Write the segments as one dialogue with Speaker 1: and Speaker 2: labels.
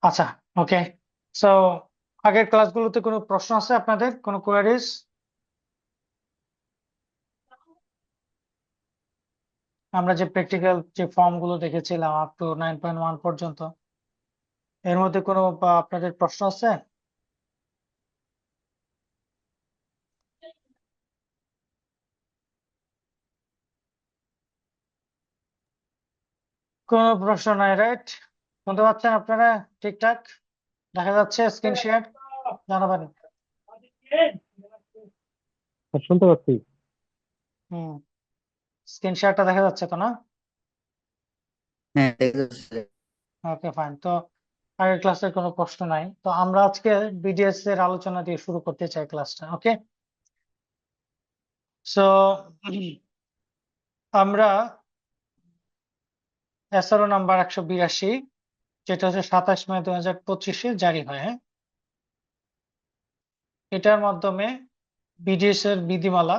Speaker 1: আচ্ছা, ওকে। সো আগের ক্লাসগুলোতে কোনো প্রশ্ন আছে আপনাদের, কোনো কোয়ারিজ? আমরা যে প্র্যাকটিক্যাল যে ফর্ম গুলো দেখেছিলাম আপ টু 9.1 পর্যন্ত, এর মধ্যে কোনো আপনাদের প্রশ্ন আছে? কোনো প্রশ্ন নাই, রাইট? শুনতে পাচ্ছেন আপনারা ঠিকঠাক? দেখা যাচ্ছে স্ক্রিন শেয়ার? জানাবেন।
Speaker 2: শুনতে পাচ্ছি।
Speaker 1: হুম, স্ক্রিন শেয়ারটা দেখা যাচ্ছে তো না?
Speaker 3: হ্যাঁ, দেখা যাচ্ছে।
Speaker 1: ওকে, ফাইন। তো আগের ক্লাসের কোনো প্রশ্ন নাই, তো আমরা আজকে বিডিএস এর আলোচনা দিয়ে শুরু করতে চাই ক্লাসটা। ওকে, সো আমরা এসআরও নাম্বার 182, যেটা হচ্ছে 27 মে 2025-এ জারি হয়। হ্যাঁ, এটার মাধ্যমে বিডিএস এর বিধিমালা,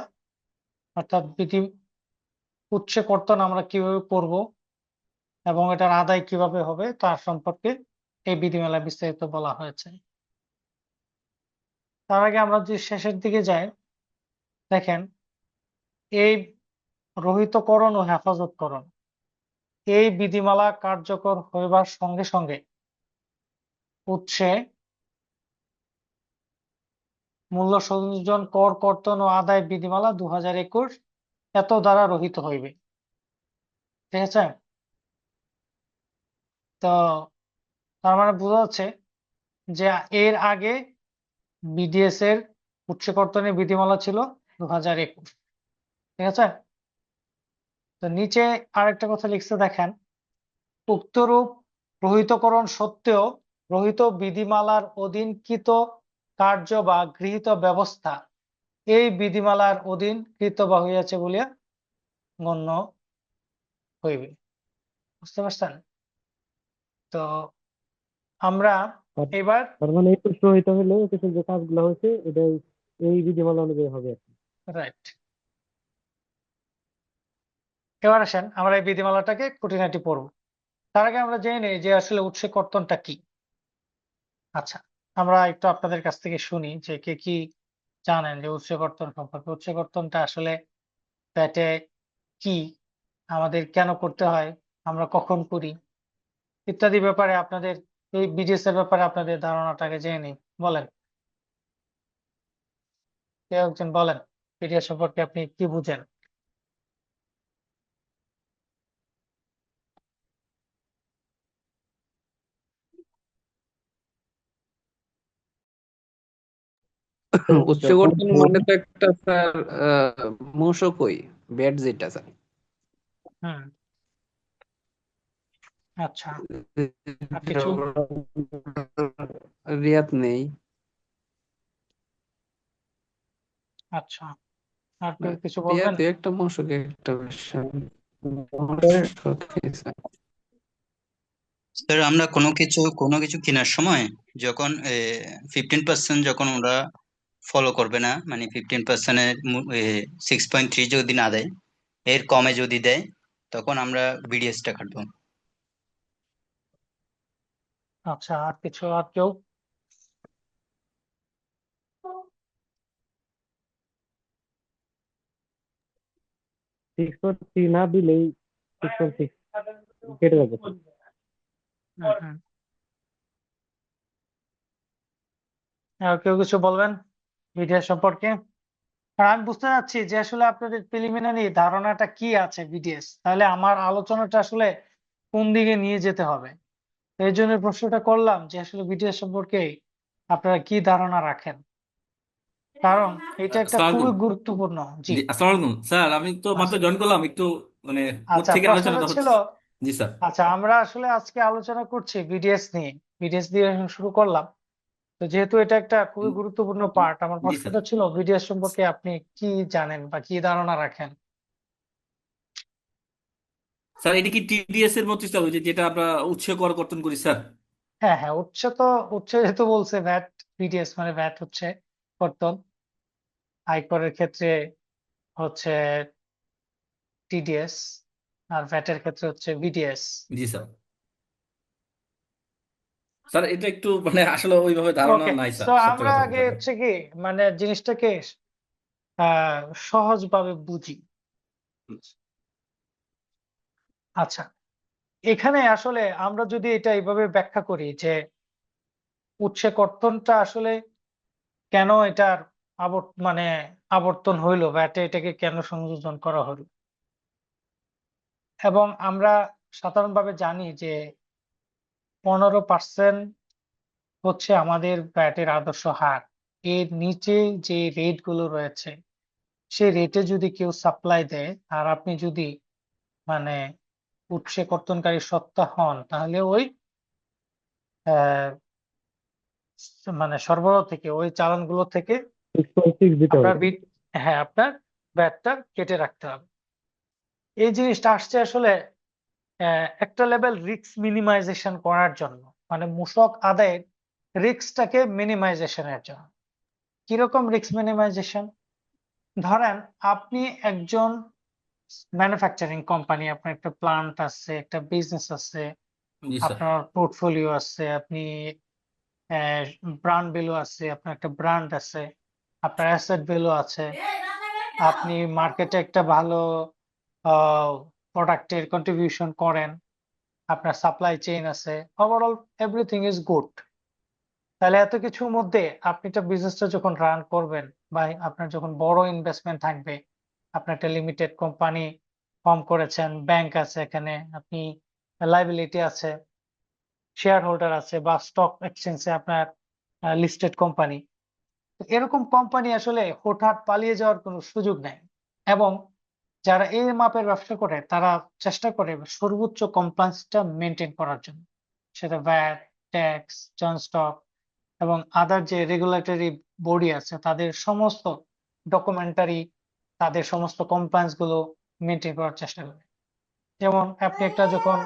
Speaker 1: অর্থাৎ উৎসে কর্তন আমরা কিভাবে করব এবং এটার আদায় কিভাবে হবে তার সম্পর্কে এই বিধিমালা বিস্তারিত বলা হয়েছে। তার আগে আমরা যদি শেষের দিকে যাই, দেখেন এই রহিতকরণ ও হেফাজতকরণ, এই বিধিমালা কার্যকর হইবার সঙ্গে সঙ্গে উৎসে মূল্য সংযোজন, কর কর্তন ও আদায় বিধিমালা 2021 এত দ্বারা রহিত হইবে। ঠিক আছে? তো তার মানে বোঝা যাচ্ছে যে এর আগে বিডিএস এর উৎসে কর্তনের বিধিমালা ছিল 2021। ঠিক আছে? তো নিচে আরেকটা কথা লিখছে, দেখেন, উক্তরূপ রহিতকরণ সত্ত্বেও রহিত বিধিমালার অধীনকৃত কার্য বা গৃহীত ব্যবস্থা এই বিধিমালার অধীন কৃত বা হইয়াছে বলিয়া গণ্য হইবে। বুঝতে পারছেন? তো আমরা
Speaker 2: তার
Speaker 1: এবার
Speaker 2: তার মানে এই প্রশ্ন হইতে হলে অফিসের যে কাজগুলো হয়েছে এটাই এই বিধিমালা অনুযায়ী হবে আর কি।
Speaker 1: রাইট, এবার আসেন আমরা এই বিধিমালাটাকে খুঁটিনাটি পড়ব। তার আগে আমরা জেনে নিই যে আসলে উৎসে কর্তনটা কি। আচ্ছা, আমরা একটু আপনাদের কাছ থেকে শুনি যে কে কি জানেন যে উৎসে কর্তন সম্পর্কে। উৎসে কর্তনটা আসলে প্যাটে কি, আমাদের কেন করতে হয়, আমরা কখন করি, ইত্যাদি ব্যাপারে আপনাদের, এই বিডিএস এর ব্যাপারে আপনাদের ধারণাটাকে জেনে নিই। বলেন, কেউ একজন বলেন, বিডিএস সম্পর্কে আপনি কি বুঝেন?
Speaker 4: উচ্চকর্তন মানে তো একটা স্যার মূসকই ব্যাট যেটা স্যার
Speaker 1: হুম, আচ্ছা, আর কিছু?
Speaker 4: রিয়াত নেই।
Speaker 1: আচ্ছা, আর কেউ কিছু বলবেন?
Speaker 4: রিয়াতে একটা মূসক একটা বিষয়
Speaker 3: স্যার, আমরা কোনো কিছু কেনার সময় যখন 15% যখন ওরা ফলো করবে না, মানে 15%-এর 6.3 যদি না দেয়, এর কমে যদি দেয়, তখন আমরা বিডিএসটা কাটবো।
Speaker 1: আচ্ছা, আর কিছু? আর কেউ?
Speaker 2: 6.3 না দিলেই 6.6 কেটে যাবে।
Speaker 1: হুম, হুম। আর কেউ কিছু বলবেন বিডিএস সম্পর্কে? আর আমি বুঝতে চাচ্ছি যে আসলে আপনাদের প্রিলিমিনারি ধারণাটা কি আছে বিডিএস, তাহলে আমার আলোচনাটা আসলে কোন দিকে নিয়ে যেতে হবে। তো এই জন্য প্রশ্নটা করলাম যে আসলে বিডিএস সম্পর্কে আপনারা কি ধারণা রাখেন, কারণ এটা একটা
Speaker 5: আসসালামু
Speaker 1: খুবই
Speaker 5: আলাইকুম।
Speaker 1: গুরুত্বপূর্ণ। জি,
Speaker 5: জি, আসসালামু আলাইকুম স্যার, আমি তো মাত্র
Speaker 1: আচ্ছা,
Speaker 5: জয়েন করলাম, একটু মানে কোথা
Speaker 1: আচ্ছা,
Speaker 5: থেকে
Speaker 1: প্রশ্নটা
Speaker 5: আলোচনাটা
Speaker 1: ছিল,
Speaker 5: হচ্ছে। জি স্যার।
Speaker 1: আচ্ছা আমরা আসলে আজকে আলোচনা করছি বিডিএস নিয়ে, বিডিএস দিয়ে এখন শুরু করলাম। তো যেহেতু এটা একটা খুবই গুরুত্বপূর্ণ পার্ট, আমার
Speaker 5: জি স্যার।
Speaker 1: প্রশ্নটা ছিল বিডিএস সম্পর্কে আপনি কি জানেন বা কি ধারণা রাখেন?
Speaker 5: স্যার, এটা কি টিডিএস এর মতো চালু যেটা আমরা উৎসে কর কর্তন করি স্যার?
Speaker 1: হ্যাঁ, হ্যাঁ, উৎস তো, উৎস যেহেতু বলছে ভ্যাট, বিডিএস মানে ভ্যাট হচ্ছে কর্তন, আয়করের ক্ষেত্রে হচ্ছে টিডিএস, আর ভ্যাটের ক্ষেত্রে হচ্ছে বিডিএস।
Speaker 5: জি স্যার। স্যার এটা একটু মানে আসলে ওইভাবে ধারণা
Speaker 1: ওকে,
Speaker 5: নাই স্যার,
Speaker 1: তো
Speaker 5: সত্য
Speaker 1: আমরা
Speaker 5: কথা
Speaker 1: আগে
Speaker 5: বলতে গেলে।
Speaker 1: হচ্ছে কি মানে জিনিসটাকে সহজভাবে বুঝি। আচ্ছা, এখানে আসলে আমরা যদি এটা এইভাবে ব্যাখ্যা করি যে উৎসে কর্তনটা আসলে কেন এটার মানে আবর্তন হইলো, ভ্যাটে এটাকে কেন সংযোজন করা হলো, এবং আমরা সাধারণভাবে জানি যে 15% হচ্ছে আমাদের ভ্যাটের আদর্শ হার। এর নিচে যে রেট গুলো রয়েছে সেই রেটে যদি কেউ সাপ্লাই দেয় আর আপনি যদি মানে উৎসে কর্তনকারী সত্তা হন, তাহলে ওই আহ, মানে সরবরাহ থেকে ওই চালানগুলো থেকে
Speaker 2: 6.6 দিতে হবে।
Speaker 1: আপনার হ্যাঁ, আপনার ভ্যাটটা কেটে রাখতে হবে। এই জিনিসটা আসছে আসলে একটা লেভেল রিস্ক মিনিমাইজেশন করার জন্য, মানে মূসক আদায়ের রিস্কটাকে মিনিমাইজেশনের জন্য। কিরকম রিস্ক মিনিমাইজেশন? ধরেন আপনি একজন ম্যানুফ্যাকচারিং কোম্পানি, আপনার একটা প্লান্ট আছে, একটা বিজনেস আছে,
Speaker 5: জি স্যার।
Speaker 1: আপনার পোর্টফোলিও আছে, আপনি ব্র্যান্ড ভ্যালু আছে, আপনার একটা ব্র্যান্ড আছে, আপনার অ্যাসেট ভ্যালু আছে, আপনি মার্কেটে একটা ভালো প্রোডাক্টের কন্ট্রিবিউশন করেন, আপনার সাপ্লাই চেইন আছে, ওভারঅল এভরিথিং ইজ গুড। তাহলে এত কিছুর মধ্যে আপনি একটা বিজনেসটা যখন রান করবেন বা আপনার যখন বড় ইনভেস্টমেন্ট থাকবে, আপনার একটা লিমিটেড কোম্পানি ফর্ম করেছেন, ব্যাংক আছে, এখানে আপনি লাইবিলিটি আছে, শেয়ার হোল্ডার আছে, বা স্টক এক্সচেঞ্জে আপনার লিস্টেড কোম্পানি। এরকম কোম্পানি আসলে হুটহাট পালিয়ে যাওয়ার কোনো সুযোগ নাই। এবং যারা এই মাপের ব্যবসা করে তারা চেষ্টা করে সর্বোচ্চ কমপ্লায়েন্সটা মেনটেন করার জন্য, সেটা ভ্যাট, ট্যাক্স, জন স্টক এবং আদার যে রেগুলেটরি বডি আছে তাদের সমস্ত ডকুমেন্টারি, তাদের সমস্ত কমপ্লায়েন্স গুলো মেনটেন করার চেষ্টা করে। যেমন আপনি একটা যখন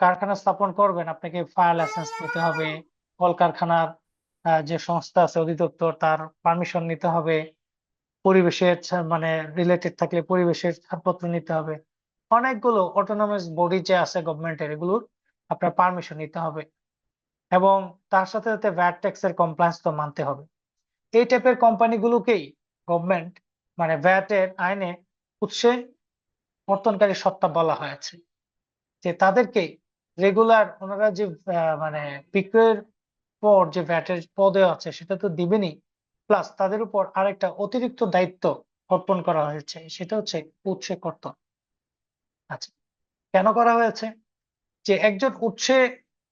Speaker 1: কারখানা স্থাপন করবেন, আপনাকে ফায়ার লাইসেন্স নিতে হবে, কলকারখানার যে সংস্থা আছে অধিদপ্তর তার পারমিশন নিতে হবে, পরিবেশের মানে রিলেটেড থাকলে পরিবেশের ছাড়পত্র নিতে হবে, অনেকগুলো অটোনমাস বডি যে আছে গভর্নমেন্টের, এগুলোর আপনার পারমিশন নিতে হবে, এবং তার সাথে সাথে ভ্যাট ট্যাক্সের কমপ্লায়েন্স তো মানতে হবে। এই টাইপের কোম্পানিগুলোকেই গভর্নমেন্ট মানে ভ্যাট এর আইনে উৎসে কর্তনকারী সত্তা বলা হয়েছে, যে তাদেরকে রেগুলার ওনারা যে মানে বিক্রয়ের পর যে ভ্যাটের পদে আছে সেটা তো দিবেনই, প্লাস তাদের উপর আরেকটা অতিরিক্ত দায়িত্ব অর্পণ করা হয়েছে, সেটা হচ্ছে উৎসে কর্তন। আচ্ছা, কেন করা হয়েছে? যে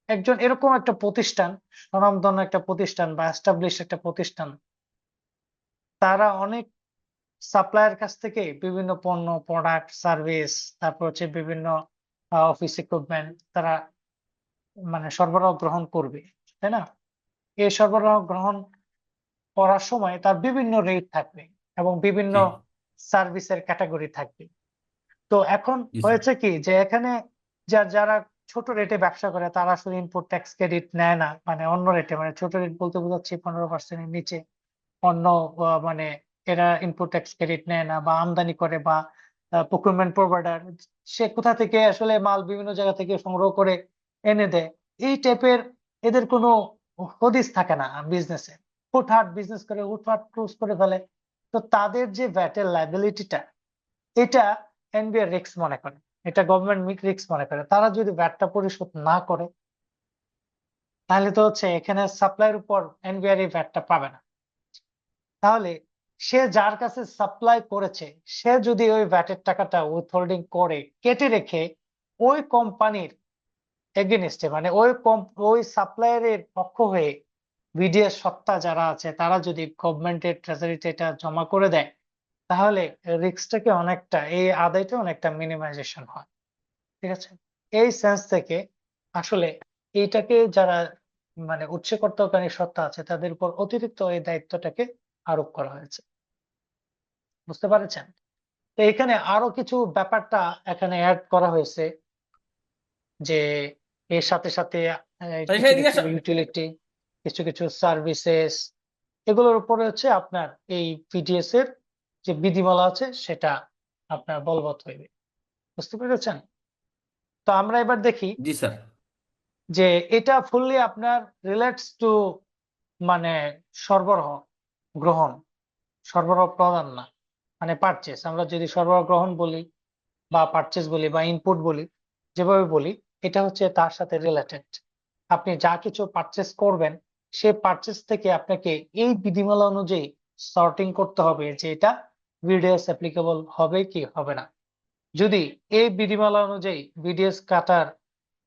Speaker 1: একজন এরকম একটা প্রতিষ্ঠান, স্বনামধন্য একটা প্রতিষ্ঠান বা এস্টাবলিশ একটা প্রতিষ্ঠান, তারা অনেক সাপ্লায়ার কাছ থেকে বিভিন্ন পণ্য, প্রোডাক্ট, সার্ভিস, তারপর হচ্ছে বিভিন্ন অফিস ইকুইপমেন্ট তারা মানে সরবরাহ গ্রহণ করবে, তাই না? এই সরবরাহ গ্রহণ করার সময় তার বিভিন্ন রেট থাকবে এবং বিভিন্ন
Speaker 5: জি
Speaker 1: সার্ভিসের ক্যাটাগরি থাকবে। তো এখন
Speaker 5: জি স্যার।
Speaker 1: হয়েছে কি যে এখানে যারা ছোট রেটে ব্যবসা করে তারা আসলে ইনপুট ট্যাক্স ক্রেডিট নেয় না, মানে অন্য রেটে, মানে ছোট রেট বলতে বোঝাচ্ছি 15% এর নিচে অন্য মানে এরা ইনপুট ট্যাক্স ক্রেডিট নেয় না, বা আমদানি করে, বা প্রকিউরমেন্ট প্রোভাইডার সে কোথা থেকে আসলে মাল বিভিন্ন জায়গা থেকে সংগ্রহ করে এনে দেয়, এই টাইপের এদের কোনো হদিস থাকে না বিজনেসে। হুটহাট বিজনেস করে হুটহাট ক্লোজ করে ফেলে। তো তাদের যে ভ্যাটের লাইবিলিটিটা, এটা এনবিআর রিস্ক মনে করে, এটা গভর্নমেন্ট রিস্ক মনে করে। তারা যদি ভ্যাটটা পরিশোধ না করে তাহলে তো হচ্ছে এখানে সাপ্লাইয়ের উপর এনবিআর এই ভ্যাটটা পাবে না। তাহলে সে যার কাছে সাপ্লাই করেছে সে যদি ওই ভ্যাটের টাকাটা উইথহোল্ডিং করে কেটে রেখে ওই কোম্পানির এগেনস্টে, মানে ওই সাপ্লায়ারের পক্ষ হয়ে বিডিএস সত্তা যারা আছে তারা যদি গভর্নমেন্টের ট্রেজারিতে এটা জমা করে দেয়, তাহলে রিস্কটাকে অনেকটা, এই আদায়টা অনেকটা মিনিমাইজেশন হয়। ঠিক আছে? এই সেন্স থেকে আসলে এইটাকে যারা মানে উৎসকর্তকারী সত্তা আছে তাদের উপর অতিরিক্ত এই দায়িত্বটাকে আরোপ করা হয়েছে। বুঝতে পারছেন? তো এখানে আরো কিছু ব্যাপারটা এখানে অ্যাড করা হয়েছে, যে এর সাথে সাথে
Speaker 5: তাই
Speaker 1: কিছু
Speaker 5: হ্যাঁ, এদিকে
Speaker 1: কিছু
Speaker 5: আসো।
Speaker 1: ইউটিলিটি, কিছু কিছু সার্ভিসেস, এগুলোর উপরে হচ্ছে আপনার এই পিডিএস এর যে বিধিমালা আছে সেটা আপনার বলবৎ হইবে। বুঝতে পেরেছেন? তো আমরা এবার দেখি
Speaker 5: জি স্যার।
Speaker 1: যে এটা ফুললি আপনার রিলেটস টু মানে সরবরাহ গ্রহণ, সরবরাহ প্রদান না, মানে পারচেস। আমরা যদি সরবরাহ গ্রহণ বলি বা পারচেস বলি বা ইনপুট বলি, যেভাবে বলি, এটা হচ্ছে তার সাথে রিলেটেড। আপনি যা কিছু পারচেস করবেন, সে পারচেস থেকে আপনাকে এই বিধিমালা অনুযায়ী সর্টিং করতে হবে যে এটা ভিডিএস অ্যাপ্লিকেবল হবে কি হবে না। যদি এই বিধিমালা অনুযায়ী ভিডিএস কাটার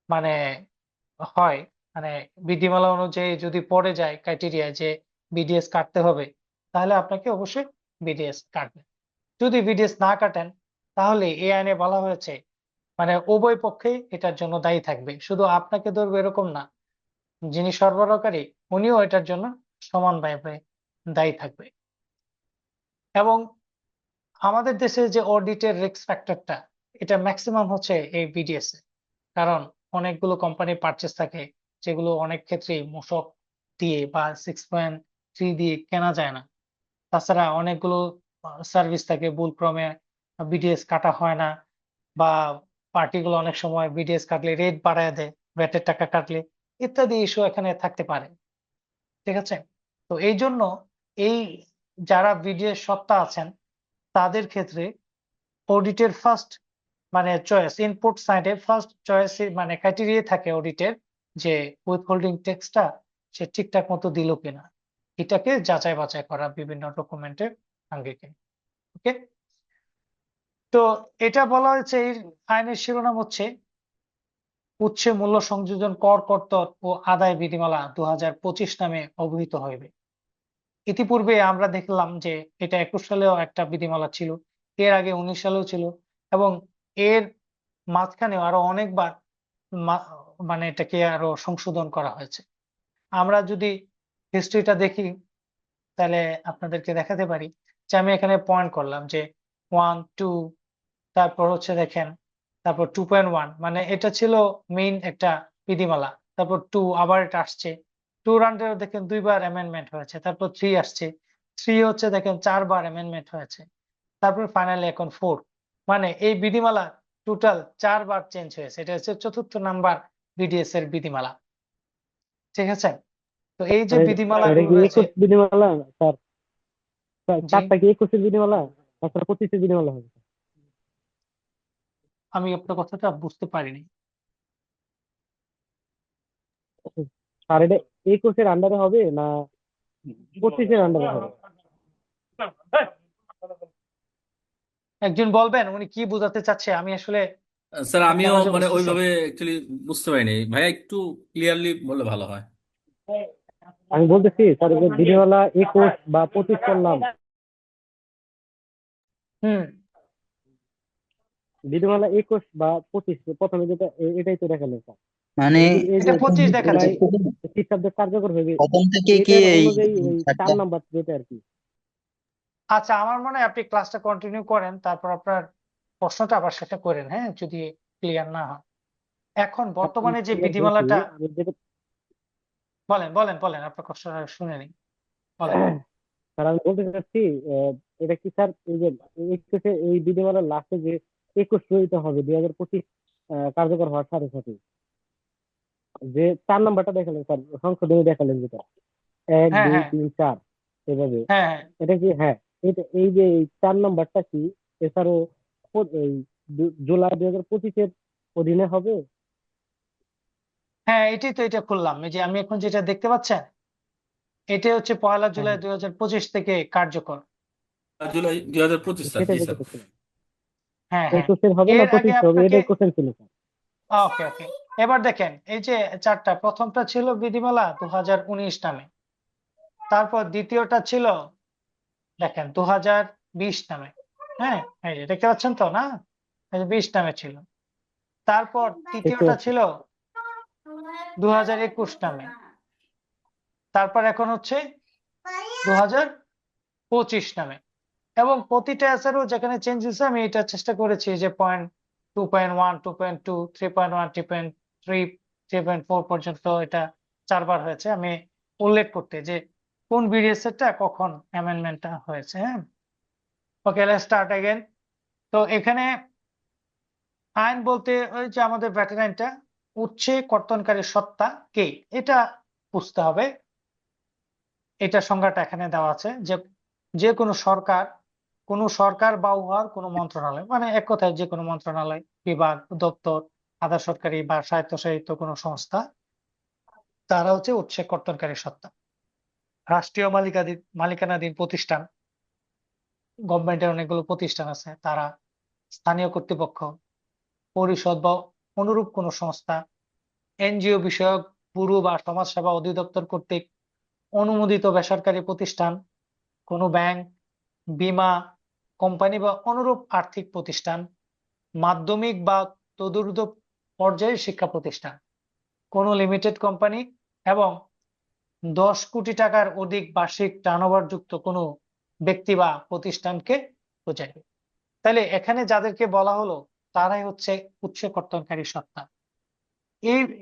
Speaker 1: মানে হয়, মানে বিধিমালা অনুযায়ী যদি পড়ে যায় ক্রাইটেরিয়া যে বিডিএস কাটতে হবে, তাহলে আপনাকে অবশ্যই বিডিএস কাটবেন। যদি বিডিএস না কাটেন, তাহলে এই আইনে বলা হয়েছে মানে উভয় পক্ষেই এটার জন্য দায়ী থাকবে, শুধু আপনাকে ধরবে এরকম না, যিনি সরবরাহকারী উনিও এটার জন্য সমানভাবে দায়ী থাকবে। এবং আমাদের দেশে যে অডিটের রিস্ক ফ্যাক্টরটা, এটা ম্যাক্সিমাম হচ্ছে এই বিডিএস এ। কারণ অনেকগুলো কোম্পানি পারচেস থাকে যেগুলো অনেক ক্ষেত্রেই মূসক দিয়ে বা 6.3 দিয়ে কেনা যায় না। তাছাড়া অনেকগুলো সার্ভিস থাকে ভুলক্রমে বিডিএস কাটা হয় না, বা পার্টিগুলো অনেক সময় বিডিএস কাটলে রেট বাড়ায় দেয়, ভ্যাটের টাকা কাটলে, ইত্যাদি ইস্যু এখানে থাকতে পারে। ঠিক আছে? তো এই জন্য এই যারা বিডিএস সত্তা আছেন তাদের ক্ষেত্রে অডিটের ফার্স্ট মানে চয়েস, ইনপুট সাইডে ফার্স্ট চয়েস মানে ক্রাইটেরিয়া থাকে অডিটের যে উইথহোল্ডিং ট্যাক্সটা সে ঠিকঠাক মতো দিল কিনা, এটাকে যাচাই বাছাই করা বিভিন্ন ডকুমেন্টের আঙ্গিকে। ওকে, তো এটা বলা হয়েছে এই আইনের শিরোনাম হচ্ছে উৎসে মূল্য সংযোজন কর কর্তন ও আদায় বিধিমালা 2025 নামে অভিহিত হইবে। ইতিপূর্বে আমরা দেখলাম যে এটা 21 সালেও একটা বিধিমালা ছিল, এর আগে 19 সালেও ছিল, এবং এর মাঝখানেও আরো অনেকবার মানে এটাকে আরো সংশোধন করা হয়েছে। আমরা যদি হিস্ট্রিটা দেখি, তাহলে আপনাদেরকে দেখাতে পারি যে আমি এখানে পয়েন্ট করলাম যে 1, 2, তারপর হচ্ছে দেখেন, তারপর 2.1, মানে এটা ছিল মেইন একটা বিধিমালা। তারপর 2 আবার এটা আসছে, 2 রাউন্ডেও দেখেন 2 বার অ্যামেন্ডমেন্ট হয়েছে। তারপর 3 আসছে, 3 হচ্ছে দেখেন 4 বার অ্যামেন্ডমেন্ট হয়েছে। তারপর ফাইনালি এখন 4, মানে এই বিধিমালা টোটাল 4 বার চেঞ্জ হয়েছে। এটা হচ্ছে 4র্থ নাম্বার বিডিএস এর বিধিমালা। ঠিক আছে? তো এই যে
Speaker 2: এটা
Speaker 1: বিধিমালাগুলো
Speaker 2: কি
Speaker 1: রয়েছে,
Speaker 2: 21 বিধিমালা স্যার?
Speaker 1: জি,
Speaker 2: চারটা কি 21 বিধিমালা? তাছাড়া 25 বিধিমালা হবে?
Speaker 1: আমি আপনার কথাটা বুঝতে পারিনি।
Speaker 2: আর এটা 21 আন্ডারে হবে না 25 আন্ডারে হবে?
Speaker 1: একজন বলবেন উনি কি বোঝাতে চাচ্ছে? আমি আসলে
Speaker 5: স্যার আমিও
Speaker 1: কেন যে
Speaker 5: মানে
Speaker 1: বুঝতেছি না।
Speaker 5: ওইভাবে অ্যাকচুয়ালি বুঝতে পারিনি ভাইয়া, একটু ক্লিয়ারলি বললে ভালো হয়।
Speaker 2: আমি বলতেছি স্যার, যে বিধিমালা 21 বা 25 করলাম,
Speaker 1: হুম,
Speaker 2: বিধিমালা 21 বা 25 প্রথমে যেটা এটাই তো দেখালেন স্যার।
Speaker 3: মানে
Speaker 2: এই
Speaker 1: এটা
Speaker 2: যে
Speaker 1: 25 দেখাচ্ছে।
Speaker 2: জুলাই খ্রিস্টাব্দে কার্যকর হবে,
Speaker 3: প্রথম থেকে কি
Speaker 2: এটার
Speaker 3: এই
Speaker 2: অনুযায়ী ওই 4
Speaker 3: চারটা
Speaker 2: নাম্বার যেটা আর কি।
Speaker 1: আচ্ছা, আমার মনে হয় আপনি ক্লাসটা কন্টিনিউ করেন, তারপর আপনার প্রশ্নটা আবার সেটা করেন, হ্যাঁ, যদি ক্লিয়ার না হয়। এখন বর্তমানে যে
Speaker 2: ক্লিয়ার হয়েছে,
Speaker 1: বিধিমালাটা,
Speaker 2: আমি যেটা
Speaker 1: বলেন বলেন বলেন, আপনার কষ্টটা শুনে নিই, বলেন।
Speaker 2: স্যার আমি বলতে চাচ্ছি, এটা কি স্যার এই যে 21 এই বিধিমালার লাস্টে যে 21 রহিত হবে 2025 কার্যকর হওয়ার সাথে সাথে, যে 4 নাম্বারটা দেখালেন স্যার, সংশোধনী দেখালেন যেটা 1,
Speaker 1: হ্যাঁ
Speaker 2: 2,
Speaker 1: হ্যাঁ
Speaker 2: 3, 4 এভাবে,
Speaker 1: হ্যাঁ হ্যাঁ
Speaker 2: এটা কি, হ্যাঁ, এটা এই যে এই 4 নাম্বারটা কি এছাড়াও এই জুলাই 2025 অধীনে হবে?
Speaker 1: হ্যাঁ, এটাই তো, এটা খুললাম, এই যে আমি এখন যেটা দেখতে পাচ্ছেন, এটা হচ্ছে 1
Speaker 2: হ্যাঁ
Speaker 1: জুলাই
Speaker 2: হ্যাঁ,
Speaker 1: 2025 থেকে কার্যকর।
Speaker 5: জুলাই 2025 স্যার,
Speaker 2: সেটাই
Speaker 5: জি
Speaker 2: বলতে
Speaker 5: স্যার।
Speaker 2: চাচ্ছিলাম।
Speaker 1: হ্যাঁ হ্যাঁ
Speaker 2: 21 হবে না
Speaker 1: এর আগে
Speaker 2: 25 হবে,
Speaker 1: আপনাকে,
Speaker 2: এটাই কোশ্চেন ছিল স্যার।
Speaker 1: ওকে ওকে, এবার দেখেন এই যে চারটা, প্রথমটা ছিল বিধিমালা 2019 নামে, তারপর দ্বিতীয়টা ছিল দেখেন 2020 নামে, হ্যাঁ, এই যে দেখতে পাচ্ছেন তো না, এই যে 20 নামে ছিল। তারপর
Speaker 2: দেখতে
Speaker 1: তৃতীয়টা
Speaker 2: পাচ্ছি।
Speaker 1: ছিল 2021 নামে, তারপর এখন হচ্ছে 2025 নামে। এবং প্রতিটা অ্যাসারও যেখানে চেঞ্জ হয়েছে আমি এটা চেষ্টা করেছি যে 2.1, 2.2, 3.1, 3.3, 3.4 পর্যন্ত এটা 4 বার হয়েছে, আমি উল্লেখ করতে যে কোন বিডিএস এরটা কখন অ্যামেন্ডমেন্টটা হয়েছে। হ্যাঁ, ওকে, লেটস স্টার্ট अगेन। তো এখানে আইন বলতে ওই যে আমাদের ভেটেরাইনটা, উৎসে কর্তনকারী সত্তা কে, এটা বুঝতে হবে। এটা সংজ্ঞাটা এখানে দেওয়া আছে যে যে কোনো সরকার বা উহার কোনো মন্ত্রণালয়, মানে এক কথায় যে কোনো মন্ত্রণালয়, বিভাগ, দপ্তর, আধা সরকারি বা স্বায়ত্তশাসিত কোনো সংস্থা, তারা হচ্ছে উৎসে কর্তনকারী সত্তা। রাষ্ট্রীয় মালিকানাধীন প্রতিষ্ঠান, গভর্নমেন্টের অনেকগুলো প্রতিষ্ঠান আছে, তারা, স্থানীয় কর্তৃপক্ষ, পরিষদ বা অনুরূপ কোনো সংস্থা, এনজিও বিষয়ক ব্যুরো বা সমাজসেবা অধিদপ্তর কর্তৃক অনুমোদিত বেসরকারি প্রতিষ্ঠান, কোনো ব্যাংক, বীমা কোম্পানি বা অনুরূপ আর্থিক প্রতিষ্ঠান, মাধ্যমিক বা তদূর্ধ্ব পর্যায়ের শিক্ষা প্রতিষ্ঠান, কোনো লিমিটেড কোম্পানি এবং 10 কোটি টাকার অধিক বার্ষিক টার্নওভার যুক্ত কোনো ব্যক্তি বা প্রতিষ্ঠানকে বোঝায়। তাহলে এখানে যাদেরকে বলা হলো তারাই হচ্ছে উৎসে কর্তনকারী সত্তা।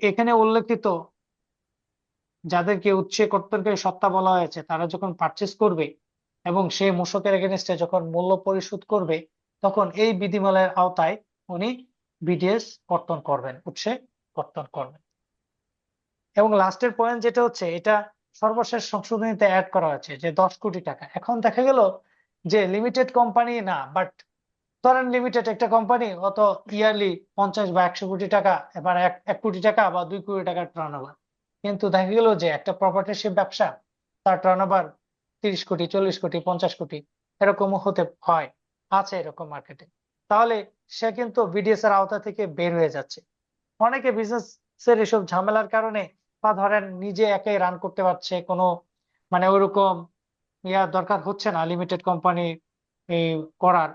Speaker 1: এখানে উল্লেখিত যাদেরকে উৎসে কর্তনকারী সত্তা বলা হয়েছে, তারা যখন পারচেজ করবে এবং সে মূসকের এগেনস্টে যখন মূল্য পরিশোধ করবে, তখন এই বিধিমালার আওতায় উনি বিডিএস কর্তন করবেন, উৎসে কর্তন করবেন। এবং লাস্টের পয়েন্ট যেটা হচ্ছে, এটা সর্বশেষ সংশোধনীতে অ্যাড করা হয়েছে যে 10 কোটি টাকা। এখন দেখা গেল যে লিমিটেড কোম্পানি না, বাট ধরেন লিমিটেড একটা কোম্পানি, অত ইয়ারলি 50 বা 100 কোটি টাকা, এবার 1 কোটি টাকা বা 2 কোটি টাকার টার্নওভার। কিন্তু দেখা গেল যে একটা প্রপার্টিশিপ ব্যবসা, তার টার্নওভার 30 কোটি, 40 কোটি, 50 কোটি, এরকমও হতে হয়, আছে এরকম মার্কেটে। তাহলে সে কিন্তু বিডিএস এর আওতা থেকে বের হয়ে যাচ্ছে। অনেকে বিজনেস এর এসব ঝামেলার কারণে, বা ধরেন নিজে একাই রান করতে পারছে, কোনো মানে ওইরকম দরকার হচ্ছে না লিমিটেড কোম্পানি করার,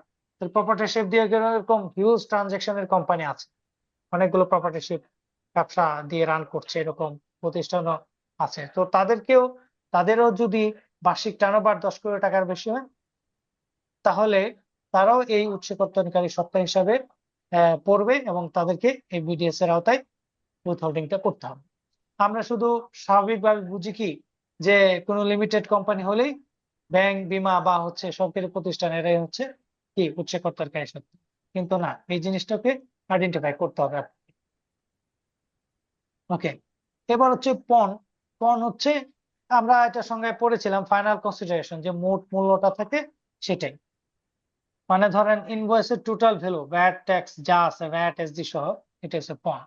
Speaker 1: প্রপার্টিশিপ দিয়ে গেলে এরকম হিউজ ট্রানজেকশনের কোম্পানি আছে, অনেকগুলো প্রপার্টিশিপ ব্যবসা দিয়ে রান করছে, এরকম প্রতিষ্ঠানও আছে। তো তাদেরও যদি বার্ষিক টার্নওভার 10 কোটি টাকার বেশি হয়, তাহলে তারাও এই উৎসে কর্তনকারী সত্তা হিসাবে পড়বে এবং তাদেরকে এই বিডিএস এর আওতায় উইথহোল্ডিংটা করতে হবে। আমরা শুধু স্বাভাবিকভাবে বুঝি কি যে কোনো লিমিটেড কোম্পানি হলেই ব্যাংক, বীমা বা হচ্ছে সরকারি প্রতিষ্ঠান, এরাই হচ্ছে কি উৎসে কর্তনকারী সত্তা, কিন্তু না, এই জিনিসটাকে আইডেন্টিফাই করতে হবে। ওকে, এবার হচ্ছে পণ। পণ হচ্ছে, আমরা এটা সঙ্গে পড়েছিলাম ফাইনাল কনসিডারেশন, যে মোট মূল্যটা থাকে সেটাই। মানে ধরেন ইনভয়েসের টোটাল ভ্যালু, ভ্যাট, ট্যাক্স যা আছে, ভ্যাট, এসডি সহ, এটা হচ্ছে পণ।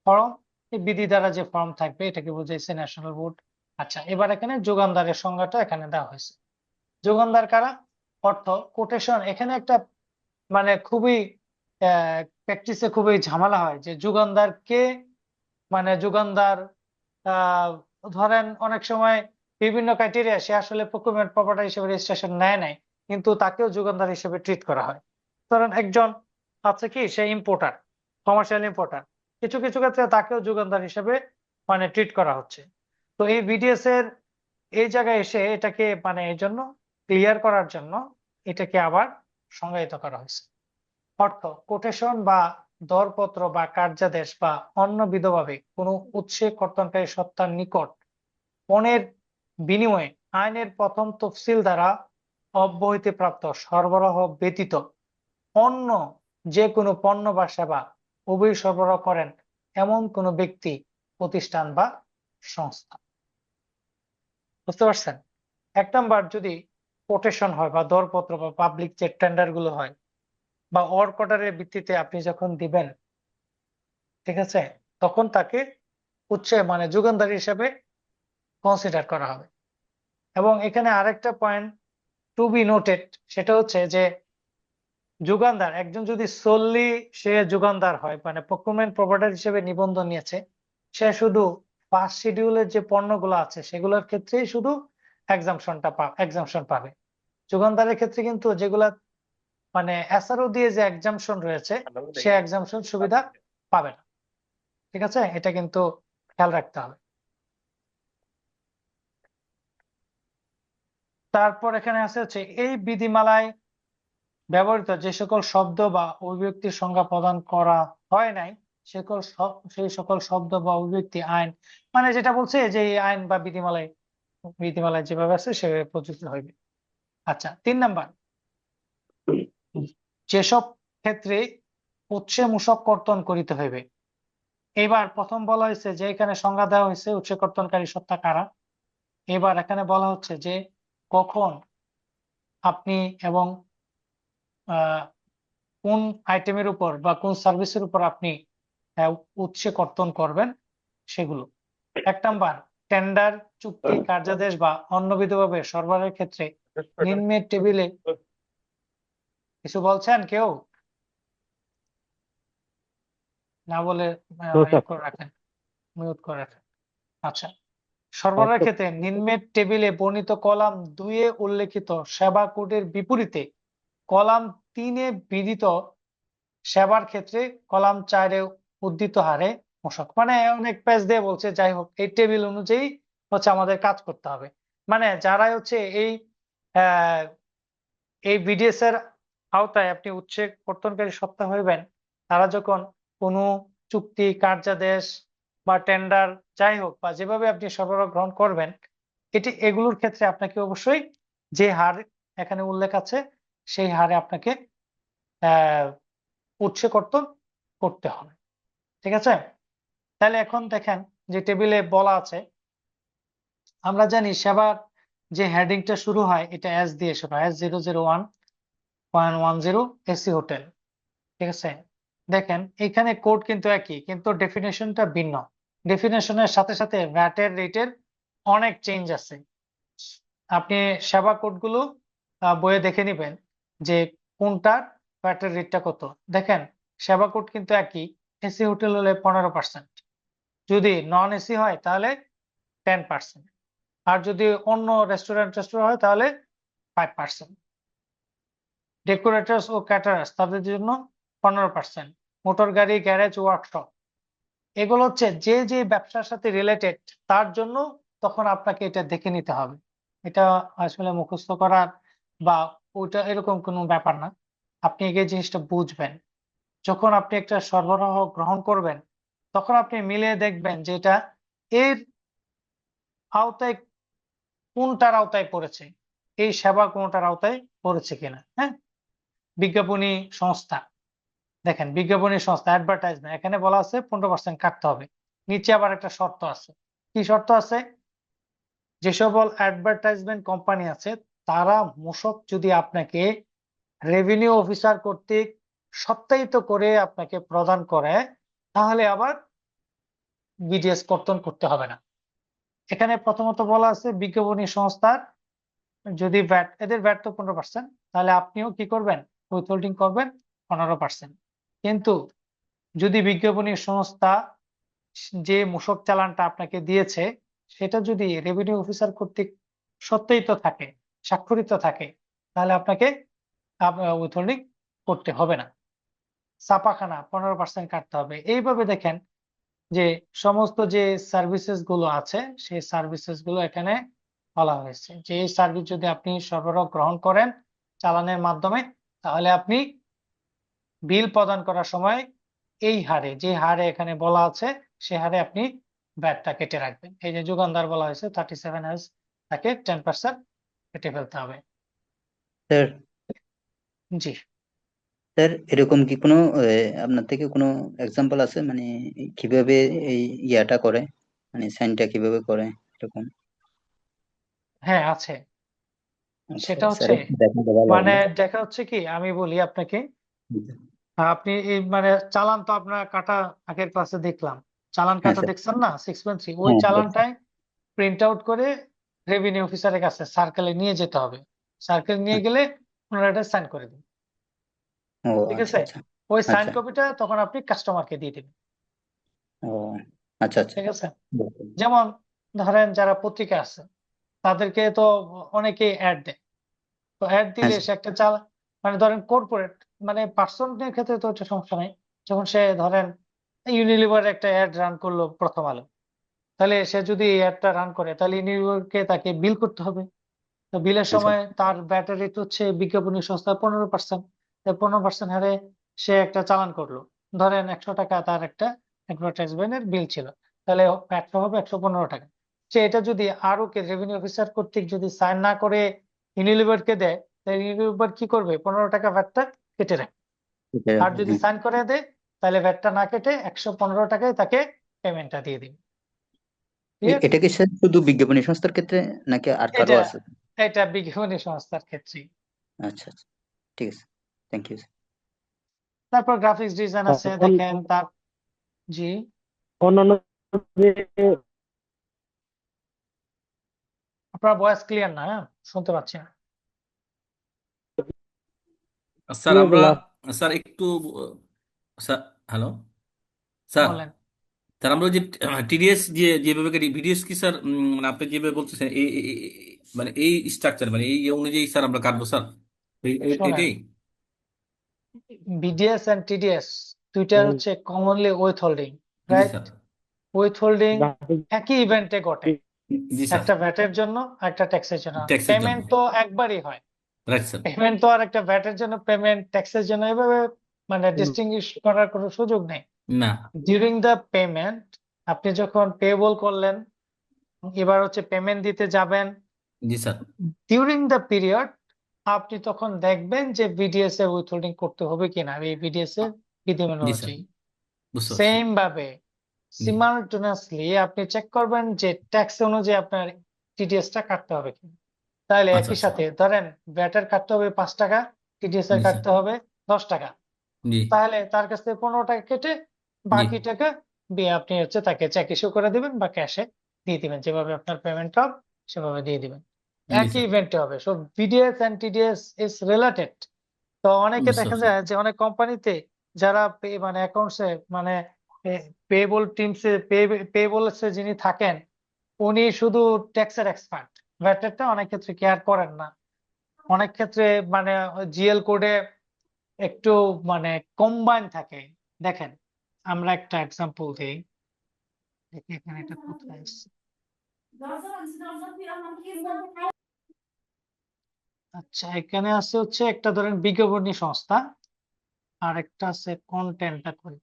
Speaker 1: ফর্ম, এই বিধি দ্বারা যে ফর্ম থাকবে এটাকে বোঝাইছে ন্যাশনাল বোর্ড। আচ্ছা, এবার এখানে যোগানদারের সংজ্ঞাটা এখানে দেওয়া হয়েছে। যোগানদার কারা? অর্থ, কোটেশন। এখানে একটা মানে খুবই প্র্যাকটিসে খুবই ঝামেলা হয় যে যোগানদার কে, মানে যোগানদার ধরেন অনেক সময় বিভিন্ন ক্রাইটেরিয়া সে আসলে প্রকিউরমেন্ট প্রপার্টি হিসেবে রেজিস্ট্রেশন নেয় নাই, কিন্তু তাকেও যোগানদার হিসেবে ট্রিট করা হয়। ধরেন একজন আছে কি, সে ইম্পোর্টার, কমার্শিয়াল ইম্পোর্টার, কিছু কিছু ক্ষেত্রে তাকেও যোগানদার হিসেবে মানে ট্রিট করা হচ্ছে। তো এই বিডিএস এর এই জায়গায় এসে এটাকে মানে এই জন্য ক্লিয়ার করার জন্য এটাকে আবার সংজ্ঞায়িত করা হয়েছে। অর্থ, কোটেশন বা দরপত্র বা কার্যাদেশ বা অন্যবিধভাবে কোনো উৎসে কর্তনকারী সত্তার নিকট পণের বিনিময়ে আইনের প্রথম তফসিল দ্বারা অব্যাহতিপ্রাপ্ত সরবরাহ ব্যতীত অন্য যে কোনো পণ্য বা সেবা উভয় সরবরাহ করেন এমন কোনো ব্যক্তি, প্রতিষ্ঠান বা সংস্থা। বুঝতে পারছেন? 1 নাম্বার, যদি কোটেশন হয় বা দরপত্র বা পাবলিক যে টেন্ডার গুলো হয় বা ওয়ার্ক অর্ডারের ভিত্তিতে আপনি যখন দিবেন, ঠিক আছে, তখন তাকে উৎসে মানে যোগানদার হিসেবে কনসিডার করা হবে। এবং এখানে আরেকটা পয়েন্ট টু বি নোটেড, সেটা হচ্ছে যে যোগানদার একজন যদি solely সে যোগানদার হয়, মানে প্রকিউরমেন্ট প্রোভাইডার হিসেবে নিবন্ধন নিয়েছে, সে শুধু ফার্স্ট শিডিউলের যে পণ্যগুলো আছে সেগুলোর ক্ষেত্রেই শুধু এক্সাম্পশন পাবে। যোগানদারের ক্ষেত্রে কিন্তু যেগুলা মানে এসআরও দিয়ে যে এক্সাম্পশন রয়েছে, সে এক্সাম্পশন সুবিধা পাবে না। ঠিক আছে, এটা কিন্তু খেয়াল রাখতে হবে। তারপর এখানে আছে হচ্ছে এই বিধিমালায় ব্যবহৃত যে সকল শব্দ বা অভিব্যক্তির সংজ্ঞা প্রদান করা হয় নাই, সেই সকল শব্দ বা অভিব্যক্তি আইন, মানে যেটা বলছে যে এই আইন বা বিধিমালায় যেভাবে আছে সেভাবে প্রযোজ্য হইবে। আচ্ছা, 3 নাম্বার, যেসব ক্ষেত্রে উৎসে মূসক কর্তন করিতে হইবে, এবার প্রথম বলা হয়েছে যে এখানে সংজ্ঞা দেওয়া হয়েছে উৎস কর্তনকারী সত্তা কারা। এবার এখানে বলা হচ্ছে যে কখন আপনি এবং কোন আইটেমের উপর বা কোন সার্ভিসের উপর আপনি উৎসে কর্তন করবেন সেগুলো। 1 নাম্বার, টেন্ডার, চুক্তি, কার্যাদেশ বা অন্যবিধভাবে সরবরাহের ক্ষেত্রে নিম্নের টেবিলে কিছু বলছেন কেউ? না বলে
Speaker 2: তো স্যার
Speaker 1: করে রাখেন, মিউট করে রাখেন। আচ্ছা, সরবরাহের ক্ষেত্রে নিম্নের টেবিলে বর্ণিত কলাম 2 এ উল্লেখিত সেবা কোডের বিপরীতে কলাম 3 এ বিধিত সেবার ক্ষেত্রে কলাম 4 এ উদ্ধৃত হারে মূসক। মানে অনেক পেজ দিয়ে বলছে, যাই হোক এই টেবিল অনুযায়ী হচ্ছে আমাদের কাজ করতে হবে। মানে যারাই হচ্ছে এই বিডিএস এর আওতায় আপনি উৎসে কর্তনকারী সত্তা হইবেন, তারা যখন কোনো চুক্তি, কার্যাদেশ বা টেন্ডার যাই হোক বা যেভাবে আপনি সরবরাহ গ্রহণ করবেন, এগুলোর ক্ষেত্রে আপনাকে অবশ্যই যে হার এখানে উল্লেখ আছে সেই হারে আপনাকে উৎসে কর্তন করতে হবে। ঠিক আছে? তাহলে এখন দেখেন যে টেবিলে বলা আছে, আমরা জানি সেবার যে হেডিংটা শুরু হয় এটা এস দিয়ে শুরু হয়, S001.10 এসি হোটেল। ঠিক আছে? দেখেন এখানে কোড কিন্তু একই, কিন্তু ডেফিনেশনটা ভিন্ন। ডেফিনেশনের সাথে সাথে ভ্যাটের রেটের অনেক চেঞ্জ আছে। আপনি সেবা কোডগুলো বইয়ে দেখে নিবেন যে কোনটার ভ্যাটের রেটটা কত। দেখেন সেবা কোড কিন্তু একই, এসি হোটেল হলে 15%, যদি নন এসি হয় তাহলে 10%, আর যদি অন্য রেস্টুরেন্ট হয় তাহলে 5%। ডেকোরেটরস ও ক্যাটারার্স তাদের জন্য 15%। মোটর গাড়ি, গ্যারেজ, ওয়ার্কশপ, এগুলো হচ্ছে যে যে ব্যবসার সাথে রিলেটেড তার জন্য তখন আপনাকে এটা দেখে নিতে হবে। এটা আসলে মুখস্থ করার বা ওইটা এরকম কোনো ব্যাপার না। আপনি এই জিনিসটা বুঝবেন যখন আপনি একটা সরবরাহ গ্রহণ করবেন, তখন আপনি মিলিয়ে দেখবেন যে এটা এর আওতায় কোনটার আওতায় পড়েছে, এই সেবা কোনটার আওতায় পড়েছে কিনা। হ্যাঁ, বিজ্ঞাপনী সংস্থা, দেখেন বিজ্ঞাপনী সংস্থা অ্যাডভার্টাইজমেন্ট, এখানে বলা আছে 15% কাটতে হবে। নিচে আবার একটা শর্ত আছে। কি শর্ত আছে? যে সকল অ্যাডভার্টাইজমেন্ট কোম্পানি আছে তারা মূসক যদি আপনাকে রেভিনিউ অফিসার কর্তৃক সত্যায়িত করে আপনাকে প্রদান করে, তাহলে আবার বিডিএস কর্তন করতে হবে না। এখানে প্রথমত বলা আছে বিজ্ঞাপনী সংস্থার যদি ভ্যাট, এদের ভ্যাট তো 15%, তাহলে আপনিও কি করবেন? উইথহোল্ডিং করবেন 15%। কিন্তু যদি বিজ্ঞাপনী সংস্থা যে মূসক চালানটা আপনাকে দিয়েছে সেটা যদি রেভিনিউ অফিসার কর্তৃক সত্যায়িত থাকে, স্বাক্ষরিত থাকে, তাহলে আপনাকে উইথহোল্ডিং করতে হবে না। ছাপাখানা 15% কাটতে হবে। এইভাবে দেখেন যে সমস্ত যে সার্ভিসেস গুলো আছে সেই সার্ভিসেস গুলো এখানে বলা হয়েছে যে এই সার্ভিস যদি আপনি সরবরাহ গ্রহণ করেন চালানের মাধ্যমে, তাহলে আপনি বিল প্রদান করার সময় এই হারে, যে হারে এখানে বলা আছে সে হারে আপনি ভ্যাটটা কেটে রাখবেন। এই যে যোগানদার বলা হয়েছে 37 হাউস, তাকে 10% কেটে ফেলতে হবে।
Speaker 3: স্যার
Speaker 1: জি,
Speaker 3: স্যার এরকম কি কোনো আপনার থেকে কোনো এক্সাম্পল আছে, মানে কিভাবে এই ইয়াটা করে, মানে সাইনটা কিভাবে করে এরকম?
Speaker 1: হ্যাঁ আছে।
Speaker 3: আচ্ছা
Speaker 1: সেটা
Speaker 3: স্যার,
Speaker 1: হচ্ছে
Speaker 3: একটু দেখাতে ভালো
Speaker 1: মানে
Speaker 3: লাগবে।
Speaker 1: দেখা হচ্ছে কি, আমি বলি আপনাকে, আপনি এই মানে চালান তো আপনার কাটা আগের ক্লাসে দেখলাম, চালান
Speaker 3: হ্যাঁ
Speaker 1: কাটা
Speaker 3: স্যার।
Speaker 1: দেখছেন না 6.3, ওই
Speaker 3: হ্যাঁ দেখছি।
Speaker 1: চালানটাই প্রিন্ট আউট করে রেভিনিউ অফিসারের কাছে সার্কেলে নিয়ে যেতে হবে। সার্কেল নিয়ে
Speaker 3: আচ্ছা।
Speaker 1: গেলে ওনারা এটা সাইন করে দিন।
Speaker 3: ও
Speaker 1: ঠিক
Speaker 3: আচ্ছা
Speaker 1: আছে?
Speaker 3: আচ্ছা।
Speaker 1: ওই সাইন
Speaker 3: আচ্ছা।
Speaker 1: কপিটা তখন আপনি কাস্টমারকে দিয়ে দিবেন।
Speaker 3: ও আচ্ছা আচ্ছা।
Speaker 1: ঠিক আছে? যেমন ধরেন যারা পত্রিকা আছে তাদেরকে তো অনেকে অ্যাড দেয়, তো অ্যাড
Speaker 3: হ্যাঁ
Speaker 1: দিলে
Speaker 3: স্যার।
Speaker 1: সে একটা মানে ধরেন কর্পোরেট, মানে পার্সনের ক্ষেত্রে তো একটা সমস্যা নেই। যখন সে ধরেন ইউনিলিভার একটা অ্যাড রান করলো প্রথম আলো, তাহলে সে যদি অ্যাডটা রান করে তাহলে ইউনিলিভারকে তাকে বিল করতে হবে। তো বিলের
Speaker 3: হ্যাঁ স্যার।
Speaker 1: সময় তার ব্যাটার রেট হচ্ছে বিজ্ঞাপনী সংস্থা 15%, 15% হারে সে একটা চালান করলো। ধরেন 100 টাকা তার একটা অ্যাডভার্টাইজমেন্টের বিল ছিল, তাহলে একটা হবে 115 টাকা। সে এটা যদি আরো কে রেভিনিউ অফিসার কর্তৃক যদি সাইন না করে ইউনিলিভারকে দেয়, তাহলে ইউনিলিভার কি করবে? 15 টাকা ভ্যাটটা কেটে রাখবে।
Speaker 3: ঠিক আছে,
Speaker 1: আর যদি
Speaker 3: হ্যাঁ।
Speaker 1: সাইন করে দেয় তাহলে ভ্যাটটা না কেটে 115 টাকায় তাকে পেমেন্টটা দিয়ে দিন। ক্লিয়ার?
Speaker 3: এটা কি স্যার শুধু বিজ্ঞাপনী সংস্থার ক্ষেত্রে নাকি আর কারো
Speaker 1: এটা
Speaker 3: আছে?
Speaker 1: এটা বিজ্ঞাপনী সংস্থার ক্ষেত্রে।
Speaker 3: আচ্ছা আচ্ছা, ঠিক আছে, থ্যাংক ইউ।
Speaker 1: তারপর গ্রাফিক্স ডিজাইন আছে, দেখেন তার জি
Speaker 2: অন্যান্য যে
Speaker 1: আপনার ভয়েস ক্লিয়ার না, হ্যাঁ শুনতে পাচ্ছি না।
Speaker 5: স্যার আমরা
Speaker 2: ইয়েগুলা
Speaker 5: স্যার একটু স্যার, হ্যালো স্যার,
Speaker 1: বলেন।
Speaker 5: স্যার আমরা ওই যে টিডিএস যেভাবে ভিডিওস কি স্যার, মানে আপনি যেভাবে বলতেছেন মানে এই স্ট্রাকচার মানে এই অনুযায়ী স্যার আমরা কাটবো স্যার,
Speaker 1: শোনেন,
Speaker 5: এটাই।
Speaker 1: বিডিএস এন্ড টিডিএস দুইটার হচ্ছে commonly with holding,
Speaker 5: G
Speaker 1: right?
Speaker 5: Sir.
Speaker 1: With holding
Speaker 2: graphic
Speaker 1: একই ইভেন্টে ঘটে,
Speaker 5: জি স্যার,
Speaker 1: একটা ভ্যাটের জন্য একটা ট্যাক্সের জন্য।
Speaker 5: ট্যাক্সের জন্য।
Speaker 1: পেমেন্ট তো একবারই হয়,
Speaker 5: রাইট স্যার।
Speaker 1: পেমেন্ট তো আর একটা ভ্যাটের জন্য পেমেন্ট ট্যাক্সের জন্য এভাবে মানে ডিস্টিংগুইশ করার কোনো সুযোগ নেই।
Speaker 5: না।
Speaker 1: ডিউরিং দ্য পেমেন্ট আপনি যখন পেবল করলেন, এবার হচ্ছে পেমেন্ট দিতে যাবেন,
Speaker 5: জি স্যার।
Speaker 1: ডিউরিং দ্য পিরিয়ড আপনি তখন দেখবেন যে বিডিএস এর উইথহোল্ডিং করতে হবে কিনা এই বিডিএস এর বিধিমালা
Speaker 5: জি স্যার,
Speaker 1: অনুযায়ী।
Speaker 5: বুঝতে পারছি।
Speaker 1: সেম ভাবে
Speaker 5: জি
Speaker 1: সিমালটেনিয়াসলি আপনি চেক করবেন যে ট্যাক্স অনুযায়ী আপনার টিডিএস টা কাটতে হবে কিনা। তাহলে
Speaker 5: আচ্ছা
Speaker 1: একই
Speaker 5: আচ্ছা।
Speaker 1: সাথে ধরেন ভ্যাটের কাটতে হবে 5 টাকা, টিডিএস এর
Speaker 5: জি স্যার।
Speaker 1: কাটতে হবে 10 টাকা,
Speaker 5: জি
Speaker 1: তাহলে তার কাছ থেকে 15 টাকা কেটে
Speaker 5: জি
Speaker 1: বাকি টাকা দিয়ে আপনি হচ্ছে তাকে চেক ইস্যু করে দিবেন বা ক্যাশে দিয়ে দিবেন, যেভাবে আপনার পেমেন্ট হবে সেভাবে দিয়ে দিবেন।
Speaker 5: জি
Speaker 1: একই
Speaker 5: স্যার,
Speaker 1: ইভেন্টে হবে। So BDS and TDS is related. তো অনেকে
Speaker 5: বুঝতে
Speaker 1: দেখা
Speaker 5: পারছি।
Speaker 1: যায় যে অনেক কোম্পানিতে যারা মানে অ্যাকাউন্টসে মানে পেবল টিমসে পেবলসে যিনি থাকেন উনি শুধু ট্যাক্সের এক্সপার্ট, ভ্যাটেরটা অনেক ক্ষেত্রে কেয়ার করেন না। অনেক ক্ষেত্রে মানে জিএল কোডে একটু মানে কম্বাইন থাকে। দেখেন আমরা একটা এক্সাম্পল দিই, দেখি এখানে এটা কোথায় আছে। আচ্ছা এখানে আছে হচ্ছে একটা ধরেন বিজ্ঞাপনী সংস্থা, আর একটা আছে কন্টেন্টটা করে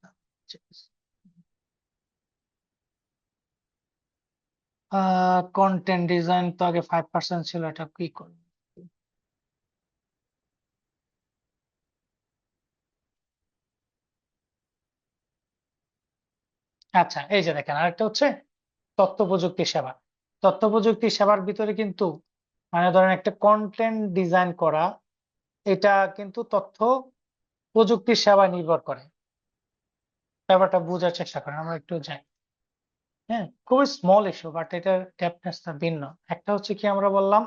Speaker 1: কন্টেন্ট ডিজাইন তো আগে 5% ছিল, এটা কি করব? আচ্ছা এই যে দেখেন আরেকটা হচ্ছে তথ্য প্রযুক্তি সেবা। তথ্য প্রযুক্তি সেবার ভিতরে কিন্তু মানে ধরেন একটা কন্টেন্ট ডিজাইন করা, এটা কিন্তু তথ্য প্রযুক্তি সেবা নির্ভর করে। ব্যাপারটা বোঝার চেষ্টা করেন, আমরা একটু যাই। হ্যাঁ খুবই স্মল ইস্যু বাট এটার ডেপথনেসটা ভিন্ন। একটা হচ্ছে কি আমরা বললাম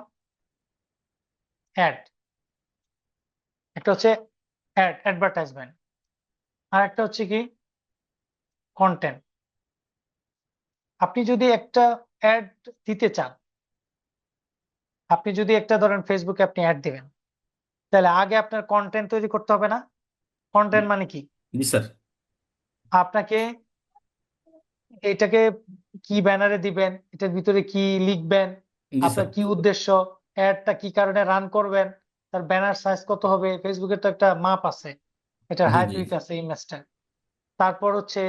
Speaker 1: অ্যাড, একটা হচ্ছে অ্যাডভার্টাইজমেন্ট, আর একটা হচ্ছে কি কন্টেন্ট। আপনি যদি একটা অ্যাড দিতে চান, আপনি যদি একটা ধরেন ফেসবুকে আপনি অ্যাড দিবেন, তাহলে আগে আপনার কন্টেন্ট তৈরি করতে হবে না? কন্টেন্ট মানে কি?
Speaker 5: জি স্যার।
Speaker 1: আপনাকে এটাকে কি ব্যানারে দিবেন, এটার ভিতরে কি লিখবেন,
Speaker 5: জি
Speaker 1: আপনার
Speaker 5: স্যার।
Speaker 1: কি উদ্দেশ্য, অ্যাডটা কি কারণে রান করবেন, তার ব্যানার সাইজ কত হবে, ফেসবুকের তো একটা মাপ আছে, এটার
Speaker 5: জি
Speaker 1: হাইট
Speaker 5: জি
Speaker 1: উইডথ আছে ইমেজটার। তারপর হচ্ছে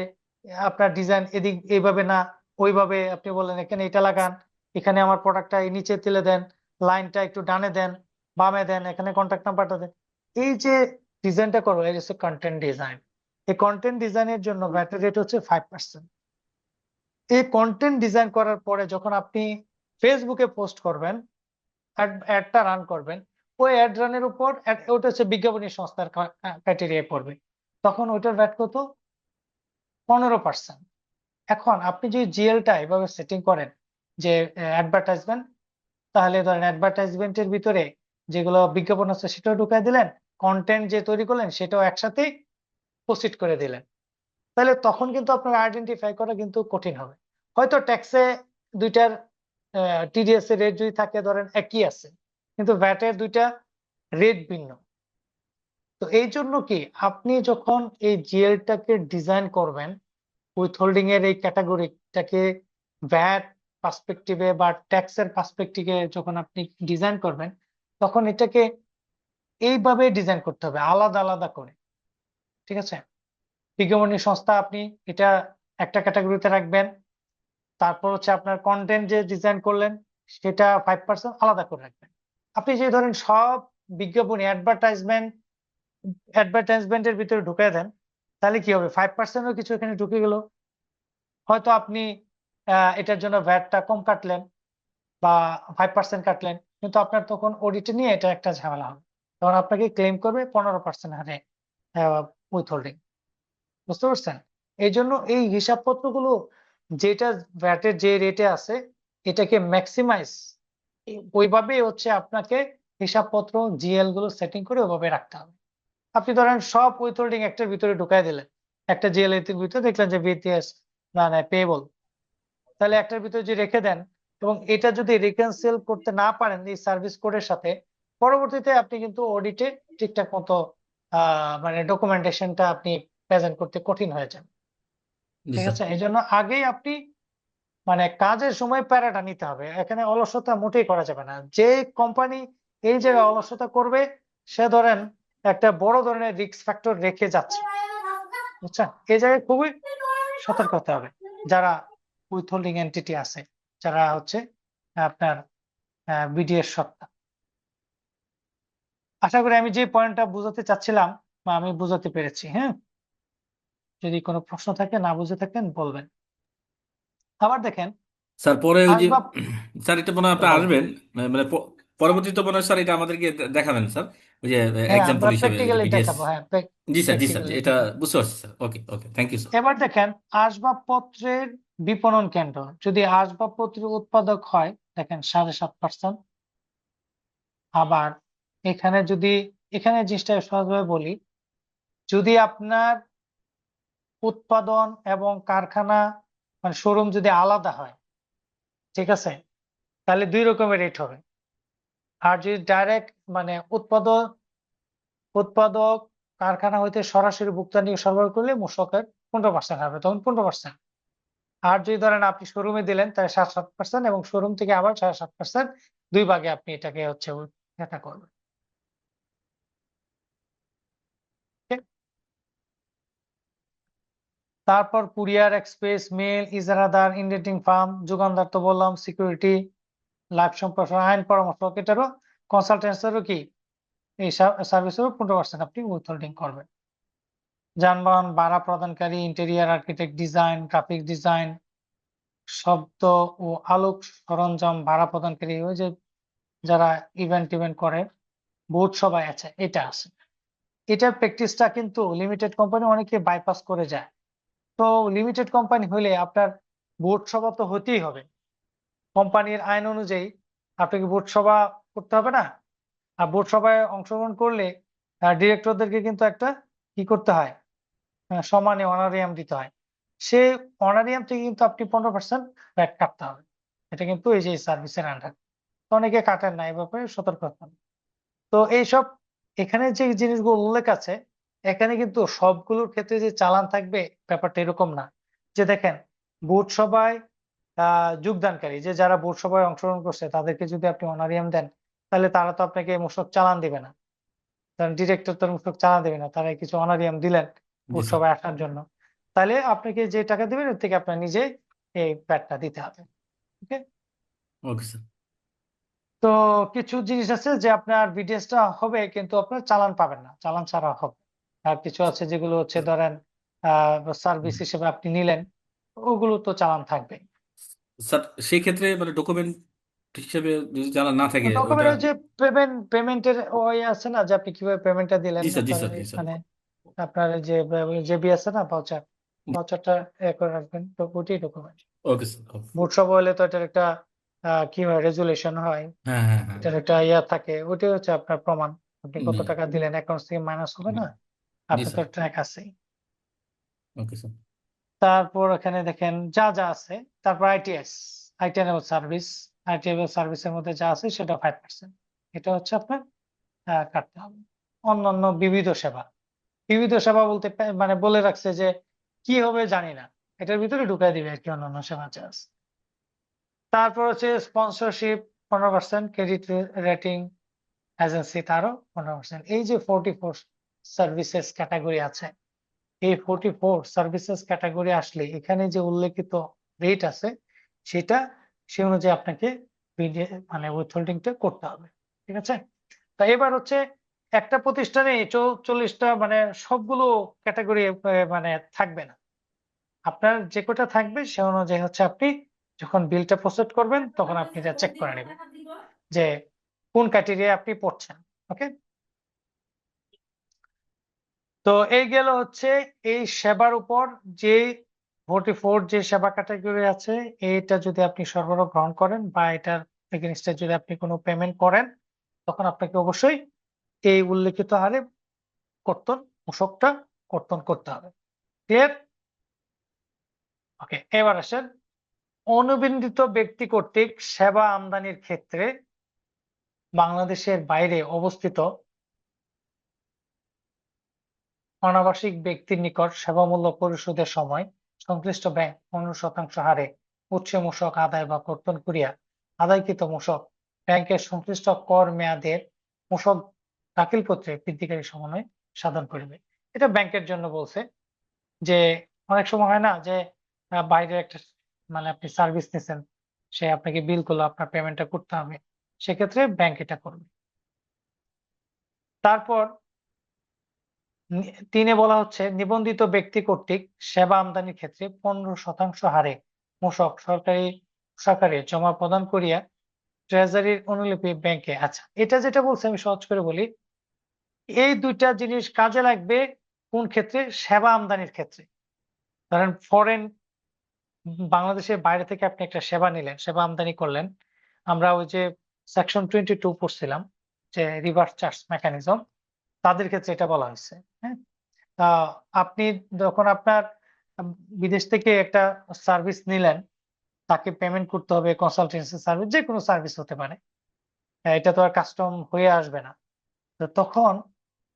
Speaker 1: আপনার ডিজাইন এদিক এইভাবে না ওইভাবে, আপনি বলেন এখানে এটা লাগান, এখানে আমার প্রোডাক্টটা এই নিচে তুলে দেন, লাইনটা একটু ডানে দেন, বামে দেন, এখানে কন্ট্যাক্ট নাম্বারটা দেন। এই যে ডিজাইনটা করো এই হচ্ছে কন্টেন্ট ডিজাইন। এই কন্টেন্ট ডিজাইনের জন্য ভ্যাট রেট হচ্ছে 5%। এই কন্টেন্ট ডিজাইন করার পরে যখন আপনি ফেসবুকে পোস্ট করবেন, অ্যাডটা রান করবেন, ওই অ্যাড রানের উপর ওটা হচ্ছে বিজ্ঞাপনী সংস্থার ক্রাইটেরিয়ায় পড়বে, তখন ওইটার ভ্যাট কত? 15%। এখন আপনি যদি জিএলটা এভাবে সেটিং করেন যে অ্যাডভার্টাইজমেন্ট, তাহলে ধরেন অ্যাডভার্টাইজমেন্টের ভিতরে যেগুলো বিজ্ঞাপন আছে সেটাও ঢুকাই দিলেন, কন্টেন্ট যে তৈরি করলেন সেটাও একসাথে প্রসিড করে দিলেন, তাহলে তখন কিন্তু আপনার আইডেন্টিফাই করা কিন্তু কঠিন হবে। হয়তো ট্যাক্সে দুইটার টিডিএস এর রেট যদি থাকে ধরেন একই আছে, কিন্তু ভ্যাটের দুইটা রেট ভিন্ন। তো এই জন্য কি আপনি যখন এই জিএলটাকে ডিজাইন করবেন, উইথহোল্ডিং এর এই ক্যাটাগরিটাকে ভ্যাট পার্সপেক্টিভে বা ট্যাক্সের পার্সপেক্টিভে যখন আপনি ডিজাইন করবেন, তখন এটাকে এইভাবে ডিজাইন করতে হবে আলাদা আলাদা করে। ঠিক আছে? বিজ্ঞাপনী সংস্থা আপনি এটা একটা ক্যাটাগরিতে রাখবেন, তারপর হচ্ছে আপনার কন্টেন্ট যে ডিজাইন করলেন সেটা 5% আলাদা করে রাখবেন। আপনি যে ধরেন সব বিজ্ঞাপনী অ্যাডভার্টাইজমেন্টের ভিতরে ঢুকিয়ে দেন, তাহলে কি হবে, 5%ও কিছু এখানে ঢুকে গেল। হয়তো আপনি এটার জন্য ভ্যাটটা কম কাটলেন বা 5% কাটলেন, কিন্তু আপনার তখন অডিটে নিয়ে এটা একটা ঝামেলা হবে, তখন আপনাকে ক্লেম করবে 15% হারে উইথহোল্ডিং। বুঝতে পারছেন? এই জন্য এই হিসাবপত্রগুলো যেটা ভ্যাটের যে রেটে আছে এটাকে ম্যাক্সিমাইজ ওইভাবেই হচ্ছে আপনাকে হিসাবপত্র জিএল গুলো সেটিং করে ওইভাবে রাখতে হবে। আপনি ধরেন সব উইথহোল্ডিং একটার ভিতরে ঢুকাই দিলেন, একটা জিএল এর ভিতরে দেখলেন যে বিটিএস না পেয়েবল, তাহলে একটার ভিতরে যদি রেখে দেন এবং এটা যদি রিকনসিল করতে না পারেন এই সার্ভিস কোডের সাথে, পরবর্তীতে আপনি কিন্তু অডিটে ঠিকঠাক মতো মানে ডকুমেন্টেশনটা আপনি প্রেজেন্ট করতে কঠিন হয়ে যাবে।
Speaker 5: জি
Speaker 1: ঠিক
Speaker 5: স্যার।
Speaker 1: আছে, এই জন্য আগেই আপনি মানে কাজের সময় প্যারাটা নিতে হবে, এখানে অলসতা মোটেই করা যাবে না। যে কোম্পানি এই জায়গায় অলসতা করবে সে ধরেন একটা বড় ধরনের রিস্ক ফ্যাক্টর রেখে যাচ্ছে, বুঝছেন? এই জায়গায় খুবই সতর্ক হতে হবে যারা উইথহোল্ডিং এন্টিটি আছে, যারা হচ্ছে আপনার বিডিএস সত্তা। আশা করি আমি যে পয়েন্টটা বুঝাতে চাচ্ছিলাম বা আমি বুঝাতে পেরেছি। হ্যাঁ, যদি কোনো প্রশ্ন থাকে না বুঝে থাকেন বলবেন। আবার দেখেন
Speaker 5: স্যার পরে ওই যে
Speaker 1: আসবাব,
Speaker 5: স্যার এটা মনে হয় আপনি
Speaker 1: বলেন।
Speaker 5: আসবেন, মানে পরবর্তীতে মনে হয় স্যার এটা আমাদেরকে দেখাবেন স্যার, ওই যে
Speaker 1: হ্যাঁ,
Speaker 5: এক্সাম্পল
Speaker 1: আমরা
Speaker 5: হিসেবে ওই যে
Speaker 1: প্র্যাকটিক্যালি
Speaker 5: বিডিএস।
Speaker 1: দেখাবো। হ্যাঁ,
Speaker 5: জি স্যার, জি স্যার,
Speaker 1: প্র্যাকটিক্যালি
Speaker 5: এটা
Speaker 1: দেখাবো।
Speaker 5: বুঝতে পারছি sir. Okay, okay, thank you sir.
Speaker 1: এবার দেখেন আসবাবপত্রের বিপণন কেন্দ্র, যদি আসবাবপত্রের উৎপাদক হয় দেখেন 7.5%। আবার এখানে যদি এখানে জিনিসটা সহজভাবে বলি, যদি আপনার উৎপাদন এবং কারখানা মানে শোরুম যদি আলাদা হয়, ঠিক আছে, তাহলে 2 রকমের রেট হবে। আর যদি ডাইরেক্ট মানে উৎপাদক কারখানা হইতে সরাসরি ভুক্তানি সরবরাহ করলে মূসকের 15% হবে, তখন 15%। আর যদি ধরেন আপনি শোরুমে দিলেন তাহলে 7.5% এবং শোরুম থেকে আবার 7.5%, 2 ভাগে আপনি এটাকে হচ্ছে এটা করবেন। Okay? তারপর courier, express, mail, ইজারাদার, indenting farm, যোগানদার তো বললাম, সিকিউরিটি, লাইফ সম্প্রসারণ, আইন পরামর্শ, এটারও কনসালটেন্সিরও কি এই সার্ভিসেরও 15% আপনি উইথহোল্ডিং করবেন। যানবাহন ভাড়া প্রদানকারী, interior architect, design, graphic design, শব্দ ও আলোক সরঞ্জাম ভাড়া প্রদানকারী, ওই যে যারা ইভেন্ট করে, বোর্ড সবাই আছে, এটা আছে। এটার প্র্যাকটিসটা কিন্তু লিমিটেড কোম্পানি অনেকে বাইপাস করে যায়। তো লিমিটেড কোম্পানি হলে আপনার বোর্ড সভা তো হতেই হবে, কোম্পানির আইন অনুযায়ী আপনাকে বোর্ড সভা করতে হবে না? আর বোর্ড সভায় অংশগ্রহণ করলে ডিরেক্টরদেরকে কিন্তু একটা কি করতে হয়, সমানে অনারিয়াম দিতে হয়। সে অনারিয়াম থেকে কিন্তু আপনি 15% ভ্যাট কাটতে হবে। এটা কিন্তু এই যে সার্ভিসের আন্ডার, অনেকে কাটেন না, এই ব্যাপারে সতর্ক হতে হবে। তো এইসব এখানে যে জিনিসগুলো উল্লেখ আছে এখানে কিন্তু সবগুলোর ক্ষেত্রে যে চালান থাকবে ব্যাপারটা এরকম না। যে দেখেন বোর্ড সভায় যোগদানকারী যে যারা বোর্ড সভায় অংশগ্রহণ করছে তাদেরকে যদি আপনি অনারিয়াম দেন, তাহলে তারা তো আপনাকে মূসক চালান দিবে না, কারণ ডিরেক্টর তো মূসক চালান দেবে না, তারা কিছু অনারিয়াম দিলেন
Speaker 5: জি
Speaker 1: বোর্ড
Speaker 5: স্যার।
Speaker 1: সভায় আসার জন্য, তাহলে আপনাকে যে টাকা দিবেন এর থেকে আপনার নিজে এই প্যাডটা দিতে হবে। ওকে,
Speaker 5: ওকে স্যার।
Speaker 1: তো কিছু জিনিস আছে যে আপনার বিডিএসটা হবে কিন্তু আপনার চালান পাবেন না, চালান ছাড়া হবে। আর কিছু আছে যেগুলো হচ্ছে ধরেন সার্ভিস হিসেবে আপনি নিলেন, ওগুলো তো চালান থাকবে।
Speaker 5: স্যার সেই ক্ষেত্রে মানে ডকুমেন্ট হিসেবে যদি জানা না থাকে ওটা।
Speaker 1: ডকুমেন্ট যে পেমেন্টের ওই আছে না, যে আপনি কিভাবে পেমেন্টটা দিলেন
Speaker 5: জি স্যার, জি
Speaker 1: আপনার
Speaker 5: স্যার, জি স্যার।
Speaker 1: এখানে আপনার যে জেবি আছে না, ভাউচারটা করে রাখবেন, তো ওটাই ডকুমেন্ট।
Speaker 5: ওকে স্যার, ওকে।
Speaker 1: বোর্ড সভা হলে তো এটার একটা কি হয়, রেজুলেশন হয়,
Speaker 5: হ্যাঁ, হ্যাঁ, হ্যাঁ।
Speaker 1: এটার একটা ইয়া থাকে, ওইটাই হচ্ছে আপনার প্রমাণ আপনি কত
Speaker 5: জি,
Speaker 1: টাকা দিলেন, অ্যাকাউন্টস থেকে মাইনাস হবে না,
Speaker 5: জি
Speaker 1: আপনার তো
Speaker 5: স্যার।
Speaker 1: ট্র্যাক আছে।
Speaker 5: Okay sir.
Speaker 1: তারপর এখানে দেখেন যা যা আছে, তারপর আইটিএন সার্ভিস, আইটিএন সার্ভিসের মধ্যে যা আছে সেটা 5%, এটা হচ্ছে আপনার কাটতে হবে। অন্যান্য বিবিধ সেবা বলতে মানে বলে রাখছে যে কি হবে জানি না, এটার ভিতরে ঢুকাই দিবে আর কি অন্যান্য সেবা যা আছে। তারপর হচ্ছে স্পন্সরশিপ 15%, ক্রেডিট রেটিং এজেন্সি তারও 15%। এই যে 44 সার্ভিসেস ক্যাটাগরি আছে, এই 44 সার্ভিসেস ক্যাটাগরি আসলে এখানে যে উল্লেখিত রেট আছে সেটা সে অনুযায়ী আপনাকে মানে উইথহোল্ডিংটা করতে হবে। ঠিক আছে, তা এবার হচ্ছে একটা প্রতিষ্ঠানে 40টা মানে সবগুলো ক্যাটাগরি মানে থাকবে না। আপনার যে কটা থাকবে সে অনুযায়ী হচ্ছে আপনি যখন বিলটা প্রসেস করবেন তখন আপনি এটা চেক করে নেবেন যে কোন ক্রাইটেরিয়া আপনি পড়ছেন। ওকে, তো এই গেল হচ্ছে এই সেবার উপর যে 44 যে সেবা ক্যাটাগরি আছে, এইটা যদি আপনি সরবরাহ গ্রহণ করেন বা এটার এগেইনস্টে যদি আপনি কোনো পেমেন্ট করেন, তখন আপনাকে অবশ্যই এই উল্লেখিত হারে মূসকটা কর্তন করতে হবে। ক্লিয়ার? ওকে, এবার আসেন অনুবন্ধিত ব্যক্তি কর্তৃক সেবা আমদানির ক্ষেত্রে বাংলাদেশের বাইরে অবস্থিত অনাবাসিক ব্যক্তির নিকট সেবামূল্য পরিশোধের সময় সংশ্লিষ্ট ব্যাংক 15% হারে উৎসে মূসক আদায় বা কর্তন করিয়া আদায়কৃত মূসক ব্যাংকের সংশ্লিষ্ট কর মেয়াদের মূসক দাখিলপত্রে বৃদ্ধিকারী সমন্বয় সাধন করিবে। এটা ব্যাংকের জন্য বলছে যে অনেক সময় হয় না যে বাইরে একটা মানে আপনি সার্ভিস নিছেন, সে আপনাকে বিল করলো, আপনার পেমেন্টটা করতে হবে, সেক্ষেত্রে ব্যাংক এটা করবে। তারপর 3 বলা হচ্ছে নিবন্ধিত ব্যক্তি কর্তৃক সেবা আমদানির ক্ষেত্রে 15% হারে মূসক সরকারি কোষাগারে জমা প্রদান করিয়া ট্রেজারির অনুলিপি ব্যাংকে। আচ্ছা, এটা যেটা বলছে আমি সহজ করে বলি, এই দুইটা জিনিস কাজে লাগবে কোন ক্ষেত্রে? সেবা আমদানির ক্ষেত্রে। ধরেন ফরেন বাংলাদেশের বাইরে থেকে আপনি একটা সেবা নিলেন, সেবা আমদানি করলেন, আমরা ওই যে সেকশন 22 পড়ছিলাম যে রিভার্স চার্জ মেকানিজম, তাদের ক্ষেত্রে এটা বলা হয়েছে। হ্যাঁ, আপনি যখন আপনার বিদেশ থেকে একটা সার্ভিস নিলেন, তাকে পেমেন্ট করতে হবে, কনসালটেন্সি সার্ভিস যে কোনো সার্ভিস হতে পারে, এটা তো আর কাস্টম হয়ে আসবে না। তো তখন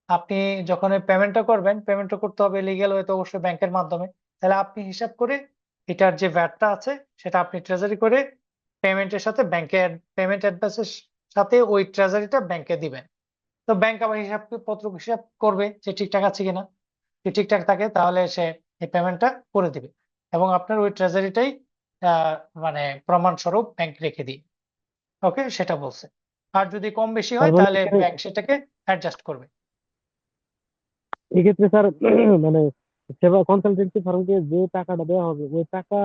Speaker 1: আপনি যখন পেমেন্টটা করবেন, পেমেন্টটা করতে হবে লিগ্যাল ওয়েতে অবশ্যই ব্যাংকের মাধ্যমে। তাহলে আপনি হিসাব করে এটার যে ভ্যাটটা আছে সেটা আপনি ট্রেজারি করে পেমেন্টের সাথে ব্যাংকের পেমেন্ট অ্যাডভান্সের সাথে ওই ট্রেজারিটা ব্যাংকে দিবেন। তো ব্যাংক আবার হিসাব করবে যে ঠিকঠাক আছে কিনা। যদি ঠিকঠাক থাকে তাহলে সে এই পেমেন্টটা করে দিবে এবং আপনার ওই ট্রেজারিটাই মানে প্রমাণস্বরূপ ব্যাংক রেখে দিই। ওকে, সেটা বলছে। আর যদি কম বেশি
Speaker 2: তার
Speaker 1: হয়
Speaker 2: মানে
Speaker 1: তাহলে ব্যাংক সেটাকে অ্যাডজাস্ট করবে।
Speaker 2: এক্ষেত্রে স্যার মানে সেবা কনসালটেন্সি ফার্মকে যে টাকাটা দেওয়া হবে ওই টাকা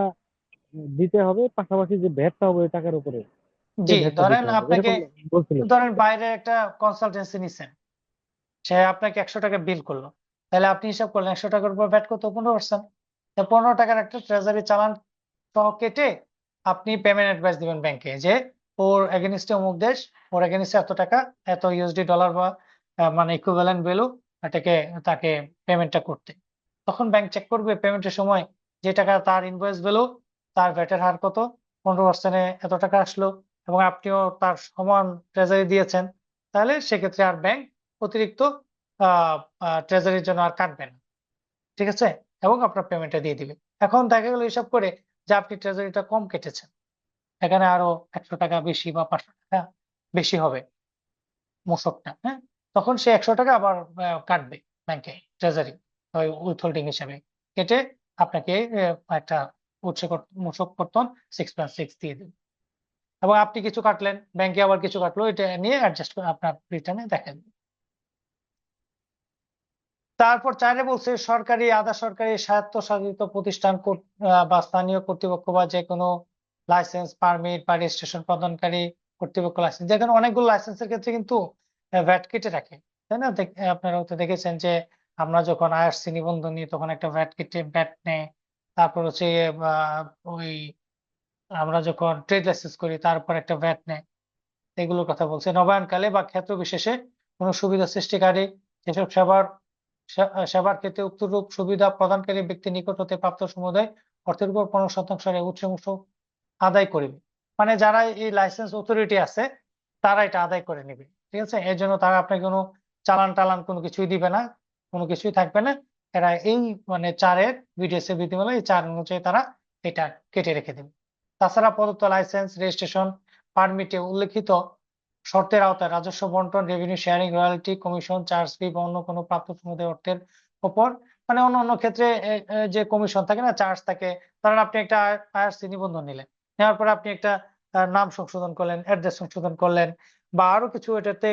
Speaker 2: দিতে হবে, পাশাপাশি যে ভ্যাটটা হবে ওই টাকার উপরে
Speaker 1: জি,
Speaker 2: সেই ভ্যাটটা
Speaker 1: ধরেন
Speaker 2: দিতে হবে,
Speaker 1: আপনাকে,
Speaker 2: এরকম বলছিলেন।
Speaker 1: ধরেন বাইরে একটা কনসালটেন্সি নিছেন, সে আপনাকে 100 টাকা বিল করলো, তাহলে আপনি হিসাব করলেন 100 টাকার উপর ভ্যাট কত? 15%। 15 টাকার একটা ট্রেজারি চালান সহ কেটে আপনি পেমেন্ট অ্যাডভাইস দিবেন ব্যাংকে যে ওর এগেনিস্টে অমুক দেশ, ওর এগেনিস্টে এত টাকা, এত ইউএসডি ডলার বা মানে ইকুইভ্যালেন্ট ভ্যালু এটাকে তাকে পেমেন্টটা করতে। তখন ব্যাংক চেক করবে পেমেন্টের সময় যে টাকা তার ইনভয়েস ভ্যালু, তার ভ্যাটের হার কত, 15%-এ এত টাকা আসলো এবং আপনিও তার সমান ট্রেজারি দিয়েছেন, তাহলে সেক্ষেত্রে আর ব্যাংক অতিরিক্ত ট্রেজারির জন্য আর কাটবে না। ঠিক আছে, এবং আপনার পেমেন্টটা দিয়ে দিবে। এখন দেখা গেল হিসাব করে যে আপনি ট্রেজারিটা কম কেটেছেন, এখানে আরো 100 টাকা বেশি বা 500 টাকা বেশি হবে মূসকটা। হ্যাঁ, তখন সে 100 টাকা আবার কাটবে ব্যাংকে ট্রেজারি ওই উইথহোল্ডিং হিসাবে কেটে আপনাকে একটা মূসক কর্তন 6.6 দিয়ে দেবে এবং আপনি কিছু কাটলেন, ব্যাংকে আবার কিছু কাটলো, এটা নিয়ে অ্যাডজাস্ট করে আপনার রিটার্নে দেখেন। তারপর 4 বলছে সরকারি, আধা সরকারি, স্বায়ত্তশাসিত প্রতিষ্ঠান বা স্থানীয় কর্তৃপক্ষ বা যে কোনো লাইসেন্স, পারমিট বা রেজিস্ট্রেশন প্রদানকারী কর্তৃপক্ষ লাইসেন্স, যেখানে অনেকগুলো লাইসেন্সের ক্ষেত্রে কিন্তু ভ্যাট কেটে রাখে, তাই না? আপনারা হয়তো দেখেছেন যে আমরা যখন আইআরসি নিবন্ধন নিই তখন একটা ভ্যাট কেটে ভ্যাট নেয়। তারপর হচ্ছে ওই আমরা যখন ট্রেড লাইসেন্স করি তারপর একটা ভ্যাট নেয়। এগুলোর কথা বলছে। নবায়নকালে বা ক্ষেত্র বিশেষে কোনো সুবিধা সৃষ্টিকারী যেসব সেবার ক্ষেত্রে উক্তরূপ সুবিধা প্রদানকারী ব্যক্তির নিকট হতে প্রাপ্ত সমুদায় অর্থের উপর 15% হারে উচ্চ আদায় করিবে। মানে যারা এই লাইসেন্স অথরিটি আছে তারা এটা আদায় করে নিবে। ঠিক আছে, এর জন্য তারা আপনাকে কোনো চালান টালান কোনো কিছুই দিবে না, কোনো কিছুই থাকবে না। এরা এই মানে 4-এর বিডিএস-এর বিধিমালা এই 4 অনুযায়ী তারা এটা কেটে রেখে দেবে। তাছাড়া প্রদত্ত লাইসেন্স, রেজিস্ট্রেশন, পারমিটে উল্লেখিত শর্তের আওতায় রাজস্ব বন্টন, revenue sharing, royalty, commission, charge ফি বা অন্য কোনো প্রাপ্ত সমুদায় অর্থের উপর, মানে অন্য ক্ষেত্রে যে কমিশন থাকে না, চার্জ থাকে। ধরেন আপনি একটা আইআরসি নিবন্ধন নিলেন, নেওয়ার পরে আপনি একটা নাম সংশোধন করলেন, অ্যাড্রেস সংশোধন করলেন, বা আরো কিছু এটাতে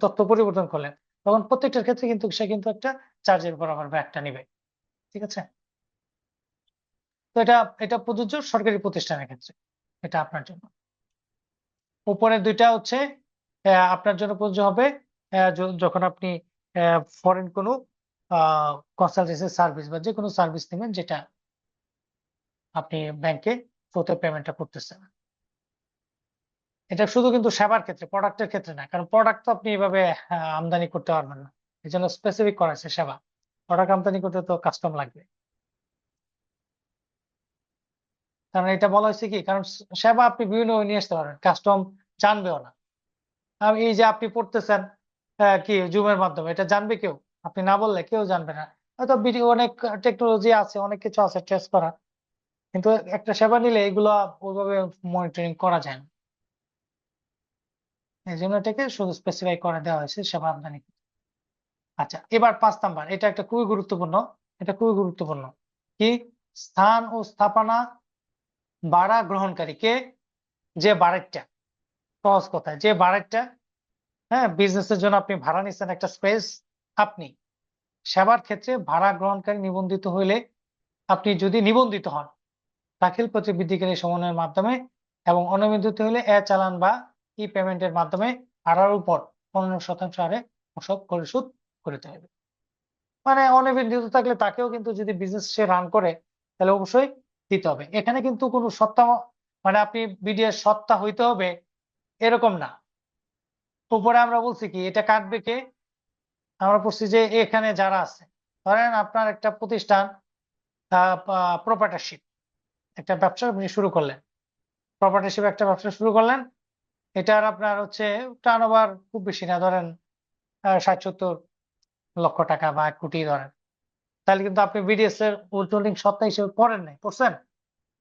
Speaker 1: তথ্য পরিবর্তন করলেন, তখন প্রত্যেকটার ক্ষেত্রে কিন্তু সে কিন্তু একটা চার্জের উপর আবার ভ্যাটটা নিবে। ঠিক আছে? তো এটা প্রযোজ্য সরকারি প্রতিষ্ঠানের ক্ষেত্রে, এটা আপনার জন্য। উপরের দুইটা হচ্ছে আপনার জন্য প্রযোজ্য হবে যখন আপনি ফরেন কোনো কনসালটেন্সি সার্ভিস বা যে কোনো সার্ভিস নেবেন যেটা আপনি ব্যাংকে ফোতে পেমেন্টটা করতেছেন। এটা শুধু কিন্তু সেবার ক্ষেত্রে, প্রোডাক্টের ক্ষেত্রে না, কারণ প্রোডাক্ট তো আপনি এভাবে আমদানি করতে পারবেন না, এই জন্য স্পেসিফিক করা আছে সেবা। প্রোডাক্ট আমদানি করতে তো কাস্টম লাগবে, কারণ এটা বলা হয়েছে কি, কারণ সেবা আপনি বিভিন্ন নিয়ে আসতে পারবেন, কাস্টম জানবেও না। এই যে আপনি পড়তেছেন কি জুমের মাধ্যমে, এটা জানবে কেউ? আপনি না বললে কেউ জানবে না। হয়তো ভিডিও অনেক টেকনোলজি আছে, অনেক কিছু আছে ট্রেস করা, কিন্তু একটা সেবা নিলে এগুলো ওইভাবে মনিটরিং করা যায় না। এই জন্য এটাকে শুধু স্পেসিফাই করে দেওয়া হয়েছে সেবা আমদানি। আচ্ছা, এবার 5 নাম্বার, এটা একটা খুবই গুরুত্বপূর্ণ, এটা খুবই গুরুত্বপূর্ণ কি, স্থান ও স্থাপনা ভাড়া গ্রহণকারী কে? যে বাড়িটা, সহজ কথায় যে বাড়িটা, হ্যাঁ, বিজনেসের জন্য আপনি ভাড়া নিচ্ছেন একটা স্পেস, আপনি সেবার ক্ষেত্রে ভাড়া গ্রহণকারী নিবন্ধিত হইলে, আপনি যদি নিবন্ধিত হন দাখিল পত্রে বৃদ্ধিকারী সমন্বয়ের মাধ্যমে এবং অনিবন্ধিত হলে চালান বা ই পেমেন্টের মাধ্যমে ভাড়ার উপর 15% হারে মূসক পরিশোধ করতে হবে। মানে অনিবন্ধিত থাকলে তাকেও কিন্তু, যদি বিজনেস সে রান করে তাহলে অবশ্যই দিতে হবে। এখানে কিন্তু কোনো সত্তা, মানে আপনি বিডিএর সত্তা হইতে হবে এরকম না। উপরে আমরা বলছি কি, এটা কাটবে কে? আমরা বলছি যে এখানে যারা আছে, ধরেন আপনার একটা প্রতিষ্ঠান প্রপার্টারশিপ, একটা ব্যবসা আপনি শুরু করলেন, প্রপার্টারশিপ একটা ব্যবসা শুরু করলেন, এটার আপনার হচ্ছে টার্নওভার খুব বেশি না, ধরেন 60-70 লক্ষ টাকা বা 1 কোটি ধরেন, তাহলে কিন্তু আপনি বিডিএস এর হোল্ডিং সত্তা হিসেবে পড়েন নাই, পড়ছেন?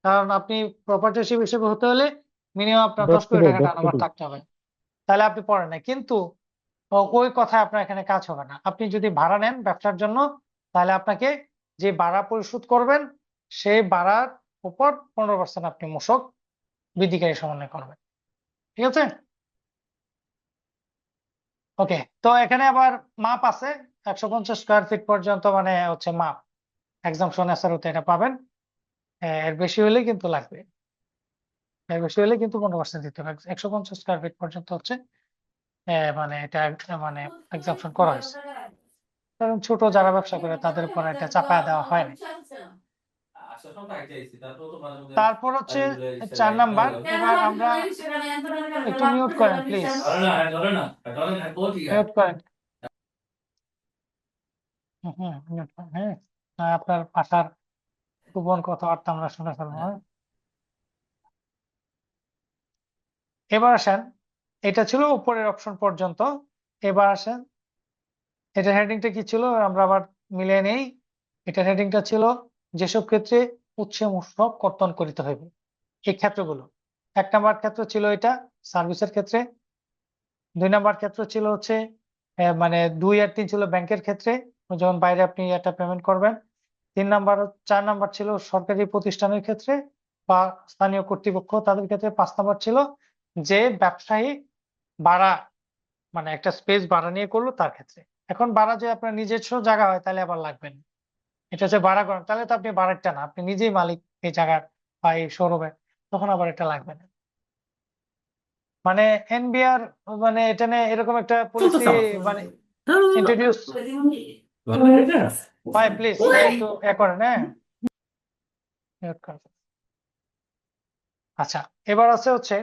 Speaker 1: কারণ আপনি প্রপার্টারশিপ হিসেবে হতে হলে মিনিমাম আপনার 10 কোটি টাকা
Speaker 2: 10
Speaker 1: টার্নওভার
Speaker 2: কোটি।
Speaker 1: থাকতে হবে, তাহলে আপনি পড়েন নাই। কিন্তু ওই কথায় আপনার এখানে কাজ হবে না। আপনি যদি ভাড়া নেন ব্যবসার জন্য, তাহলে আপনাকে যে ভাড়া পরিশোধ করবেন সেই ভাড়ার উপর 15% আপনি মূসক বৃদ্ধিকারী সমন্বয় করবেন। ঠিক আছে? ওকে, তো এখানে আবার মাপ আছে, 150 স্কোয়ার ফিট পর্যন্ত মানে হচ্ছে মাপ, এক্সাম্পশন এসআরওতে এটা পাবেন। এর বেশি হলে কিন্তু লাগবে, এর বেশি হলে কিন্তু 15% দিতে হবে। 150 স্কোয়ার ফিট পর্যন্ত হচ্ছে মানে এটা মানে এক্সাম্পশন করা হয়েছে, কারণ ছোট যারা ব্যবসা করে তাদের উপর এটা চাপায় দেওয়া হয় না। তারপর হচ্ছে 4 নাম্বার, এবার আমরা একটু মিউট করেন প্লিজ, মিউট করেন। মিউট করেন, হ্যাঁ, আপনার ভাষার গোপন কথাবার্তা আমরা শুনে ফেলবো। হ্যাঁ? এবার আসেন, এটা ছিল উপরের অপশন পর্যন্ত। এবার আসেন, এটার হেডিংটা কি ছিল আমরা আবার মিলিয়ে নেই। এটার হেডিংটা ছিল যেসব ক্ষেত্রে উৎসে মূসক কর্তন করিতে হইবে, এই ক্ষেত্রগুলো। 1 নাম্বার ক্ষেত্র ছিল এটা সার্ভিসের ক্ষেত্রে, 2 নাম্বার ক্ষেত্র ছিল হচ্ছে মানে 2 আর 3 ছিল ব্যাংকের ক্ষেত্রে, যখন বাইরে আপনি এটা পেমেন্ট করবেন। 4 নাম্বার ছিল সরকারি প্রতিষ্ঠানের ক্ষেত্রে বা স্থানীয় কর্তৃপক্ষ তাদের ক্ষেত্রে। 5 নাম্বার ছিল যে ব্যবসায়ী ভাড়া, মানে একটা স্পেস ভাড়া নিয়ে করলো তার ক্ষেত্রে। এখন ভাড়া যদি আপনার নিজস্ব জায়গা হয় তাহলে আবার লাগবে না, এটা হচ্ছে ভাড়া করেন, তাহলে তো আপনি ভাড়াটা না, আপনি নিজেই মালিক এই জায়গার বা এই শোরুমে, তখন আবার এটা লাগবে না। মানে এনবিআর মানে এটা নিয়ে এরকম একটা পলিসি মানে ইন্ট্রোডিউস। ভাই প্লিজ একটু করেন, হ্যাঁ, মিউট করেন। আচ্ছা, এবার আছে হচ্ছে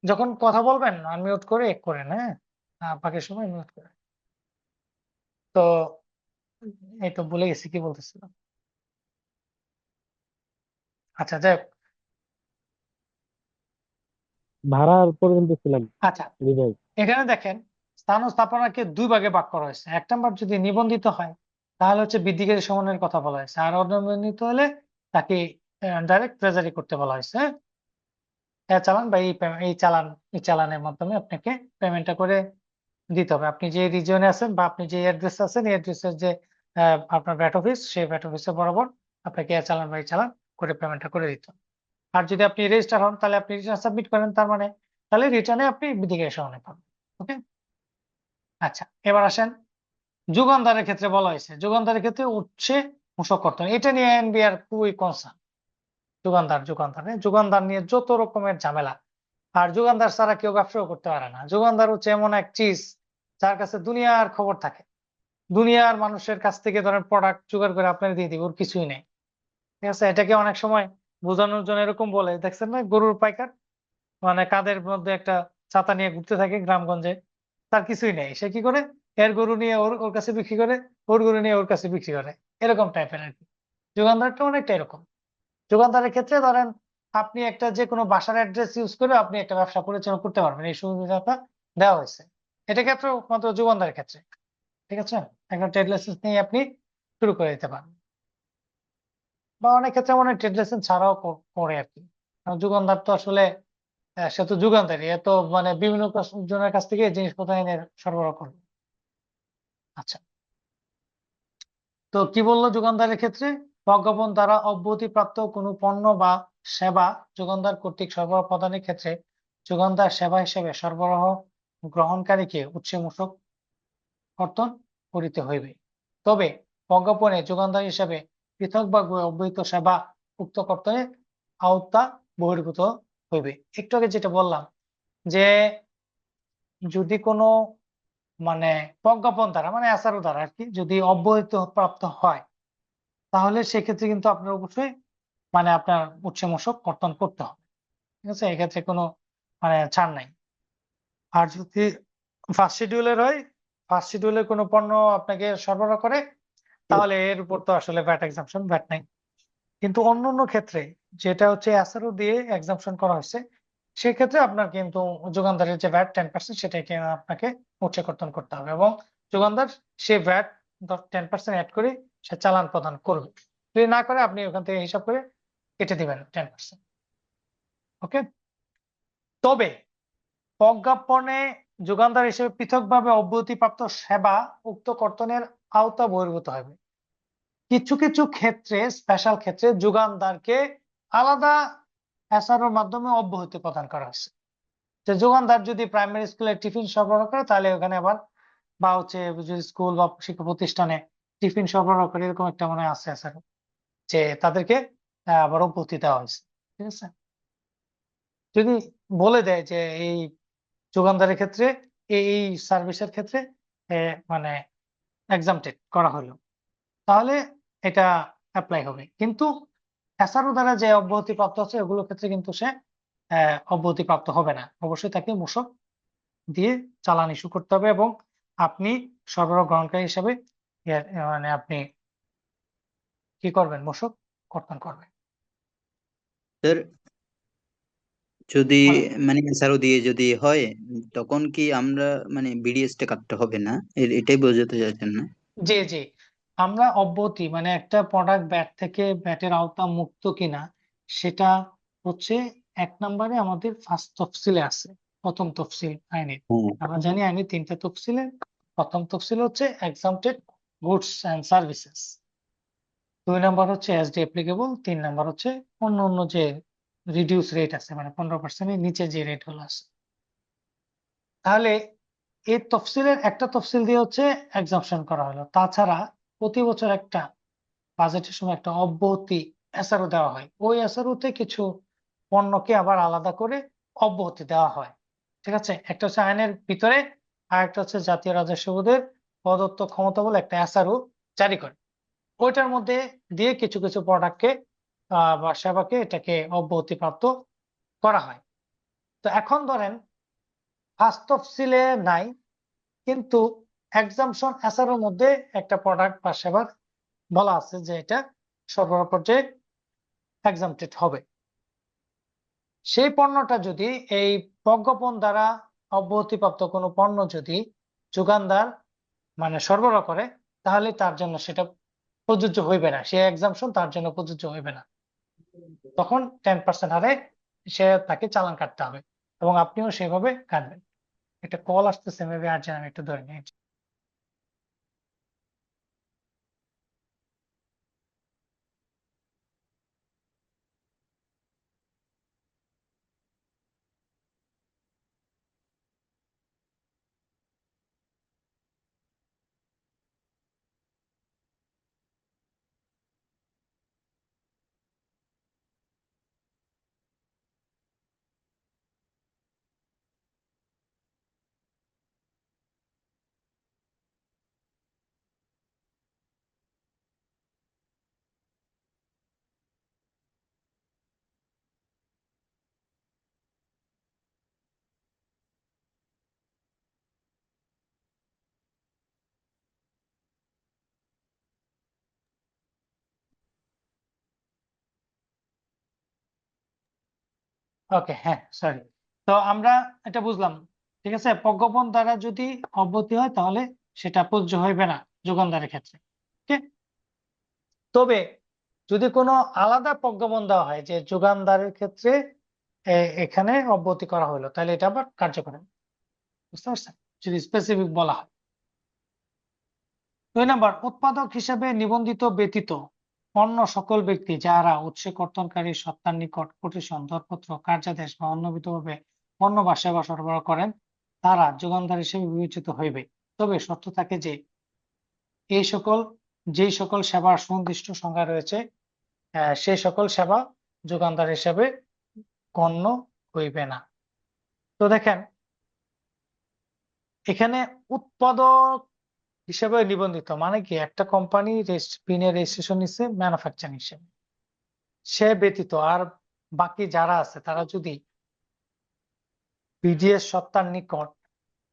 Speaker 1: যখন কথা বলবেন আনমিউট করে করেন, হ্যাঁ, বাকি সময় মিউট করেন। তো এই তো ভুলে গেছি কি বলতেছিলাম। আচ্ছা, যাই হোক।
Speaker 2: ভাড়ার পর্যন্ত ছিলাম
Speaker 1: আচ্ছা,
Speaker 2: বিজয়।
Speaker 1: এখানে দেখেন স্থান ও স্থাপনাকে 2 ভাগে ভাগ করা হয়েছে। 1 নাম্বার যদি নিবন্ধিত হয় তাহলে হচ্ছে বৃদ্ধিকারী সমন্বয়ের কথা বলা হয়েছে, আর অনিবন্ধিত হলে তাকে ডাইরেক্ট ট্রেজারি করতে বলা হয়েছে। চালান বা এই চালানের মাধ্যমে আপনাকে পেমেন্টটা করে দিতে হবে। আপনি যে রিজিয়নে আছেন বা আপনি যে অ্যাড্রেস আছেন, এই অ্যাড্রেসের যে আপনার ভ্যাট অফিস, সেই ভ্যাট অফিসে বরাবর আপনাকে চালান বা চালান করে পেমেন্টটা করে দিতে হবে। আর যদি আপনি রেজিস্টার হন তাহলে আপনি রিটার্ন সাবমিট করেন, তার মানে তাহলে রিটার্নে আপনি বিধিকে সহনে পাবেন। ওকে, আচ্ছা এবার আসেন যুগানদারের ক্ষেত্রে বলা হয়েছে, যুগানদারের ক্ষেত্রে উৎসে মূসক কর্তন, এটা নিয়ে এনবিআর খুবই কনসার্ন। যুগানদার নিয়ে যত রকমের ঝামেলা। আর যুগানদার ছাড়া কেউ ব্যবসাও করতে পারে না। যুগানদার হচ্ছে এমন এক চিজ যার কাছে দুনিয়ার খবর থাকে, দুনিয়ার মানুষের কাছ থেকে ধরেন প্রোডাক্ট জোগাড় করে আপনার দিয়ে দিবে, ওর কিছুই নেই। ঠিক আছে, এটাকে অনেক সময় বোঝানোর জন্য এরকম বলে, দেখছেন না গরুর পাইকার, মানে কাদের মধ্যে একটা ছাতা নিয়ে ঘুরতে থাকে গ্রামগঞ্জে, তার কিছুই নেই, সে কি করে এর গরু নিয়ে ওর ওর কাছে বিক্রি করে, ওর গরু নিয়ে ওর কাছে বিক্রি করে, এরকম টাইপের আর কি। যুগানদারটা অনেকটা এরকম। যুগানদারের ক্ষেত্রে ধরেন আপনি একটা যে কোনো বাসার অ্যাড্রেস ইউজ করে আপনি একটা ব্যবসা পরিচালনা করতে পারবেন, এই সুবিধাটা দেওয়া হয়েছে। এটা ক্ষেত্রে মাত্র যুগানদারের ক্ষেত্রে। ঠিক আছে, একটা ট্রেড লাইসেন্স নিয়ে আপনি শুরু করে দিতে পারেন, বা অনেক ক্ষেত্রে মনে হয় ট্রেড লাইসেন্স ছাড়াও করে আর কি। কারণ যুগানদার তো আসলে সে তো যুগানদারই, এ তো মানে বিভিন্ন জনের কাছ থেকে জিনিসপত্র এনে সরবরাহ করবে। আচ্ছা, তো কি বললো যুগানদারের ক্ষেত্রে? প্রজ্ঞাপন দ্বারা অব্যাহতিপ্রাপ্ত কোনো পণ্য বা সেবা যুগানদার কর্তৃক সরবরাহ প্রদানের ক্ষেত্রে যুগানদার সেবা হিসেবে সরবরাহ গ্রহণকারীকে উৎসমূসক কর্তন করিতে হইবে। তবে প্রজ্ঞাপনে যুগানদার হিসেবে পৃথকভাবে অব্যাহত সেবা উক্ত কর্তনের আওতা বহির্ভূত হইবে। একটু আগে যেটা বললাম যে যদি কোনো মানে প্রজ্ঞাপন দ্বারা মানে এসআরও দ্বারা আর কি যদি অব্যাহতি প্রাপ্ত হয়, তাহলে সেক্ষেত্রে কিন্তু আপনার অবশ্যই মানে আপনার উৎসমূসক কর্তন করতে হবে। ঠিক আছে, এক্ষেত্রে কোনো মানে ছাড় নাই। আর যদি ফার্স্ট শিডিউলের হয়, ফার্স্ট শিডিউলের কোনো পণ্য আপনাকে সরবরাহ করে, তাহলে এর উপর তো আসলে ভ্যাট এক্সাম্পশন, ভ্যাট নাই। কিন্তু অন্য অন্য ক্ষেত্রে যেটা হচ্ছে এসআরও দিয়ে এক্সাম্পশন করা হয়েছে, সেক্ষেত্রে আপনার কিন্তু যোগানদারের যে ভ্যাট 10% সেটাকে আপনাকে উচ্চকর্তন করতে হবে, এবং যোগানদার সে ভ্যাট 10% অ্যাড করে সে চালান প্রদান করবে। যদি না করে আপনি ওখান থেকে হিসাব করে কেটে দিবেন 10%। ওকে, তবে প্রজ্ঞাপনে যোগানদার হিসেবে পৃথকভাবে অব্যাহতিপ্রাপ্ত সেবা উক্ত কর্তনের আওতা বহির্ভূত হবে। কিছু কিছু ক্ষেত্রে, স্পেশাল ক্ষেত্রে যোগানদারকে আলাদা এসআরওর মাধ্যমে অব্যাহতি প্রদান করা হয়েছে। যে যোগানদার যদি প্রাইমারি স্কুলে টিফিন সরবরাহ করে, তাহলে ওখানে আবার বা হচ্ছে যদি স্কুল বা শিক্ষা প্রতিষ্ঠানে টিফিন সরবরাহ করে, এরকম একটা মনে আছে এসআরও, যে তাদেরকে আবার অব্যাহতি দেওয়া হয়েছে। ঠিক আছে, যদি বলে দেয় যে এই যোগানদারের ক্ষেত্রে এই সার্ভিসের ক্ষেত্রে মানে এক্সামটেড করা হলো, তাহলে এটা অ্যাপ্লাই হবে। কিন্তু এসআরও দ্বারা যে অব্যাহতি প্রাপ্ত আছে ওগুলোর ক্ষেত্রে কিন্তু সে অব্যাহতি প্রাপ্ত হবে না, অবশ্যই তাকে মূসক দিয়ে চালান ইস্যু করতে হবে, এবং আপনি সরবরাহ গ্রহণকারী হিসেবে মানে আপনি কি করবেন, মূসক কর্তন করবেন।
Speaker 3: স্যার যদি
Speaker 1: বলেন।
Speaker 3: মানে এসআরও দিয়ে যদি হয়, তখন কি আমরা মানে বিডিএস টা কাটতে হবে না? এটাই বোঝাতে চাইছেন না?
Speaker 1: জি জি, আমরা অব্যাহতি মানে একটা প্রোডাক্ট ব্যাট থেকে ব্যাটের আওতা মুক্ত কিনা, সেটা হচ্ছে 1 নম্বরে আমাদের ফার্স্ট তফসিলে আছে, প্রথম তফসিল আইনের।
Speaker 3: হ্যাঁ।
Speaker 1: আমরা জানি আইনের 3টা তফসিলের প্রথম তফসিল হচ্ছে এক্সাম্পটেড গুডস এন্ড সার্ভিসেস, 2 নম্বর হচ্ছে এসডি অ্যাপ্লিকেবল, 3 নম্বর হচ্ছে অন্য অন্য যে রিডিউস রেট আছে, মানে 15%-এর নিচে যে রেট গুলো আছে। তাহলে এই তফসিলের একটা তফসিল দিয়ে হচ্ছে এক্সাম্পশন করা হলো। তাছাড়া প্রতি বছর একটা বাজেটের সময় একটা অব্যাহতি এসআরও দেওয়া হয়, ওই এসআরও তে কিছু পণ্যকে আবার আলাদা করে অব্যাহতি দেওয়া হয়। ঠিক আছে, একটা হচ্ছে আইনের ভিতরে, আর একটা হচ্ছে জাতীয় রাজস্ব বোর্ডের প্রদত্ত ক্ষমতা বলে একটা এসআরও জারি করে, ওইটার মধ্যে দিয়ে কিছু কিছু প্রোডাক্টকে বা সেবাকে এটাকে অব্যাহতি প্রাপ্ত করা হয়। তো এখন ধরেন ফার্স্ট তফসিলে নাই, কিন্তু এক্সাম্পশন এসআরওর মধ্যে একটা প্রোডাক্ট বা সেবার বলা আছে যে এটা সরবরাহ পর্যায়ে এক্সাম্পটেড হবে। সেই পণ্যটা যদি এই প্রজ্ঞাপন দ্বারা অব্যাহতিপ্রাপ্ত কোনো পণ্য যদি যোগানদার মানে সরবরাহ করে, তাহলে তার জন্য সেটা প্রযোজ্য হইবে না, সে এক্সাম্পশন তার জন্য প্রযোজ্য হইবে না। তখন 10% হারে সে তাকে চালান কাটতে হবে, এবং আপনিও সেভাবে কাটবেন। একটা কল আসতেছে, মেবি আর্জেন্ট, আমি একটু ধরে নিই। ওকে, হ্যাঁ, সরি। তো আমরা এটা বুঝলাম, ঠিক আছে। প্রজ্ঞাপন দ্বারা যদি অব্যাহতি হয় তাহলে সেটা প্রযোজ্য হইবে না যোগানদারের ক্ষেত্রে। ওকে। তবে যদি কোনো আলাদা প্রজ্ঞাপন দেওয়া হয় যে যোগানদারের ক্ষেত্রে এখানে অব্যাহতি করা হলো, তাহলে এটা আবার কার্যকর হবে। বুঝতে পারছেন? যদি স্পেসিফিক বলা হয়। 2 নাম্বার, উৎপাদক হিসেবে নিবন্ধিত ব্যতীত অন্য সকল ব্যক্তি যারা উৎসে কর্তনকারী সত্তার নিকট কোটেশন, দরপত্র, কার্যাদেশ বা অন্যবিধভাবে পণ্য বা সেবা সরবরাহ করেন তারা যোগানদার হিসেবে বিবেচিত হইবে। তবে শর্ত থাকে যে যেই সকল সেবার সুনির্দিষ্ট সংজ্ঞা রয়েছে সেই সকল সেবা যোগানদার হিসেবে গণ্য হইবে না। তো দেখেন এখানে উৎপাদক হিসেবে নিবন্ধিত মানে কি, একটা কোম্পানি বিনের রেজিস্ট্রেশন নিচ্ছে ম্যানুফ্যাকচারিং হিসেবে, সে ব্যতীত আর বাকি যারা আছে তারা যদি বিডিএস সত্তার নিকট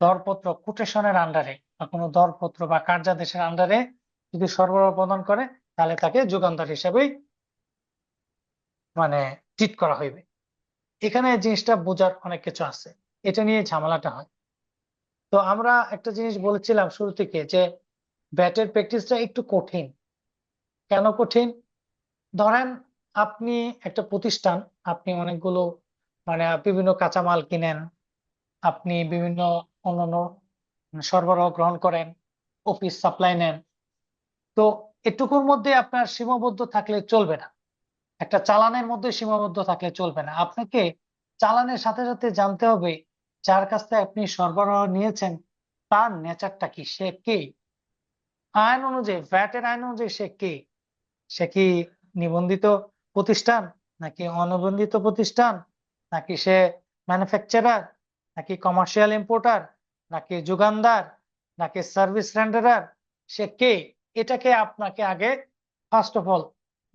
Speaker 1: দরপত্র কোটেশনের আন্ডারে বা কোনো দরপত্র বা কার্যাদেশের আন্ডারে যদি সরবরাহ প্রদান করে তাহলে তাকে যোগানদার হিসেবেই মানে ট্রিট করা হইবে। এখানে জিনিসটা বোঝার অনেক কিছু আছে, এটা নিয়ে ঝামেলাটা হয়। তো আমরা একটা জিনিস বলেছিলাম শুরু থেকে যে ব্যাটের প্র্যাকটিসটা একটু কঠিন। কেন কঠিন? ধরেন আপনি একটা প্রতিষ্ঠান, আপনি অনেকগুলো বিভিন্ন কাঁচামাল কিনেন, আপনি বিভিন্ন অন্যান্য সরবরাহ গ্রহণ করেন, অফিস সাপ্লাই নেন। তো এটুকুর মধ্যে আপনার সীমাবদ্ধ থাকলে চলবে না, একটা চালানের মধ্যে সীমাবদ্ধ থাকলে চলবে না। আপনাকে চালানের সাথে সাথে জানতে হবে যার কাছ থেকে আপনি সরবরাহ নিয়েছেন তার নেচারটা কি, সে কে, আইন অনুযায়ী, ভ্যাটের আইন অনুযায়ী সে কে, সে কি নিবন্ধিত প্রতিষ্ঠান নাকি অনিবন্ধিত প্রতিষ্ঠান, নাকি সে ম্যানুফ্যাকচারার, নাকি কমার্শিয়াল ইম্পোর্টার, নাকি যোগানদার, নাকি সার্ভিস রেন্ডারার, সে কে, এটাকে আপনাকে আগে ফার্স্ট অফ অল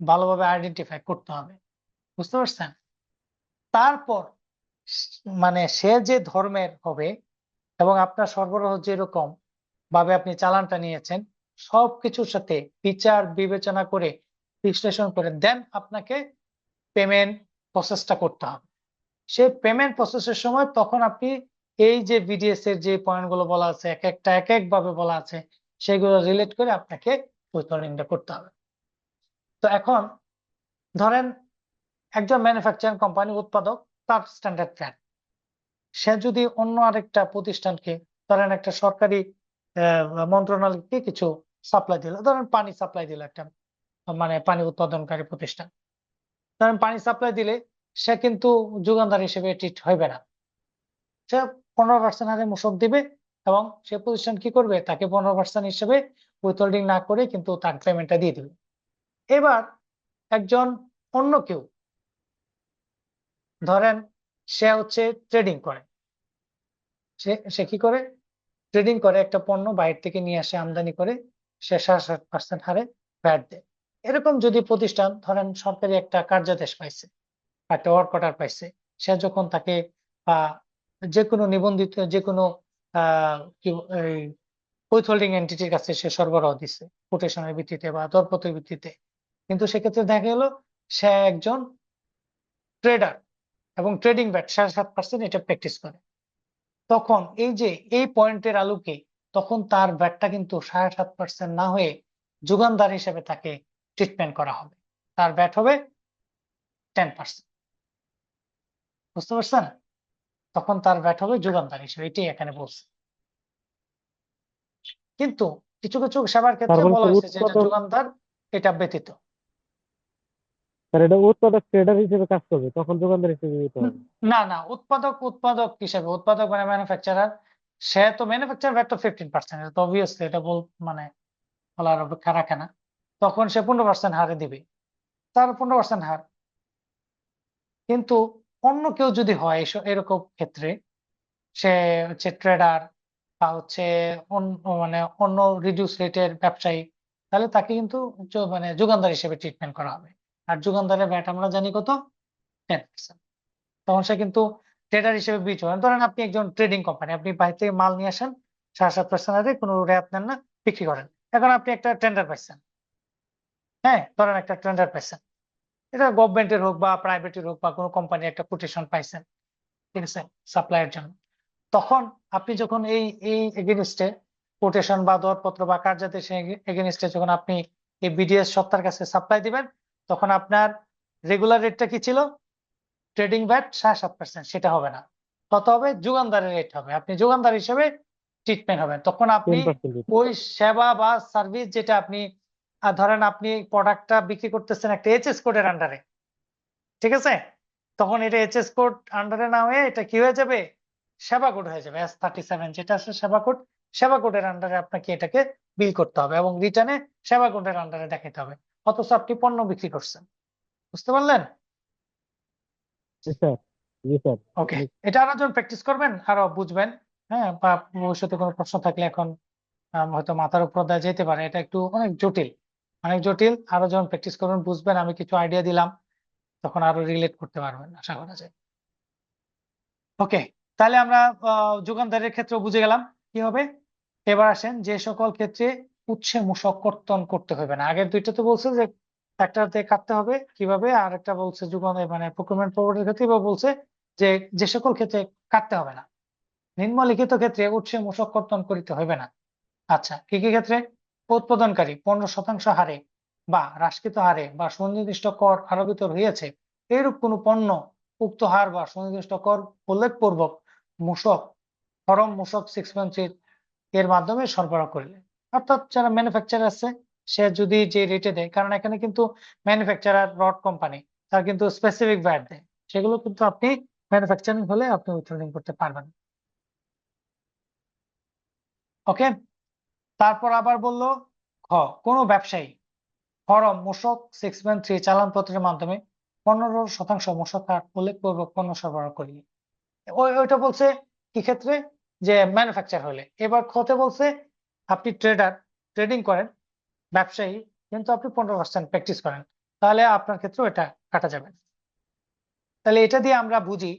Speaker 1: ভালোভাবে আইডেন্টিফাই করতে হবে। বুঝতে পারছেন? তারপর সে যে ধর্মের হবে এবং আপনার সরবরাহ যেরকম ভাবে আপনি চালানটা নিয়েছেন সবকিছুর সাথে বিচার বিবেচনা করে বিশ্লেষণ করে দেন আপনাকে পেমেন্ট প্রসেসটা করতে হবে। সেই পেমেন্ট প্রসেসের সময় তখন আপনি এই যে বিডিএস এর যে পয়েন্টগুলো বলা আছে এক একটা এক এক ভাবে বলা আছে সেগুলো রিলেট করে আপনাকে উইথহোল্ডিংটা করতে হবে। তো এখন ধরেন একজন ম্যানুফ্যাকচারিং কোম্পানি উৎপাদক, তার স্ট্যান্ডার্ড প্ল্যান, সে যদি অন্য আরেকটা প্রতিষ্ঠানকে, ধরেন একটা সরকারি মন্ত্রণালয়কে কিছু সাপ্লাই দিল, ধরেন পানি সাপ্লাই দিল একটা পানি উৎপাদনকারী প্রতিষ্ঠান, ধরেন পানি সাপ্লাই দিলে সে কিন্তু যোগানদার হিসেবে ট্রিট হইবে না। সে 15% হারে মূসক দিবে এবং সে প্রতিষ্ঠান কি করবে, তাকে 15% হিসেবে উইথহোল্ডিং না করে কিন্তু তার পেমেন্টটা দিয়ে দিবে। এবার একজন অন্য কেউ, ধরেন সে হচ্ছে ট্রেডিং করে, সে কি করে, ট্রেডিং করে একটা পণ্য বাইরে থেকে নিয়ে আসে, আমদানি করে, সে 7.5% হারে ভ্যাট দেয়। এরকম যদি প্রতিষ্ঠান ধরেন সরকারি একটা কার্যাদেশ পাইছে, একটা ওয়ার্ক অর্ডার পাইছে, সে যখন তাকে যে কোনো নিবন্ধিত যে কোনো উইথহোল্ডিং এন্টিটির কাছে সে সরবরাহ দিচ্ছে কোটেশনের ভিত্তিতে বা দরপত্রের ভিত্তিতে, কিন্তু সেক্ষেত্রে দেখা গেল সে একজন ট্রেডার এবং ট্রেডিং ভ্যাট 7.5% এটা প্র্যাকটিস করে, তখন এই পয়েন্টের আলোকে তখন তার ভ্যাটটা কিন্তু 7.5% না হয়ে যোগানদার হিসেবে তাকে ট্রিটমেন্ট করা হবে, তার ভ্যাট হবে 10%। বুঝতে পারছেন? তখন তার ভ্যাট হবে যোগানদার হিসেবে, এটাই এখানে বলছে। কিন্তু কিছু কিছু সেবার ক্ষেত্রে
Speaker 2: তারপরে
Speaker 1: বলা
Speaker 2: তো
Speaker 1: হয়েছে যে এটা
Speaker 2: উৎপাদক,
Speaker 1: যোগানদার, এটা ব্যতীত।
Speaker 2: তার এটা উৎপাদক ট্রেডার হিসেবে কাজ করবে, তখন দোকানদার হিসেবে নিতে হবে।
Speaker 1: না না, উৎপাদক হিসেবে, উৎপাদক মানে ম্যানুফ্যাকচারার, সে তো ম্যানুফ্যাকচার ভ্যাট তো 15%, এটা তো অবভিয়াসলি এটা বলার অপেক্ষা রাখে না, তখন সে 15% হারে দিবে, তার 15% হার। কিন্তু অন্য কেউ যদি হয় এরকম ক্ষেত্রে, সে হচ্ছে ট্রেডার বা হচ্ছে অন্য রিডিউস রেটের ব্যবসায়ী, তাহলে তাকে কিন্তু যোগানদার হিসেবে ট্রিটমেন্ট করা হবে। আর যোগানদারের ভ্যাট আমরা জানি কত, 10%। তখন সে কিন্তু ট্রেডার হিসেবে বিবেচিত। ধরেন আপনি একজন ট্রেডিং কোম্পানি, আপনি বাইরে থেকে মাল নিয়ে আসেন 7.5% হারে, কোনো রেয়াত নেন না, বিক্রি করেন। এখন আপনি একটা টেন্ডার পাইছেন, হ্যাঁ ধরেন একটা টেন্ডার পাইছেন, এটা গভর্নমেন্টের হোক বা প্রাইভেটের হোক বা কোনো কোম্পানি একটা কোটেশন পাইছেন, ঠিক আছে, সাপ্লাইয়ের জন্য, তখন আপনি যখন এই এগেনস্টে কোটেশন বা দরপত্র বা কার্যাদেশ এগেনস্টে যখন আপনি এই বিডিএস সত্তার কাছে সাপ্লাই দিবেন, তখন আপনার রেগুলার রেটটা কি ছিল, ট্রেডিং ভ্যাট 7.5%, সেটা হবে না। কত হবে, যোগানদারের রেট হবে, আপনি যোগানদার হিসেবে ট্রিটমেন্ট হবেন। তখন আপনি
Speaker 2: 10%
Speaker 1: ওই সেবা বা সার্ভিস যেটা আপনি ধরেন আপনি প্রোডাক্টটা বিক্রি করতেছেন একটা এইচএস কোডের আন্ডারে, ঠিক আছে, তখন এটা এইচএস কোড আন্ডারে না হয়ে এটা কি হয়ে যাবে, সেবা কোড হয়ে যাবে। S37 যেটা আছে সেবা কোড, সেবা কোডের আন্ডারে আপনাকে এটাকে বিল করতে হবে এবং রিটার্নে সেবা কোডের আন্ডারে দেখাতে হবে, অথচ আপনি পণ্য বিক্রি করছেন। বুঝতে পারলেন?
Speaker 2: জি স্যার, জি স্যার।
Speaker 1: ওকে, এটা আরো যখন প্র্যাকটিস করবেন আরো বুঝবেন। হ্যাঁ, বা ভবিষ্যতে কোনো প্রশ্ন থাকলে এখন হয়তো মাথার উপর দেওয়া যেতে পারে, এটা একটু অনেক জটিল, অনেক জটিল। আরো যখন প্র্যাকটিস করবেন বুঝবেন, আমি কিছু আইডিয়া দিলাম, তখন আরো রিলেট করতে পারবেন আশা করা যায়। ওকে, তাহলে আমরা যোগানদারের ক্ষেত্রে বুঝে গেলাম কি হবে। এবার আসেন যে সকল ক্ষেত্রে উৎসে মূসক কর্তন করতে হবে না। আগের দুইটা তো বলছে যে একটাতে কাটতে হবে কিভাবে, আর একটা বলছে যোগান মানে প্রকিউরমেন্ট ফরওয়ার্ডের ক্ষেত্রে, এবার বলছে যে যে সকল ক্ষেত্রে কাটতে হবে না। নিম্নলিখিত ক্ষেত্রে উৎসে মূসক কর্তন করিতে হবে না। আচ্ছা, কি কি ক্ষেত্রে, উৎপাদনকারী 15% হারে বা হ্রাসকৃত হারে বা সুনির্দিষ্ট কর আরোপিত হইয়াছে এইরূপ কোন পণ্য উক্ত হার বা সুনির্দিষ্ট কর উল্লেখপূর্বক মূসক ফরম মূসক 6.3 এর মাধ্যমে সরবরাহ করিলে, অর্থাৎ যারা ম্যানুফ্যাকচারার আছে সে যদি যে রেটে দেয়, কারণ এখানে কিন্তু ম্যানুফ্যাকচারার রড কোম্পানি, তার কিন্তু স্পেসিফিক ভ্যাট দেয়, সেগুলো কিন্তু আপনি ম্যানুফ্যাকচারিং হলে আপনি উইথহোল্ডিং করতে পারবেন। ওকে, তারপর আবার বললো খ, কোনো ব্যবসায়ী ফরম মূসক 6.3 চালানপত্রের মাধ্যমে 15% মূসক হার উল্লেখপূর্বক পণ্য সরবরাহ করিলে, ওইটা বলছে কি ক্ষেত্রে, যে ম্যানুফ্যাকচার হলে। এবার খতে বলছে আপনি ট্রেডিং করেন, ব্যবসায়ী, কিন্তু আপনি 15% প্র্যাকটিস করেন, তাহলে আপনার ক্ষেত্রে এটা কাটা যাবে। তাহলে এটা দিয়ে আমরা বুঝি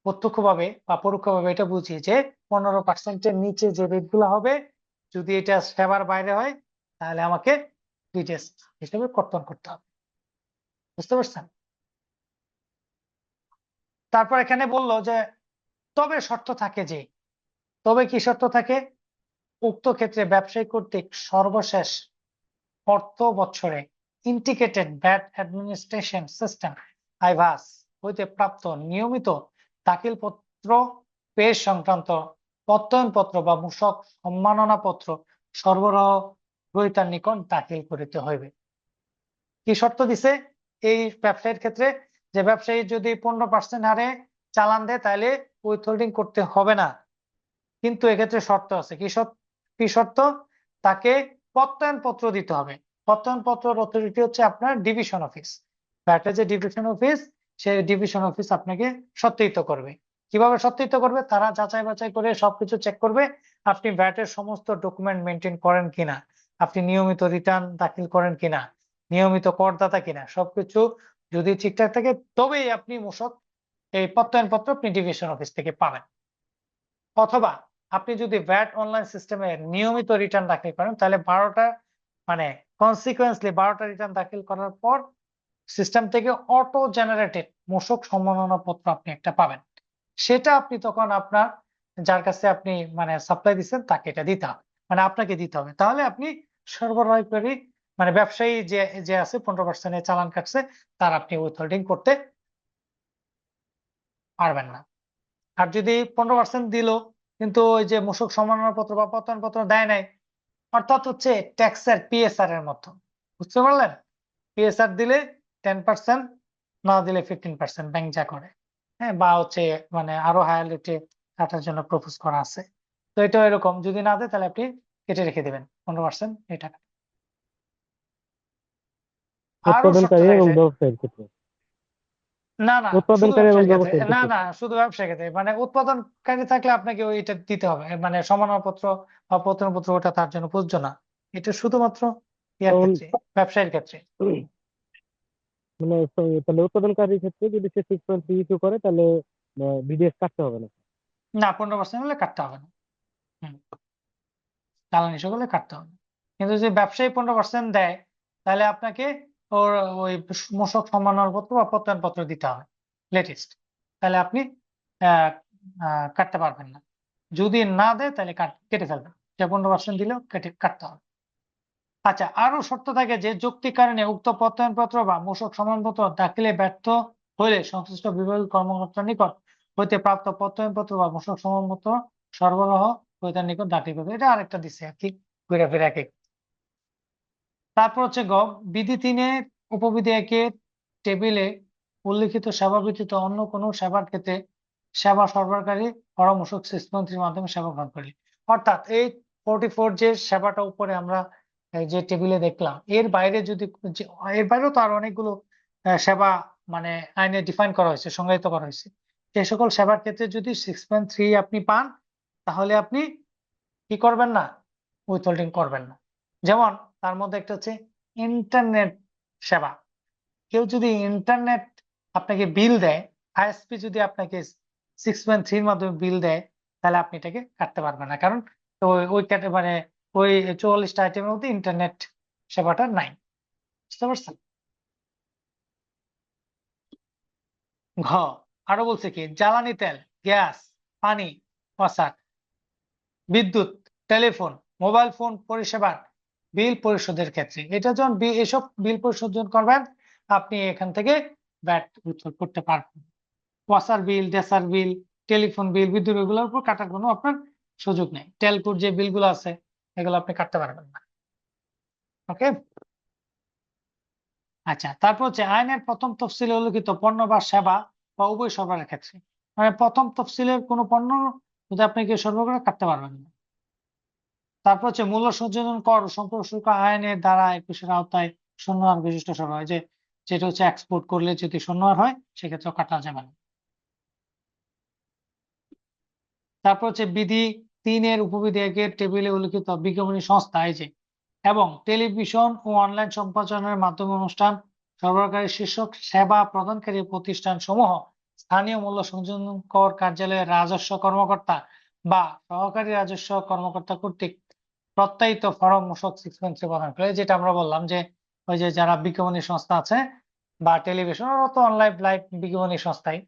Speaker 1: প্রত্যক্ষভাবে বা পরোক্ষভাবে এটা বুঝি যে 15%-এর নিচে যে রেটগুলো হবে, যদি এটা সেবার বাইরে হয়, তাহলে আমাকে বিডিএস হিসেবে কর্তন করতে হবে। বুঝতে পারছেন? তারপর এখানে বললো যে তবে শর্ত থাকে, যে তবে কি শর্ত থাকে, উক্ত ক্ষেত্রে ব্যবসায়ী কর্তৃক সর্বশেষ অর্থ বছরে integrated VAT administration system iBAS হইতে প্রাপ্ত নিয়মিত দাখিলপত্র পেশ সংক্রান্ত প্রত্যয়নপত্র বা মূসক সম্মাননা পত্র সরবরাহ গ্রহীতার নিকট দাখিল করিতে হইবে। কি শর্ত দিছে এই ব্যবসায়ীর ক্ষেত্রে, যে ব্যবসায়ী যদি 15% হারে চালান দেয় তাহলে উইথহোল্ডিং করতে হবে না, কিন্তু এক্ষেত্রে শর্ত আছে। কি শর্ত, তাকে প্রত্যয়নপত্র দিতে হবে। প্রত্যয়নপত্র অথরিটি হচ্ছে আপনার ডিভিশন অফিস, ভ্যাটের যে ডিভিশন অফিস, সেই ডিভিশন অফিস আপনাকে সত্যায়িত করবে। কিভাবে সত্যায়িত করবে, তারা যাচাই বাছাই করে সবকিছু চেক করবে আপনি ভ্যাটের সমস্ত ডকুমেন্ট মেনটেন করেন কিনা, আপনি নিয়মিত রিটার্ন দাখিল করেন কিনা, নিয়মিত করদাতা কিনা, সবকিছু যদি ঠিকঠাক থাকে তবেই আপনি মূসক এই প্রত্যয়নপত্র আপনি ডিভিশন অফিস থেকে পাবেন। অথবা আপনি যদি ভ্যাট অনলাইন সিস্টেমে নিয়মিত রিটার্ন দাখিল করেন, তাহলে 12টা মানে কনসিকুয়েন্সলি 12টা রিটার্ন দাখিল করার পর সিস্টেম থেকে অটো জেনারেটেড মূসক সম্মাননা পত্র আপনি একটা পাবেন। সেটা আপনি তখন আপনার যার কাছে আপনি মানে সাপ্লাই দিচ্ছেন তাকে এটা দিতে হবে, মানে আপনাকে দিতে হবে। তাহলে আপনি সরবরাহকারী মানে ব্যবসায়ী যে যে আছে 15% চালান কাটছে, তার আপনি উইথহোল্ডিং করতে পারবেন না। আর যদি 15% দিল কিন্তু ওই যে মূসক সম্মাননা পত্র বা প্রত্যয়নপত্র দেয় নাই, অর্থাৎ হচ্ছে ট্যাক্সের পিএসআর এর মতো, বুঝতে পারলেন? পিএসআর দিলে 10%, না দিলে 15% ব্যাংক যা করে, হ্যাঁ, বা হচ্ছে মানে আরো হায়ার রেটে কাটার জন্য প্রপোজ করা আছে। তো এটা এরকম, যদি না দেয় তাহলে আপনি কেটে রেখে দিবেন 15% এই টাকা। আরো শর্ত
Speaker 2: উৎপাদনকারী এবং
Speaker 1: থাকে,
Speaker 2: ব্যবসায়ীর ক্ষেত্রে,
Speaker 1: না না শুধু
Speaker 2: উৎপাদনকারী এবং
Speaker 1: ব্যবসায়ীর ক্ষেত্রে,
Speaker 2: ব্যবসায়ীর
Speaker 1: না
Speaker 2: ক্ষেত্রে
Speaker 1: না শুধু ব্যবসায়ীর ক্ষেত্রে, মানে উৎপাদনকারী থাকলে আপনাকে ওইটা দিতে হবে, মানে সম্মাননাপত্র বা প্রত্যয়নপত্র, ওটা তার জন্য প্রযোজ্য না। এটা শুধুমাত্র ইয়ার
Speaker 2: তখন
Speaker 1: ক্ষেত্রে, ব্যবসায়ীর ক্ষেত্রে।
Speaker 2: মানে তাহলে উৎপাদনকারীর ক্ষেত্রে যদি সে 6.3 ইস্যু করে তাহলে বিডিএস কাটতে হবে না।
Speaker 1: না, 15% হলে কাটতে হবে না। হুম, চালান হিসেবে হলে কাটতে হবে না। কিন্তু যদি ব্যবসায়ী 15% দেয়, তাহলে আপনাকে ওর ওই মূসক সম্মাননাপত্র বা প্রত্যয়নপত্র দিতে হবে লেটেস্ট, তাহলে আপনি কাটতে পারবেন না। যদি না দেয় তাহলে কেটে ফেলবেন, যে 15% দিলেও কাটতে হবে। আচ্ছা, আরো শর্ত থাকে যে যৌক্তিক কারণে উক্ত প্রত্যয়নপত্র বা মূসক সম্মানপত্র দাখিলে ব্যর্থ হইলে সংশ্লিষ্ট বিভাগীয় কর্মকর্তার নিকট হইতে প্রাপ্ত প্রত্যয়নপত্র বা মূসক সম্মানপত্র সরবরাহ তার নিকট দাখিল করবে। এটা আরেকটা দিছে আর কি, ঘুরে ফিরে এক এক। তারপর হচ্ছে গ, বিধি 3-এর উপবিধি 1-এর টেবিলে উল্লিখিত সেবা ব্যতীত অন্য কোনো সেবার ক্ষেত্রে সেবা সরবরাহকারী পরামর্শক সিস্টেমের মাধ্যমে সেবা গ্রহণ করি। অর্থাৎ এই 44 যে সেবাটা উপরে আমরা যে টেবিলে দেখলাম, এর বাইরে যদি এর বাইরেও তো আর অনেকগুলো সেবা মানে আইনে ডিফাইন করা হয়েছে, সংজ্ঞায়িত করা হয়েছে। যে সকল সেবার ক্ষেত্রে যদি 6.3 আপনি পান, তাহলে আপনি কি করবেন না, উইথহোল্ডিং করবেন না। যেমন তার মধ্যে একটা হচ্ছে ইন্টারনেট সেবা। কেউ যদি ইন্টারনেট আপনাকে বিল দেয়, আইএসপি যদি আপনাকে 6.3 মাধ্যমে বিল দেয়, তাহলে আপনি এটাকে কাটতে পারবেন না, কারণ ওই মানে ওই 44টা আইটেমের মধ্যে ইন্টারনেট সেবাটা নাই। বুঝতে পারছেন? ঘ, আরো বলছে কি, জ্বালানি তেল, গ্যাস, পানি, ওয়াসার, বিদ্যুৎ, টেলিফোন, মোবাইল ফোন পরিষেবার বিল পরিশোধের ক্ষেত্রে, এটা যখন এসব বিল পরিশোধ করবেন, আপনি এখান থেকে ভ্যাট উত্তোলন করতে পারবেন। ওয়াসার বিল, ডেসার বিল, টেলিফোন বিল, বিদ্যুৎ, এগুলোর উপর কাটার কোনো আপনার সুযোগ নেই। টেলকোর যে বিলগুলো আছে এগুলো আপনি কাটতে পারবেন না। ওকে। আচ্ছা, তারপর হচ্ছে আইনের প্রথম তফসিলে উল্লিখিত পণ্য বা সেবা বা উভয় সরবরাহের ক্ষেত্রে, মানে প্রথম তফসিলের কোনো পণ্য যদি আপনি কেউ সরবরাহ করে কাটতে পারবেন না। তারপর হচ্ছে মূল্য সংযোজন কর সম্পর্ক শুল্ক আইনের দ্বারা 21-এর আওতায় শূন্যহার বিশিষ্ট সরবরাহ, যেটা হচ্ছে এক্সপোর্ট করলে যদি শূন্যহার হয় সেক্ষেত্রে কাটা যাবে না। তারপর হচ্ছে বিধি 3-এর উপবিধি 1-এর টেবিলে উল্লিখিত বিজ্ঞাপনী সংস্থা এই যে এবং টেলিভিশন ও অনলাইন সম্প্রচারের মাধ্যমে অনুষ্ঠান সরবরাহকারী শীর্ষক সেবা প্রদানকারী প্রতিষ্ঠান সমূহ স্থানীয় মূল্য সংযোজন কর কার্যালয়ের রাজস্ব কর্মকর্তা বা সহকারী রাজস্ব কর্মকর্তা কর্তৃক প্রত্যায়িত ফরম মূসক 6.3 প্রদান করে। যেটা আমরা বললাম যে ওই যে যারা বিজ্ঞাপনী সংস্থা আছে বা টেলিভিশন তো অনলাইন লাইভ বিজ্ঞাপনী সংস্থায়,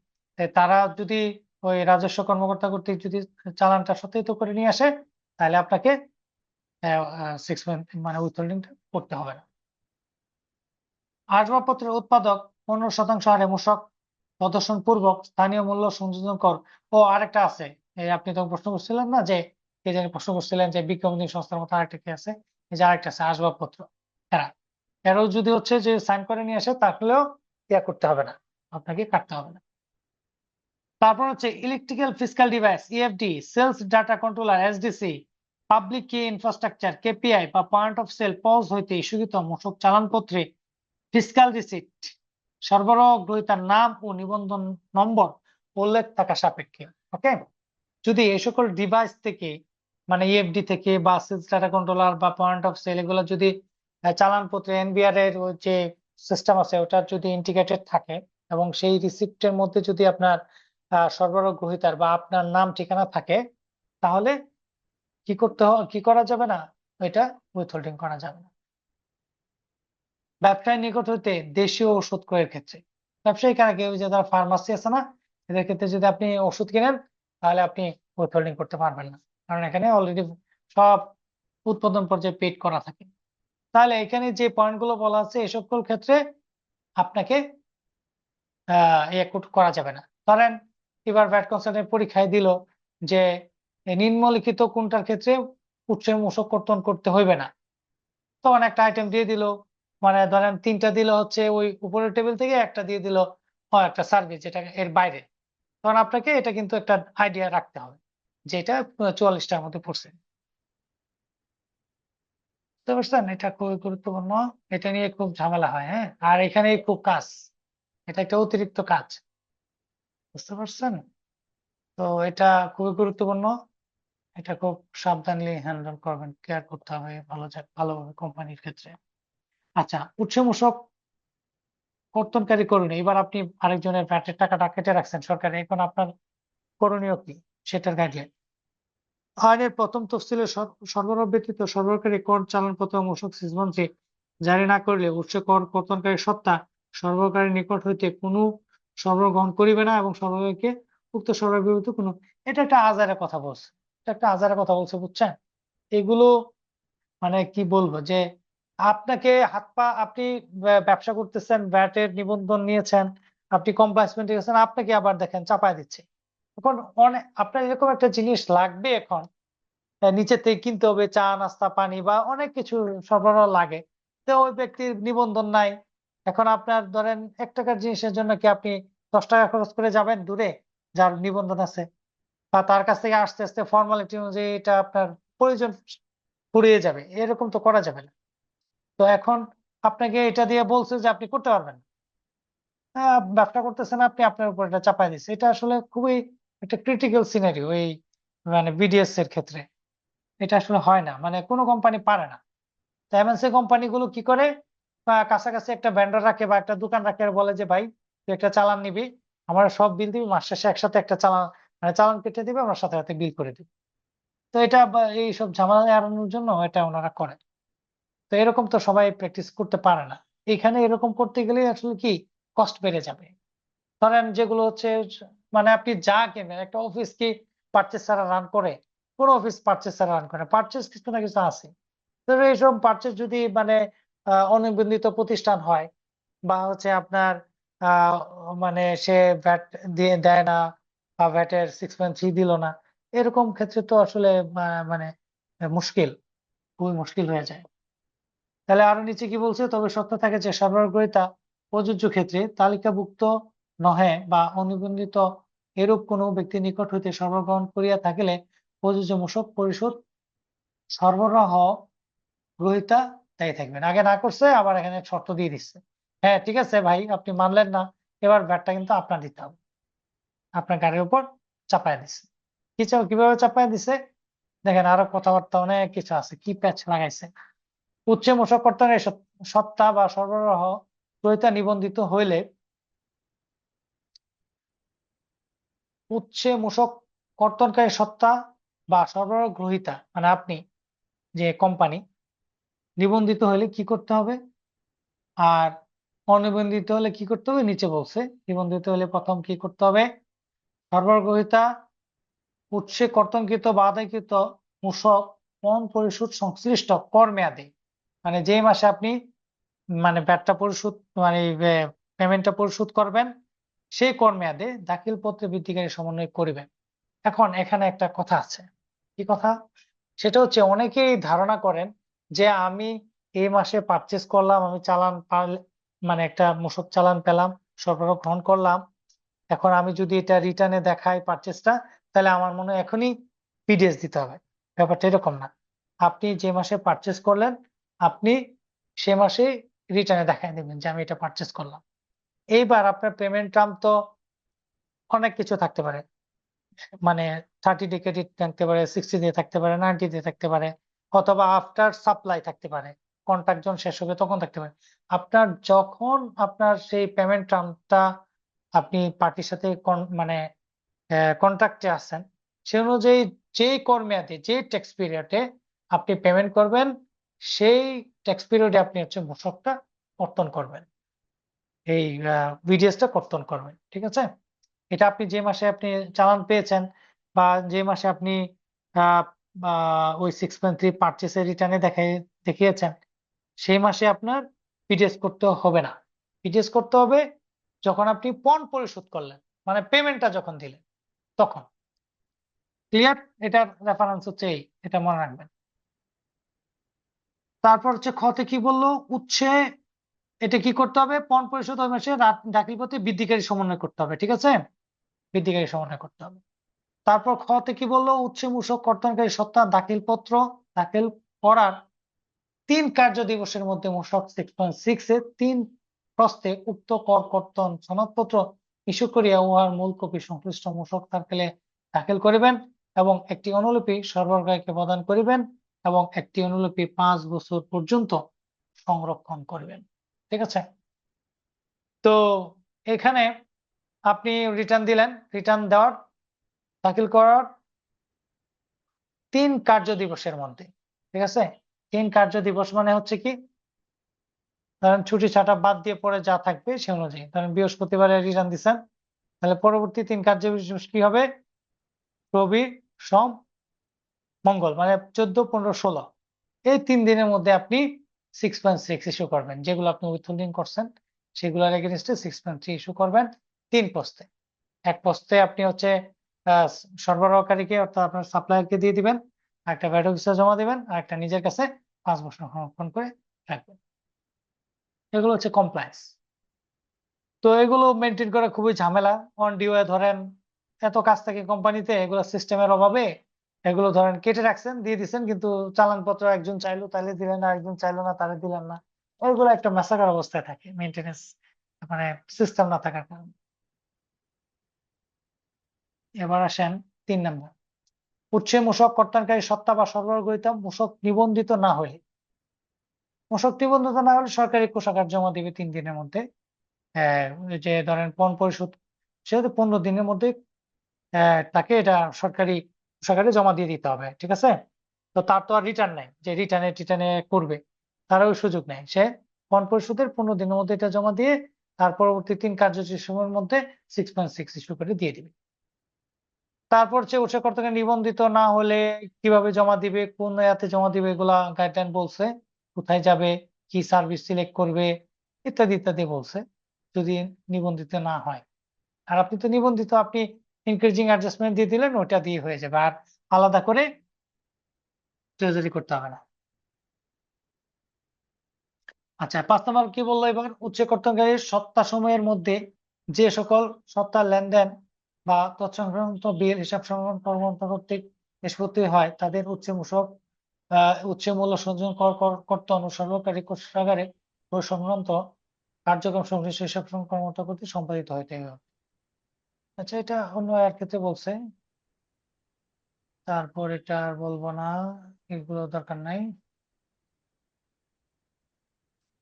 Speaker 1: তারা যদি ওই রাজস্ব কর্মকর্তা কর্তৃক যদি চালানটা সত্যায়িত করে নিয়ে আসে, তাহলে আপনাকে 6 মানে উইথহোল্ডিংটা করতে হবে না। আসবাবপত্রের উৎপাদক 15% হারে মূসক প্রদর্শন পূর্বক স্থানীয় মূল্য সংযোজন কর। ও আরেকটা আছে, এই আপনি তো প্রশ্ন করছিলেন না যে কে জানি প্রশ্ন করছিলেন যে বিজ্ঞাপনী সংস্থার মতো আরেকটা কি আছে, এই যে আরেকটা আছে আসবাবপত্র, এরাও যদি হচ্ছে যে সাইন করে নিয়ে আসে তাহলেও ইয়া করতে হবে না, আপনাকে কাটতে হবে না। তারপর হচ্ছে electrical physical device EFD, sales data controller SDC, public key infrastructure KPI বা পয়েন্ট অফ সেল পজ হইতে ইস্যুকৃত মূসক চালানপত্রে ফিজিক্যাল রিসিট সরবরাহ গ্রহীতার নাম ও নিবন্ধন নম্বর উল্লেখ থাকা সাপেক্ষে। ওকে, যদি এই সকল ডিভাইস থেকে মানে ইএফডি থেকে বা সেলস ডাটা কন্ট্রোলার বা পয়েন্ট অফ সেল এগুলো যদি চালানপত্রে এনবিআর এর যে সিস্টেম আছে ওটা যদি ইন্টিগ্রেটেড থাকে এবং সেই রিসিপ্টের মধ্যে যদি আপনার সরবরাহ গ্রহীতার বা আপনার নাম ঠিকানা থাকে, তাহলে কি করা যাবে না, এটা উইথহোল্ডিং করা যাবে না। ব্যবসায়ীর নিকট হইতে দেশীয় ওষুধ ক্রয়ের ক্ষেত্রে, ব্যবসায়ী কারা, কেউ যে তারা ফার্মাসি আছে না, এদের ক্ষেত্রে যদি আপনি ওষুধ কিনেন তাহলে আপনি উইথহোল্ডিং করতে পারবেন না, কারণ এখানে অলরেডি সব উৎপাদন পর্যায়ে পেড করা থাকে। তাহলে এখানে যে পয়েন্টগুলো বলা আছে এসব ক্ষেত্রে আপনাকে করা যাবে না। ধরেন এবার ভ্যাট কনসালটেন্ট পরীক্ষায় দিল যে নিম্নলিখিত কোনটার ক্ষেত্রে উৎসের মূসক কর্তন করতে হইবে না, তখন একটা আইটেম দিয়ে দিল, মানে ধরেন 3টা দিল হচ্ছে ওই উপরের টেবিল থেকে, একটা দিয়ে দিল একটা সার্ভিস যেটা এর বাইরে, তখন আপনাকে এটা কিন্তু একটা আইডিয়া রাখতে হবে যেটা 44টার মধ্যে পড়ছে। বুঝতে পারছেন? এটা খুবই গুরুত্বপূর্ণ, এটা নিয়ে খুব ঝামেলা হয়। হ্যাঁ, আর এখানে খুব কাজ, এটা একটা অতিরিক্ত কাজ। বুঝতে পারছেন? তো এটা খুবই গুরুত্বপূর্ণ, এটা খুব সাবধানলি হ্যান্ডেল করবেন, কেয়ার করতে হবে ভালোভাবে কোম্পানির ক্ষেত্রে। আচ্ছা, উৎসে মূসক কর্তনকারী করুন, এবার আপনি আরেকজনের ভ্যাটের টাকাটা কেটে রাখছেন সরকারে, এখন আপনার করণীয় কি সেটার গাইডলাইন। আইনের প্রথম তফসিলে সরবরাহ ব্যতীত সরবরাহকারী কর চালানপত্র মূসক সিজমন্ত্রী জারি না করিলে উৎস কর কর্তনকারী সত্তা সরবরাহকারীর নিকট হইতে কোনো সরবরাহ গ্রহণ করিবে না এবং সরবরাহকে উক্ত সরবরাহ বিরুদ্ধ কোনো, এটা একটা আজারের কথা বলছে, এটা একটা আজারের কথা বলছে, বুঝছেন? এগুলো মানে কি বলবো যে আপনাকে হাত পা, আপনি ব্যবসা করতেছেন, ভ্যাটের নিবন্ধন নিয়েছেন, আপনি কমপ্লাসমেন্টে গেছেন, আপনাকে আবার দেখেন চাপায় দিচ্ছে। এখন অনেক আপনার এরকম একটা জিনিস লাগবে, এখন নিচে থেকে কিনতে হবে, চা নাস্তা পানি বা অনেক কিছু সরবরাহ লাগে, তো ওই ব্যক্তির নিবন্ধন নাই। এখন আপনার ধরেন 1 টাকার জিনিসের জন্য কি আপনি 10 টাকা খরচ করে যাবেন দূরে যার নিবন্ধন আছে, বা তার কাছ থেকে আস্তে আস্তে ফর্মালিটি অনুযায়ী এটা আপনার প্রয়োজন ফুরিয়ে যাবে, এরকম তো করা যাবে না। তো এখন আপনাকে এটা দিয়ে বলছে যে আপনি করতে পারবেন না। ব্যবসা করতেছেন আপনি, আপনার উপর এটা চাপায় দিচ্ছে। এটা আসলে খুবই একটা ক্রিটিক্যাল সিনারিও এই মানে বিডিএস এর ক্ষেত্রে। এটা আসলে হয় না, মানে কোনো কোম্পানি পারে না। তো এমএনসি কোম্পানিগুলো কি করে, কাছাকাছি একটা ভেন্ডর রাখে বা একটা দোকান রাখে, আর বলে যে ভাই তুই একটা চালান নিবি, আমরা সব বিল দিবি, মাস শেষে একসাথে একটা চালান মানে চালান কেটে দিবে, আমরা সাথে সাথে বিল করে দিবি। তো এটা এইসব ঝামেলা এড়ানোর জন্য এটা ওনারা করে। তো এরকম তো সবাই প্র্যাকটিস করতে পারে না। এখানে এরকম করতে গেলে আসলে কি কস্ট বেড়ে যাবে। ধরেন যেগুলো হচ্ছে মানে আপনি যা কেনেন, একটা অফিস কি পারচেজ ছাড়া রান করে? কোন অফিস পারচেজ ছাড়া রান করে? পারচেজ কিছু না কিছু আছে। তো এইসব পারচেজ যদি মানে অনিবন্ধিত প্রতিষ্ঠান হয়, বা হচ্ছে আপনার আহ মানে সে ভ্যাট দিয়ে দেয় না, বা ভ্যাটের 6.3 দিল না, এরকম ক্ষেত্রে তো আসলে মানে মুশকিল, খুবই মুশকিল হয়ে যায়। তাহলে আরো নিচে কি বলছে, তবে সত্য থাকে যে সরবরাহকারীতা প্রযোজ্য ক্ষেত্রে তালিকাভুক্ত নহে বা অনিবন্ধিত এরূপ কোন ব্যক্তির নিকট হইতে সরবরাহ গ্রহণ করিয়া থাকিলে প্রযোজ্য মূসক পরিশোধ সরবরাহ গ্রহীতা দায়ী থাকবেন। আগে না করছে, আবার এখানে শর্ত দিয়ে দিচ্ছে। হ্যাঁ ঠিক আছে ভাই, আপনি মানলেন না, এবার ভ্যাটটা কিন্তু আপনার দিতে হবে, আপনার গাড়ির উপর চাপায় দিচ্ছে। কিভাবে চাপায় দিছে দেখেন, আরো কথাবার্তা অনেক কিছু আছে, কি প্যাচ লাগাইছে। উচ্চ মূসক কর্তনের সত্তা বা সরবরাহ গ্রহীতা নিবন্ধিত হইলে, উচ্চ মূসক কর্তনকারী সত্তা বা সরবরাহ গ্রহীতা মানে আপনি, যে কোম্পানি, নিবন্ধিত হলে কি করতে হবে, আর অনিবন্ধিত হলে কি করতে হবে নিচে বলছে। নিবন্ধিত হলে প্রথম কি করতে হবে, সরবরাহ গ্রহীতা উৎসে কর্তনকৃত বা আদায়কৃত মূসক পণ পরিশোধ সংশ্লিষ্ট কর মেয়াদে, মানে যে মাসে আপনি মানে ভ্যাটটা পরিশোধ মানে পেমেন্টটা পরিশোধ করবেন, সেই কর মেয়াদে দাখিল পত্রে বৃদ্ধিকারী সমন্বয় করিবেন। এখন এখানে একটা কথা আছে, কি কথা? সেটা হচ্ছে অনেকেই ধারণা করেন যে আমি এই মাসে পারচেস করলাম, আমি চালান মানে একটা মূসক চালান পেলাম, সরবরাহ গ্রহণ করলাম, এখন আমি যদি এটা রিটার্নে দেখাই পারচেসটা, তাহলে আমার মনে হয় এখনই পিডিএস দিতে হবে। ব্যাপারটা এরকম না। আপনি যে মাসে পারচেস করলেন, আপনি সে মাসে রিটার্নে দেখাই দেবেন যে আমি এটা পারচেস করলাম। এইবার আপনার পেমেন্ট টার্ম তো অনেক কিছু থাকতে পারে, মানে 30 ডে ক্রেডিট থাকতে পারে, 60 ডে থাকতে পারে, 90 ডে থাকতে পারে, অথবা আফটার সাপ্লাই থাকতে পারে, কন্ট্রাক্ট যখন শেষ হবে তখন থাকতে পারে। আপনার যখন আপনার সেই পেমেন্ট টার্মটা আপনি পার্টির সাথে মানে কন্ট্রাক্টে আছেন, সে অনুযায়ী যেই কর মেয়াদে, যে ট্যাক্স পিরিয়ডে আপনি পেমেন্ট করবেন, সেই ট্যাক্স পিরিয়ডে আপনি হচ্ছে মূসকটা কর্তন করবেন, এই বিডিএসটা কর্তন করবেন। ঠিক আছে? এটা আপনি যে মাসে আপনি চালান পেয়েছেন, বা যে মাসে আপনি আহ, ওই 6.3 পারচেসের রিটার্নে দেখিয়েছেন, সেই মাসে আপনার পিডিএস করতে হবে না। পিডিএস করতে হবে যখন আপনি পণ পরিশোধ করলেন, মানে পেমেন্টটা যখন দিলেন তখন। ক্লিয়ার? এটার রেফারেন্স হচ্ছে এই, এটা মনে রাখবেন। তারপর হচ্ছে খতে কি বললো, উচ্ছে এটা কি করতে হবে, পণ পরিশোধ ওই মাসে দাখিল পত্রে বৃদ্ধিকারী সমন্বয় করতে হবে। ঠিক আছে? বৃদ্ধিকারী সমন্বয় করতে হবে। তারপর খতে কি বললো, উচ্চ মূসক কর্তনকারী সত্তা দাখিল করার 3 কার্য দিবসের মধ্যে মূসক 6.6 এ 3 প্রস্তে উক্ত কর কর্তন সনদপত্র ইস্যু করিয়া উহার মূল কপি সংশ্লিষ্ট মূসক সার্কেলে দাখিল করিবেন এবং একটি অনুলিপি সরবরাহকারীকে প্রদান করিবেন এবং একটি অনুলিপি 5 বছর পর্যন্ত সংরক্ষণ করবেন। ঠিক আছে? তো এখানে আপনি রিটার্ন দিলেন, রিটার্ন দেওয়ার দাখিল করার 3 কার্য দিবসের মধ্যে। ঠিক আছে? 3 কার্য দিবস মানে হচ্ছে কি, ধরেন ছুটি ছাটা বাদ দিয়ে পরে যা থাকবে সে অনুযায়ী, ধরেন বৃহস্পতিবারে রিটার্ন দিচ্ছেন, তাহলে পরবর্তী 3 কার্যদিবস কি হবে? রবি, সোম, মঙ্গল, মানে 14, 15, 16 এই 3 দিনের মধ্যে আপনি 6.6 ইস্যু করবেন। যেগুলো আপনি উইথহোল্ডিং করছেন সেগুলোর এগেইনস্টে 6.3 ইস্যু করবেন 3 পোস্টে। এক পোস্টে আপনি হচ্ছে সরবরাহকারীকে অর্থাৎ আপনার সাপ্লায়ারকে দিয়ে দিবেন, একটা ভ্যাট অফিসে জমা দিবেন, আর একটা নিজের কাছে 5 বছর সংরক্ষণ করে রাখবেন। এগুলো হচ্ছে কমপ্লায়েন্স। তো এগুলো মেনটেন করা খুবই ঝামেলা। অন ডিউয়ে ধরেন এত কাজ থাকে কোম্পানিতে, এগুলো সিস্টেমের অভাবে এগুলো ধরেন কেটে রাখছেন, দিয়ে দিচ্ছেন, কিন্তু চালানপত্র একজন চাইলো তাহলে দিলেন না, একজন চাইলো না তাহলে দিলেন না। এগুলো একটা ম্যাসাকার অবস্থায় থাকে মেনটেনেন্স, মানে সিস্টেম না থাকার কারণে। এবার আসেন 3 নম্বর, উৎসে মূসক কর্তনকারী সত্তা বা সরবরাহকৃত মূসক নিবন্ধিত না হলে, মূসক নিবন্ধিত না হলে সরকারি কোষাগার জমা দিবে 3 দিনের মধ্যে। ওই যে ধরেন পণ পরিশোধ, সেহেতু 15 দিনের মধ্যে তাকে এটা সরকারি কোষাগারে জমা দিয়ে দিতে হবে, ঠিক আছে? তো তার তো আর রিটার্ন নাই যে রিটার্নে করবে, তার ওই সুযোগ নেই। সে পণ পরিশোধের 15 দিনের মধ্যে এটা জমা দিয়ে তার পরবর্তী 3 কার্যদিবস সময়ের মধ্যে 6.6 ইস্যু করে দিয়ে দিবে। তারপর হচ্ছে উৎস কর্তৃক নিবন্ধিত না হলে কিভাবে জমা দিবে, কোন ইয়াতে জমা দিবে, এগুলা গাইডলাইন বলছে, কোথায় যাবে, কি সার্ভিস সিলেক্ট করবে, ইত্যাদি ইত্যাদি বলছে, যদি নিবন্ধিত না হয়। আর আপনি তো নিবন্ধিত, আপনি ইনক্রিজিং অ্যাডজাস্টমেন্ট দিয়ে দিলেন, ওটা দিয়ে হয়ে যাবে, আর আলাদা করে ট্রেজারি করতে হবে না। আচ্ছা, 5 নম্বর কি বললো এবার, উচ্চ কর্তনকারীর সত্তা সময়ের মধ্যে যে সকল সত্তার লেনদেন বা তৎসংক্রান্ত বিল হিসাব সংক্রান্ত কর্তৃক নিষ্পত্তি হয় তাদের উচ্চ মূল্য সংযোজন কর্তন ও সরকারি কোষাগারে ও সংক্রান্ত কার্যক্রম সংশ্লিষ্ট হিসাব সংক্রান্ত কর্তৃক সম্পাদিত হইতে হবে। আচ্ছা, এটা অন্য এর ক্ষেত্রে বলছে, তারপর এটা আর বলবো না, এগুলো দরকার নাই।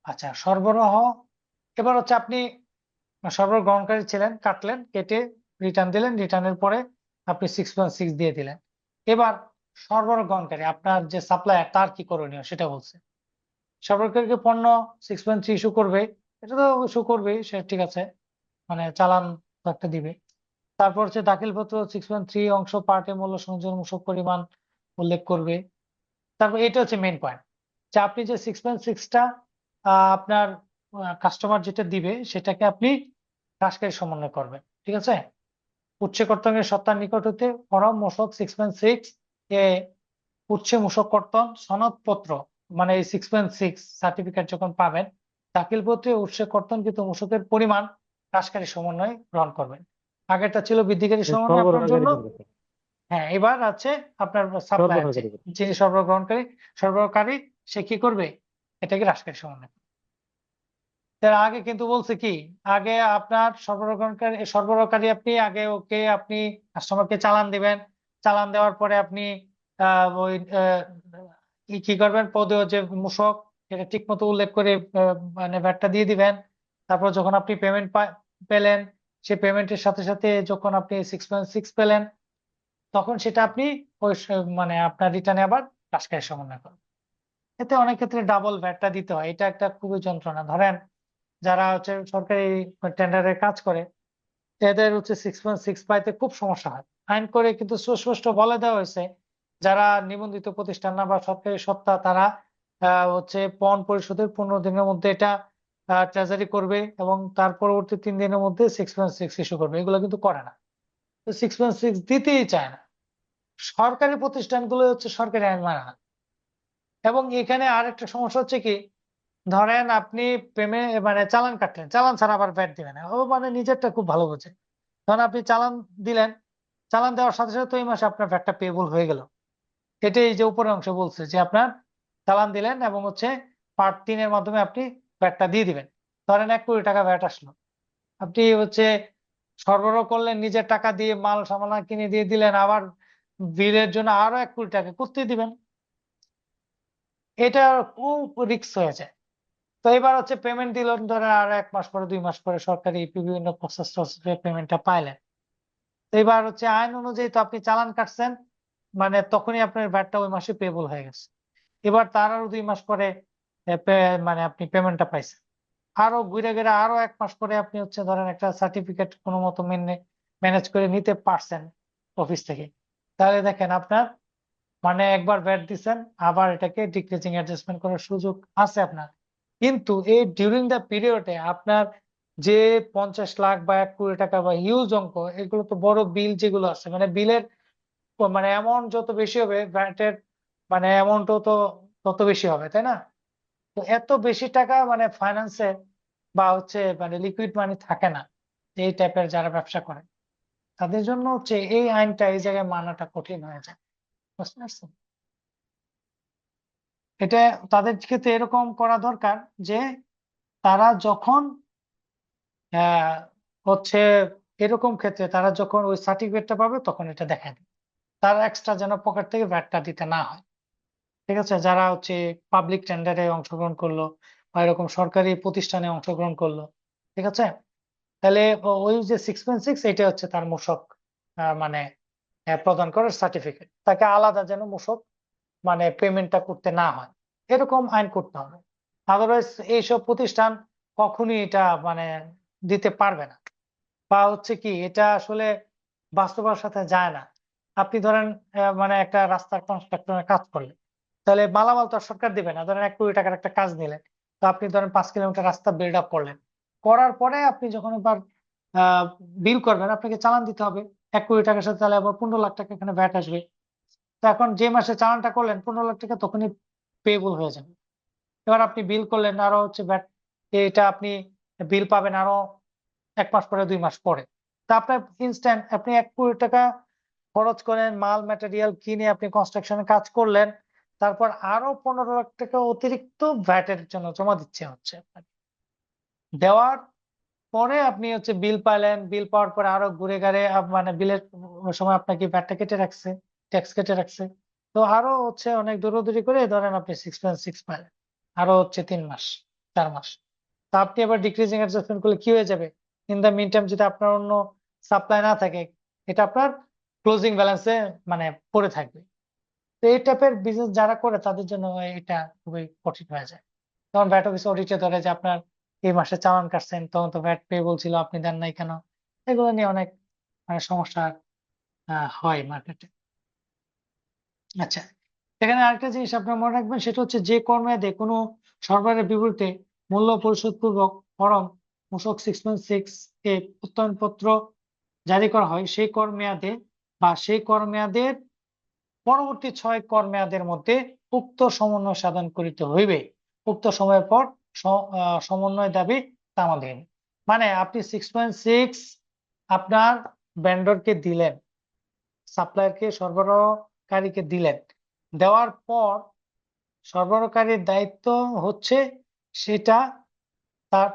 Speaker 1: আচ্ছা, সরবরাহ, এবার হচ্ছে আপনি সরবরাহ গ্রহণকারী ছিলেন, কাটলেন, কেটে রিটার্ন দিলেন, রিটার্নের পরে আপনি 6.6 দিয়ে দিলেন। এবার সরবরাহ গ্রহণকারী আপনার যে সাপ্লায়ার তার কি করণীয় সেটা বলছে। সরবরাহকারীকে পণ্য 6.3 ইস্যু করবে, এটা তো ইস্যু করবেই, সে ঠিক আছে, মানে চালান তো একটা দিবে। তারপর হচ্ছে দাখিলপত্র 6.3 অংশ পার্টে মূল্য সংযোজন মূসক পরিমাণ উল্লেখ করবে। তারপর এটা হচ্ছে মেইন পয়েন্ট, যে আপনি যে 6.6টা আপনার কাস্টমার যেটা দিবে সেটাকে আপনি হ্রাসকারী সমন্বয় করবেন, ঠিক আছে? উচ্চ কর্তনের সত্তার নিকট হতে ফরম মূসক 6.6 এ উচ্চ মূসক কর্তন সনদপত্র, মানে এই 6.6 সার্টিফিকেট যখন পাবেন, দাখিলপত্রে উচ্চ কর্তনকৃত মূসকের পরিমাণ হ্রাসকারী সমন্বয় গ্রহণ করবেন। আগেরটা ছিল বৃদ্ধিকারী সমন্বয় আপনার জন্য,
Speaker 2: সরবরাহকারী কোন কথা?
Speaker 1: হ্যাঁ, এবার আছে আপনার সাপ্লায়ার,
Speaker 2: সরবরাহকারী কোন?
Speaker 1: যিনি সরবরাহকারী, সে কি করবে, এটাকে হ্রাসকারী সমন্বয়। তার আগে কিন্তু বলছে কি, আগে আপনার সরবরাহকারী আপনি আগে ওকে আপনি কাস্টমারকে চালান দিবেন, চালান দেওয়ার পরে আপনি ওই কি করবেন, পদেও যে মূসক সেটা ঠিক মতো উল্লেখ করে মানে ভ্যাটটা দিয়ে দিবেন। তারপর যখন আপনি পেমেন্ট পেলেন, সে পেমেন্টের সাথে সাথে যখন আপনি 6.6 পেলেন, তখন সেটা আপনি ওই মানে আপনার রিটার্নে আবার হ্রাসকারী সমন্বয় করবেন। এতে অনেক ক্ষেত্রে ডাবল ভ্যাটটা দিতে হয়, এটা একটা খুবই যন্ত্রণা। ধরেন যারা হচ্ছে সরকারি টেন্ডারে কাজ করে, এদের হচ্ছে 6.6 পাইতে খুব সমস্যা হয়। আইন করে কিন্তু সুস্পষ্ট বলে দেওয়া হয়েছে, যারা নিবন্ধিত প্রতিষ্ঠান না বা সরকারি সত্তা, তারা হচ্ছে পণ পরিশোধের 15 দিনের মধ্যে এটা ট্রেজারি করবে এবং তার পরবর্তী 3 দিনের মধ্যে 6.6 ইস্যু করবে। এগুলো কিন্তু করে না, তো 6.6 দিতেই চায় না। সরকারি প্রতিষ্ঠানগুলো হচ্ছে সরকারি আইন মানে না। এবং এখানে আরেকটা সমস্যা হচ্ছে কি, ধরেন আপনি মানে চালান কাটলেন, চালান ছাড়া আবার ভ্যাট দিবেন, ও মানে নিজেরটা খুব ভালো বোঝে। ধরেন আপনি চালান দিলেন, চালান দেওয়ার সাথে সাথে তো এই মাসে আপনার ভ্যাটটা পেয়েবল হয়ে গেল। এটাই এই যে উপরের অংশ বলছে যে আপনার চালান দিলেন এবং হচ্ছে পার্ট 3 এর মাধ্যমে আপনি ভ্যাটটা দিয়ে দিবেন। ধরেন 1 কোটি টাকা ভ্যাট আসলো, আপনি হচ্ছে সরবরাহ করলেন, নিজের টাকা দিয়ে মাল সামানা কিনে দিয়ে দিলেন, আবার বিলের জন্য আরো 1 কোটি টাকা কোথায় দিবেন? এটা খুব রিস্ক হয়ে যায়। তো এবার হচ্ছে পেমেন্ট দিল, ধরেন আর 1 মাস পরে 2 মাস পরে সরকারি বিভিন্ন প্রসেস পেমেন্টটা পাইলেন। তো এবার হচ্ছে আইন অনুযায়ী তো আপনি চালান কাটছেন, মানে তখনই আপনার ভ্যাটটা ওই মাসে পেবল হয়ে গেছে। এবার তার আরো 2 মাস পরে মানে আপনি পেমেন্টটা পাইছেন, আরো ঘুরে ঘুরে আরো 1 মাস পরে আপনি হচ্ছে ধরেন একটা সার্টিফিকেট কোনো মতো ম্যানেজ করে নিতে পারছেন অফিস থেকে, তাহলে দেখেন আপনার মানে একবার ভ্যাট দিচ্ছেন, আবার এটাকে ডিক্রিজিং অ্যাডজাস্টমেন্ট করার সুযোগ আছে আপনার। কিন্তু এই ডিউরিং দ্য পিরিয়ডে আপনার যে 50 লাখ বা 1 কোটি টাকা বা হিউজ অঙ্ক, এগুলো তো বড় বিল যেগুলো আছে, মানে বিলের মানে অ্যামাউন্ট যত বেশি হবে ভ্যাটের মানে অ্যামাউন্টও তো তত বেশি হবে, তাই না? তো এত বেশি টাকা মানে ফাইন্যান্সে বা হচ্ছে মানে লিকুইড মানি থাকে না এই টাইপের যারা ব্যবসা করে, তাদের জন্য হচ্ছে এই আইনটা এই জায়গায় মানাটা কঠিন হয়ে যায়। বুঝতে পারছেন? এটা তাদের ক্ষেত্রে এরকম করা দরকার যে তারা যখন আহ, হচ্ছে এরকম ক্ষেত্রে তারা যখন ওই সার্টিফিকেটটা পাবে তখন এটা দেখায় দেবে, তার এক্সট্রা যেন পকেট থেকে ভ্যাটটা দিতে না হয়। ঠিক আছে, যারা হচ্ছে পাবলিক টেন্ডারে অংশগ্রহণ করলো বা এরকম সরকারি প্রতিষ্ঠানে অংশগ্রহণ করলো, ঠিক আছে, তাহলে ওই যে 6.6 এটা হচ্ছে তার মূসক মানে প্রদান করার সার্টিফিকেট, তাকে আলাদা যেন মূসক মানে পেমেন্টটা করতে না হয়, এরকম আইন করতে হবে। আদারওয়াইজ এইসব প্রতিষ্ঠান কখনই এটা মানে দিতে পারবে না, বা হচ্ছে কি এটা আসলে বাস্তবতার সাথে যায় না। আপনি ধরেন মানে একটা রাস্তার কনস্ট্রাকশনের কাজ করলেন, তাহলে মালামাল তো আর সরকার দিবে না। ধরেন 1 কোটি টাকার একটা কাজ নিলেন, তো আপনি ধরেন 5 কিলোমিটার রাস্তা বিল্ড আপ করলেন, করার পরে আপনি যখন এবার বিল করবেন আপনাকে চালান দিতে হবে 1 কোটি টাকার সাথে, তাহলে আবার 15 লাখ টাকা এখানে ভ্যাট আসবে। তো এখন যে মাসে চালানটা করলেন 15 লাখ টাকা তখনই পেয়েবল হয়ে যাবে। এবার আপনি বিল করলেন আরো হচ্ছে ভ্যাট, এটা আপনি বিল পাবেন আরো 1 মাস পরে 2 মাস পরে। তা আপনার ইনস্ট্যান্ট আপনি 1 কোটি টাকা খরচ করেন, মাল ম্যাটেরিয়াল কিনে আপনি কনস্ট্রাকশনের কাজ করলেন, তারপর আরো 15 লাখ টাকা অতিরিক্ত ভ্যাটের জন্য জমা দিচ্ছে হচ্ছে আপনাকে। দেওয়ার পরে আপনি হচ্ছে বিল পাইলেন, বিল পাওয়ার পরে আরো ঘুরে ঘাড়ে মানে বিলের সময় আপনাকে ভ্যাটটা কেটে রাখছে, ট্যাক্স কেটে রাখছে। তো আরো হচ্ছে অনেক দৌড়াদৌড়ি করে ধরেন আপনি 6.6 পাইলেন, আরো হচ্ছে 3 মাস 4 মাস। তা আপনি আবার ডিক্রিজিং অ্যাডজাস্টমেন্ট করলে কি হয়ে যাবে? ইন দ্য মিন টাইম যদি আপনার অন্য সাপ্লাই না থাকে, এটা আপনার ক্লোজিং ব্যালেন্সে মানে পড়ে থাকবে। তো এই টাইপের বিজনেস যারা করে তাদের জন্য এটা খুবই কঠিন হয়ে যায়। তখন ভ্যাট অফিস অডিটে ধরে যে আপনার এই মাসে চালান কাটছেন, তখন তো ভ্যাট পেয়েবল ছিল, আপনি দেন নাই কেন? এগুলো নিয়ে অনেক মানে সমস্যা হয় মার্কেটে। আচ্ছা, এখানে আরেকটা জিনিস আপনার মনে রাখবেন, সেটা হচ্ছে যে কর মেয়াদে কোনো সরবরাহের বিপরীতে মূল্য পরিশোধ পূর্বক ফরম মূসক 6.6 এ প্রত্যয়নপত্র জারি করা হয়, সেই কর মেয়াদে বা সেই কর মেয়াদের পরবর্তী 6 কর মেয়াদের মধ্যে উক্ত সমন্বয় সাধন করিতে হইবে। উক্ত সময়ের পর সমন্বয় দাবি তামাদিন। মানে আপনি 6.6 আপনার ভেন্ডরকে দিলেন, সাপ্লায়ারকে সরবরাহকারীকে দিলেন, দেওয়ার পর সরবরাহকারীর দায়িত্ব হচ্ছে সেটা তার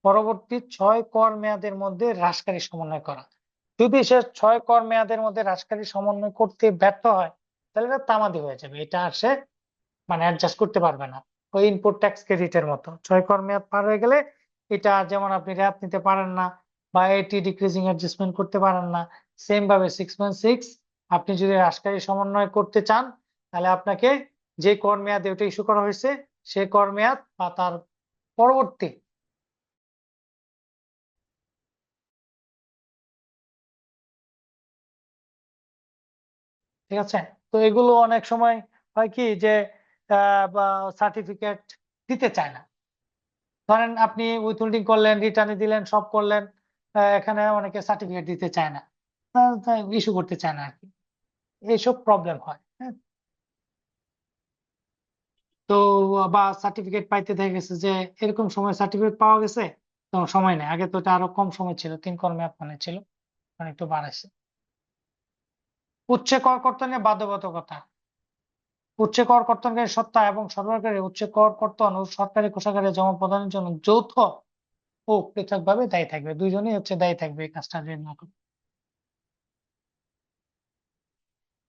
Speaker 1: পরবর্তী 6 কর মেয়াদের মধ্যে হ্রাসকারী সমন্বয় করা। যদি সে 6 কর মেয়াদের মধ্যে হ্রাসকারী সমন্বয় করতে ব্যর্থ হয়, তাহলে এটা তামাদি হয়ে যাবে, এটা আর সে মানে অ্যাডজাস্ট করতে পারবে না। ওই ইনপুট ট্যাক্স ক্রেডিটের মতো 6 কর মেয়াদ পার হয়ে গেলে এটা যেমন আপনি রেয়াত নিতে পারেন না বা এটি ডিক্রিজিং অ্যাডজাস্টমেন্ট করতে পারেন না, সেম ভাবে 6.6 আপনি যদি হ্রাসকারী সমন্বয় করতে চান, তাহলে আপনাকে যে কর মেয়াদে ওটা ইস্যু করা হয়েছে সেই কর মেয়াদ বা তার পরবর্তী ঠিক আছে। তো এগুলো অনেক সময় হয় কি যে সার্টিফিকেট দিতে চায় না। ধরেন আপনি উইথহোল্ডিং করলেন, রিটার্নে দিলেন, সব করলেন, এখানে অনেকে সার্টিফিকেট দিতে চায় না, ইস্যু করতে চায় না আর কি, এইসব প্রবলেম হয়। হ্যাঁ, তো বা সার্টিফিকেট পাইতে দেখা গেছে যে এরকম সময় সার্টিফিকেট পাওয়া গেছে, তখন সময় নেই। আগে তো এটা আরো কম সময় ছিল, 3 কর মেয়াদ মানে ছিল, এখন একটু বাড়াইছে। উচ্চ কর কর্তনের বাধ্যবাধকতা। উচ্চ কর কর্তনকারী সত্তা এবং সরবরাহকারী উচ্চ কর কর্তন ও সরকারি কোষাগারে জমা প্রদানের জন্য যৌথ ও পৃথকভাবে দায়ী থাকবে, দুইজনই হচ্ছে দায়ী থাকবে এই কাজটা যদি না করে।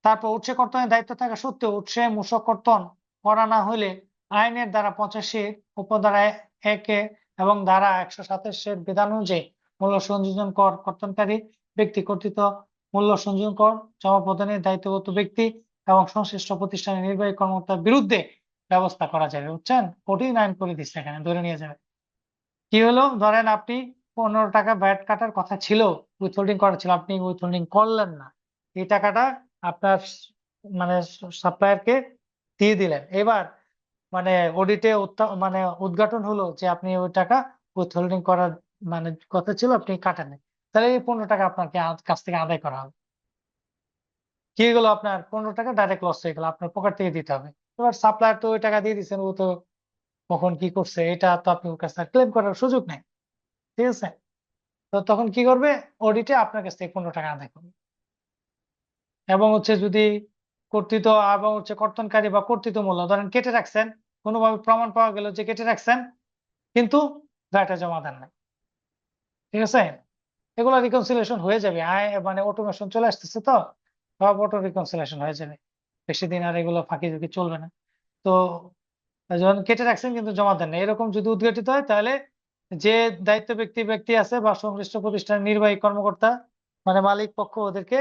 Speaker 1: তারপর উৎসে কর্তনের দায়িত্ব থাকা সত্ত্বেও উৎসে মূসক কর্তন করা না হইলে আইনের ধারা 85 উপধারা 1 এবং ধারা 127 বিধান অনুযায়ী মূল্য সংযোজন কর কর্তনকারী ব্যক্তি কর্তৃক মূল্য সংযোজন কর জমা প্রদানের দায়িত্বগত ব্যক্তি এবং সংশ্লিষ্ট প্রতিষ্ঠানের নির্বাহী কর্মকর্তার বিরুদ্ধে ব্যবস্থা করা যাবে। বুঝছেন, কঠিন আইন করে দিচ্ছে, এখানে ধরে নিয়ে যাবে। কি হলো, ধরেন আপনি 15 টাকা ভ্যাট কাটার কথা ছিল, উইথহোল্ডিং করা ছিল, আপনি উইথহোল্ডিং করলেন না, এই টাকাটা আপনার মানে সাপ্লায়ারকে দিয়ে দিলেন। এবার মানে অডিটে মানে উদ্ঘাটন হলো যে আপনি ওই টাকা উইথহোল্ডিং করার মানে কথা ছিল, আপনি কাটেন নাই। তাহলে এই 15 টাকা আপনাকে কাছ থেকে আদায় করা হবে। কি হলো, আপনার 15 টাকা ডাইরেক্ট লস হয়ে গেল, আপনার পকেট থেকে দিতে হবে। এবার সাপ্লায়ার তো ওই টাকা দিয়ে দিচ্ছেন, ও তো কখন কি করছে এটা তো আপনি ওর কাছে ক্লেম করার সুযোগ নেই, ঠিক আছে? তো তখন কি করবে, অডিটে আপনার কাছ থেকে 15 টাকা আদায় করবে। এবং হচ্ছে যদি কর্তৃত্ব এবং হচ্ছে কর্তনকারী বা কর্তৃত্ব মূল্য ধরেন কেটে রাখছেন, কোনোভাবে প্রমাণ পাওয়া গেল যে কেটে রাখছেন কিন্তু ভ্যাটে জমা দেন নাই, ঠিক আছে? এগুলো রিকনসিলিয়েশন হয়ে যাবে, মানে অটোমেশন চলে আসতেছে, তো সব অটো রিকনসিলিয়েশন হয়ে যাবে, বেশি দিন আর এগুলো ফাঁকি ঝুঁকি চলবে না। তো যখন কেটে রাখছেন কিন্তু জমা দেন না, এরকম যদি উদ্ঘাটিত হয়, তাহলে যে দায়িত্ব ব্যক্তি আছে বা সংশ্লিষ্ট প্রতিষ্ঠানের নির্বাহী কর্মকর্তা মানে মালিক পক্ষ, ওদেরকে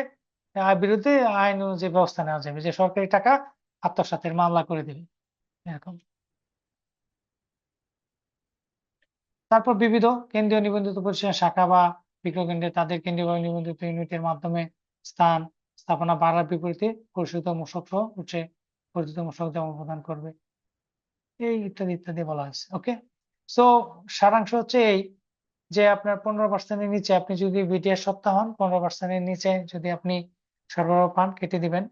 Speaker 1: বিরুদ্ধে আইন অনুযায়ী ব্যবস্থা নেওয়া যাবে, যে সরকারি টাকা আত্মসাতের মামলা করে দেবে এরকম। তারপর বিবিধ কেন্দ্রীয় নিবন্ধিত প্রতিষ্ঠান শাখা বা বিক্রয় কেন্দ্রে তাদের কেন্দ্রীয় বা নিবন্ধিত ইউনিটের মাধ্যমে স্থাপনা বাড়ার বিপরীতে পরিশোধিত মূসক সহ উঠে পরিচিত মূসক জমা প্রদান করবে, এই ইত্যাদি ইত্যাদি বলা হয়েছে। ওকে, সো সারাংশ হচ্ছে এই যে আপনার 15%-এর নিচে আপনি যদি বিটিআর সত্তা হন, 15%-এর নিচে যদি আপনি সরবরাহ পান, কেটে দিবেন।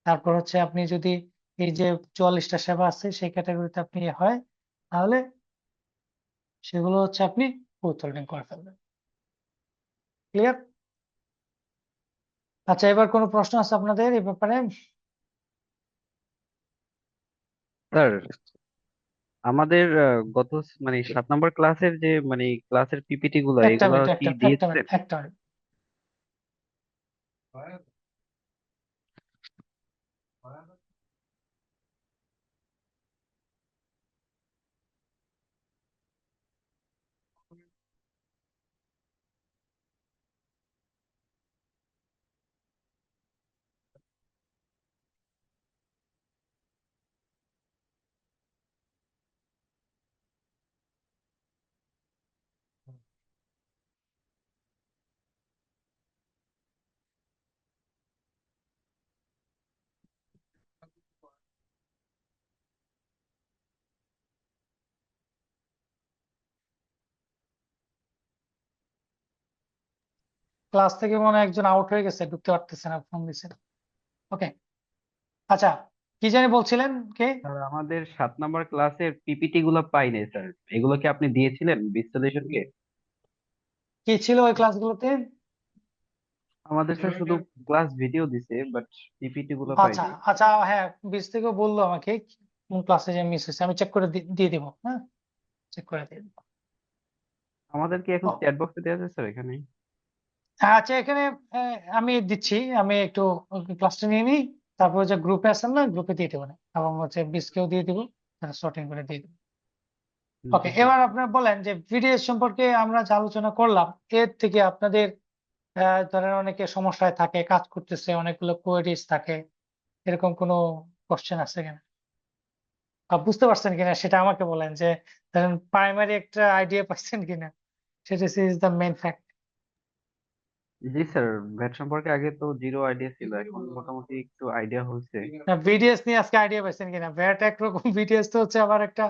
Speaker 1: তারপর হচ্ছে আপনি যদি এই যে 44টা সেবা আছে সেই ক্যাটাগরিতে আপনি হয়, তাহলে সেগুলো হচ্ছে আপনি উইথহোল্ডিং করে ফেলবেন। ক্লিয়ার? আচ্ছা, এবার কোনো প্রশ্ন আছে আপনাদের এই ব্যাপারে?
Speaker 6: স্যার আমাদের গত মানে 7 নম্বর ক্লাসের যে মানে ক্লাসের পিপিটি গুলা
Speaker 1: একটা
Speaker 6: এগুলা
Speaker 1: মিনিট,
Speaker 6: কি
Speaker 1: একটা
Speaker 6: দিয়েছিলেন?
Speaker 1: মিনিট, একটা মিনিট। ক্লাস থেকে মনে হয় একজন আউট হয়ে গেছে, ঢুকতে পারতেছে না, ফোন দিছে। ওকে, আচ্ছা, কি জানি বলছিলেন কে?
Speaker 6: স্যার আমাদের 7 নম্বর ক্লাসের পিপিটি গুলা পাই নাই স্যার, এগুলো কি আপনি দিয়েছিলেন বিশ্লেষণকে?
Speaker 1: কি ছিল ওই ক্লাসগুলোতে?
Speaker 6: আমাদের স্যার শুধু ক্লাস ভিডিও দিছে, বাট পিপিটি গুলো পাই
Speaker 1: আচ্ছা
Speaker 6: নাই।
Speaker 1: আচ্ছা, হ্যাঁ, বিশ থেকে বললো আমাকে কোন ক্লাসে যে মিস হয়েছে, আমি চেক করে দিয়ে দিব, হ্যাঁ, চেক করে দিয়ে দিব।
Speaker 6: আমাদের কি এখন
Speaker 1: ও,
Speaker 6: চ্যাট বক্সে দেওয়া আছে স্যার এখানে?
Speaker 1: আচ্ছা, এখানে আমি দিচ্ছি, আমি একটু ক্লাসটা নিয়ে নিই, তারপর যে গ্রুপে আছেন না, গ্রুপে দিয়ে দেবো না, এবং হচ্ছে বিশকেও দিয়ে দিব, শর্টিং করে দিয়ে দেবো। ওকে,
Speaker 6: জি স্যার।
Speaker 1: এবার আপনার বলেন যে ভিডিএস সম্পর্কে আমরা যে আলোচনা করলাম, এর থেকে আপনাদের ধরেন অনেকে সমস্যায় থাকে, কাজ করতেছে, অনেকগুলো কোয়েরিজ থাকে, এরকম কোনো কোশ্চেন আছে কিনা বা বুঝতে পারছেন কিনা সেটা আমাকে বলেন, যে ধরেন প্রাইমারি একটা আইডিয়া পাচ্ছেন কিনা, সেটা is the main fact.
Speaker 6: G sir, VAT সম্পর্কে আগে তো জিরো আইডিয়া ছিল, এখন মোটামুটি একটু আইডিয়া হচ্ছে।
Speaker 1: ভিডিএস নিয়ে আজকে আইডিয়া পাইছেন কিনা? ভ্যাট একরকম, ভিডিএস তো হচ্ছে আবার একটা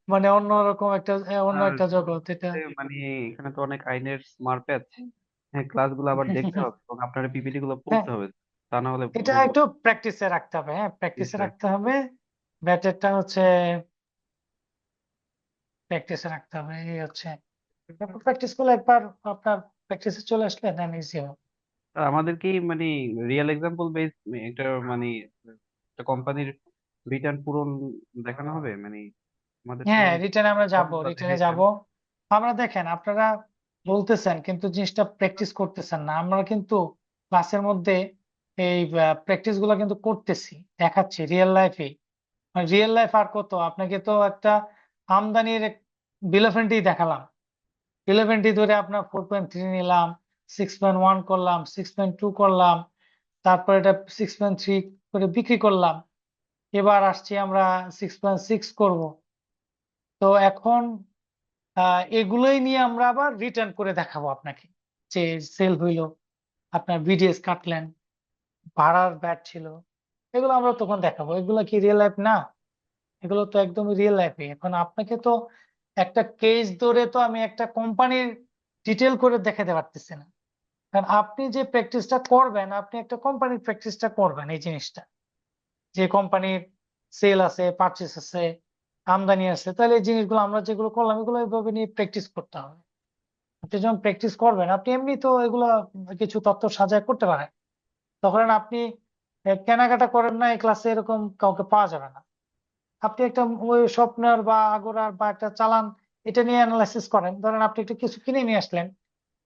Speaker 1: মানে অন্যরকম একটা অন্য
Speaker 6: আর
Speaker 1: একটা জগৎ এটা।
Speaker 6: মানে এখানে তো অনেক আইনের মারপ্যাচ। হ্যাঁ, ক্লাসগুলো আবার দেখতে হবে এবং আপনার পিপিটি গুলো
Speaker 1: হ্যাঁ,
Speaker 6: পড়তে হবে, তা না হলে
Speaker 1: এটা
Speaker 6: বুঝবো।
Speaker 1: একটু প্র্যাকটিসে রাখতে হবে, হ্যাঁ,
Speaker 6: জি
Speaker 1: প্র্যাকটিসে
Speaker 6: স্যার।
Speaker 1: রাখতে হবে। ব্যাটেরটা হচ্ছে প্র্যাকটিসে রাখতে হবে, এই হচ্ছে প্র্যাকটিস করলে একবার আপনার প্র্যাকটিসে চলে আসলে দেন ইজি হবে।
Speaker 6: আর আমাদের কি মানে রিয়েল এক্সাম্পল বেস একটা মানে একটা কোম্পানির রিটার্ন পূরণ দেখানো হবে মানে আমাদের তো
Speaker 1: হ্যাঁ, রিটার্নে আমরা যাব,
Speaker 6: ফর্মুলা
Speaker 1: রিটার্নে
Speaker 6: দেখাইছেন।
Speaker 1: যাব। আমরা দেখেন, আপনারা বলতেছেন কিন্তু জিনিসটা প্র্যাকটিস করতেছেন না। আমরা কিন্তু ক্লাসের মধ্যে এই প্র্যাকটিস গুলো কিন্তু করতেছি, দেখাচ্ছি রিয়েল লাইফে। রিয়েল লাইফ আর কত, আপনাকে তো একটা আমদানির বিল অফ এন্ট্রি দেখালাম, বিল অফ এন্ট্রি ধরে আপনার 4.3 নিলাম, 6.1 করলাম, 6.2 করলাম, তারপর এটা 6.3 করে বিক্রি করলাম, এবার আসছি আমরা 6.6 করব। তো এখন এগুলোই নিয়ে আমরা আবার রিটার্ন করে দেখাবো আপনাকে যে সেল হইলো, আপনার বিডিএস কাটলেন, ভাড়ার ব্যাট ছিল, এগুলো আমরা তখন দেখাবো। এগুলো কি রিয়েল লাইফ না? এগুলো তো একদমই রিয়েল লাইফে। এখন আপনাকে তো একটা কেস ধরে তো আমি একটা কোম্পানির ডিটেল করে দেখাতে পারতেছি না, কারণ আপনি যে প্র্যাকটিসটা করবেন, আপনি একটা কোম্পানির প্র্যাকটিসটা করবেন এই জিনিসটা, যে কোম্পানির সেল আছে, পারচেস আছে, আমদানি আছে, তাহলে এই জিনিসগুলো আমরা যেগুলো করলাম এগুলো এইভাবে নিয়ে প্র্যাকটিস করতে হবে। আপনি যখন প্র্যাকটিস করবেন, আপনি এমনি তো এগুলো কিছু তথ্য সাজায় করতে পারেন, তখন আপনি কেনাকাটা করেন না এই ক্লাসে এরকম কাউকে পাওয়া যাবে না। আপনি একটা ওই স্বপ্নের বা আগোরার বা একটা চালান এটা নিয়ে অ্যানালাইসিস করেন। ধরেন আপনি একটা কিছু কিনে নিয়ে আসলেন,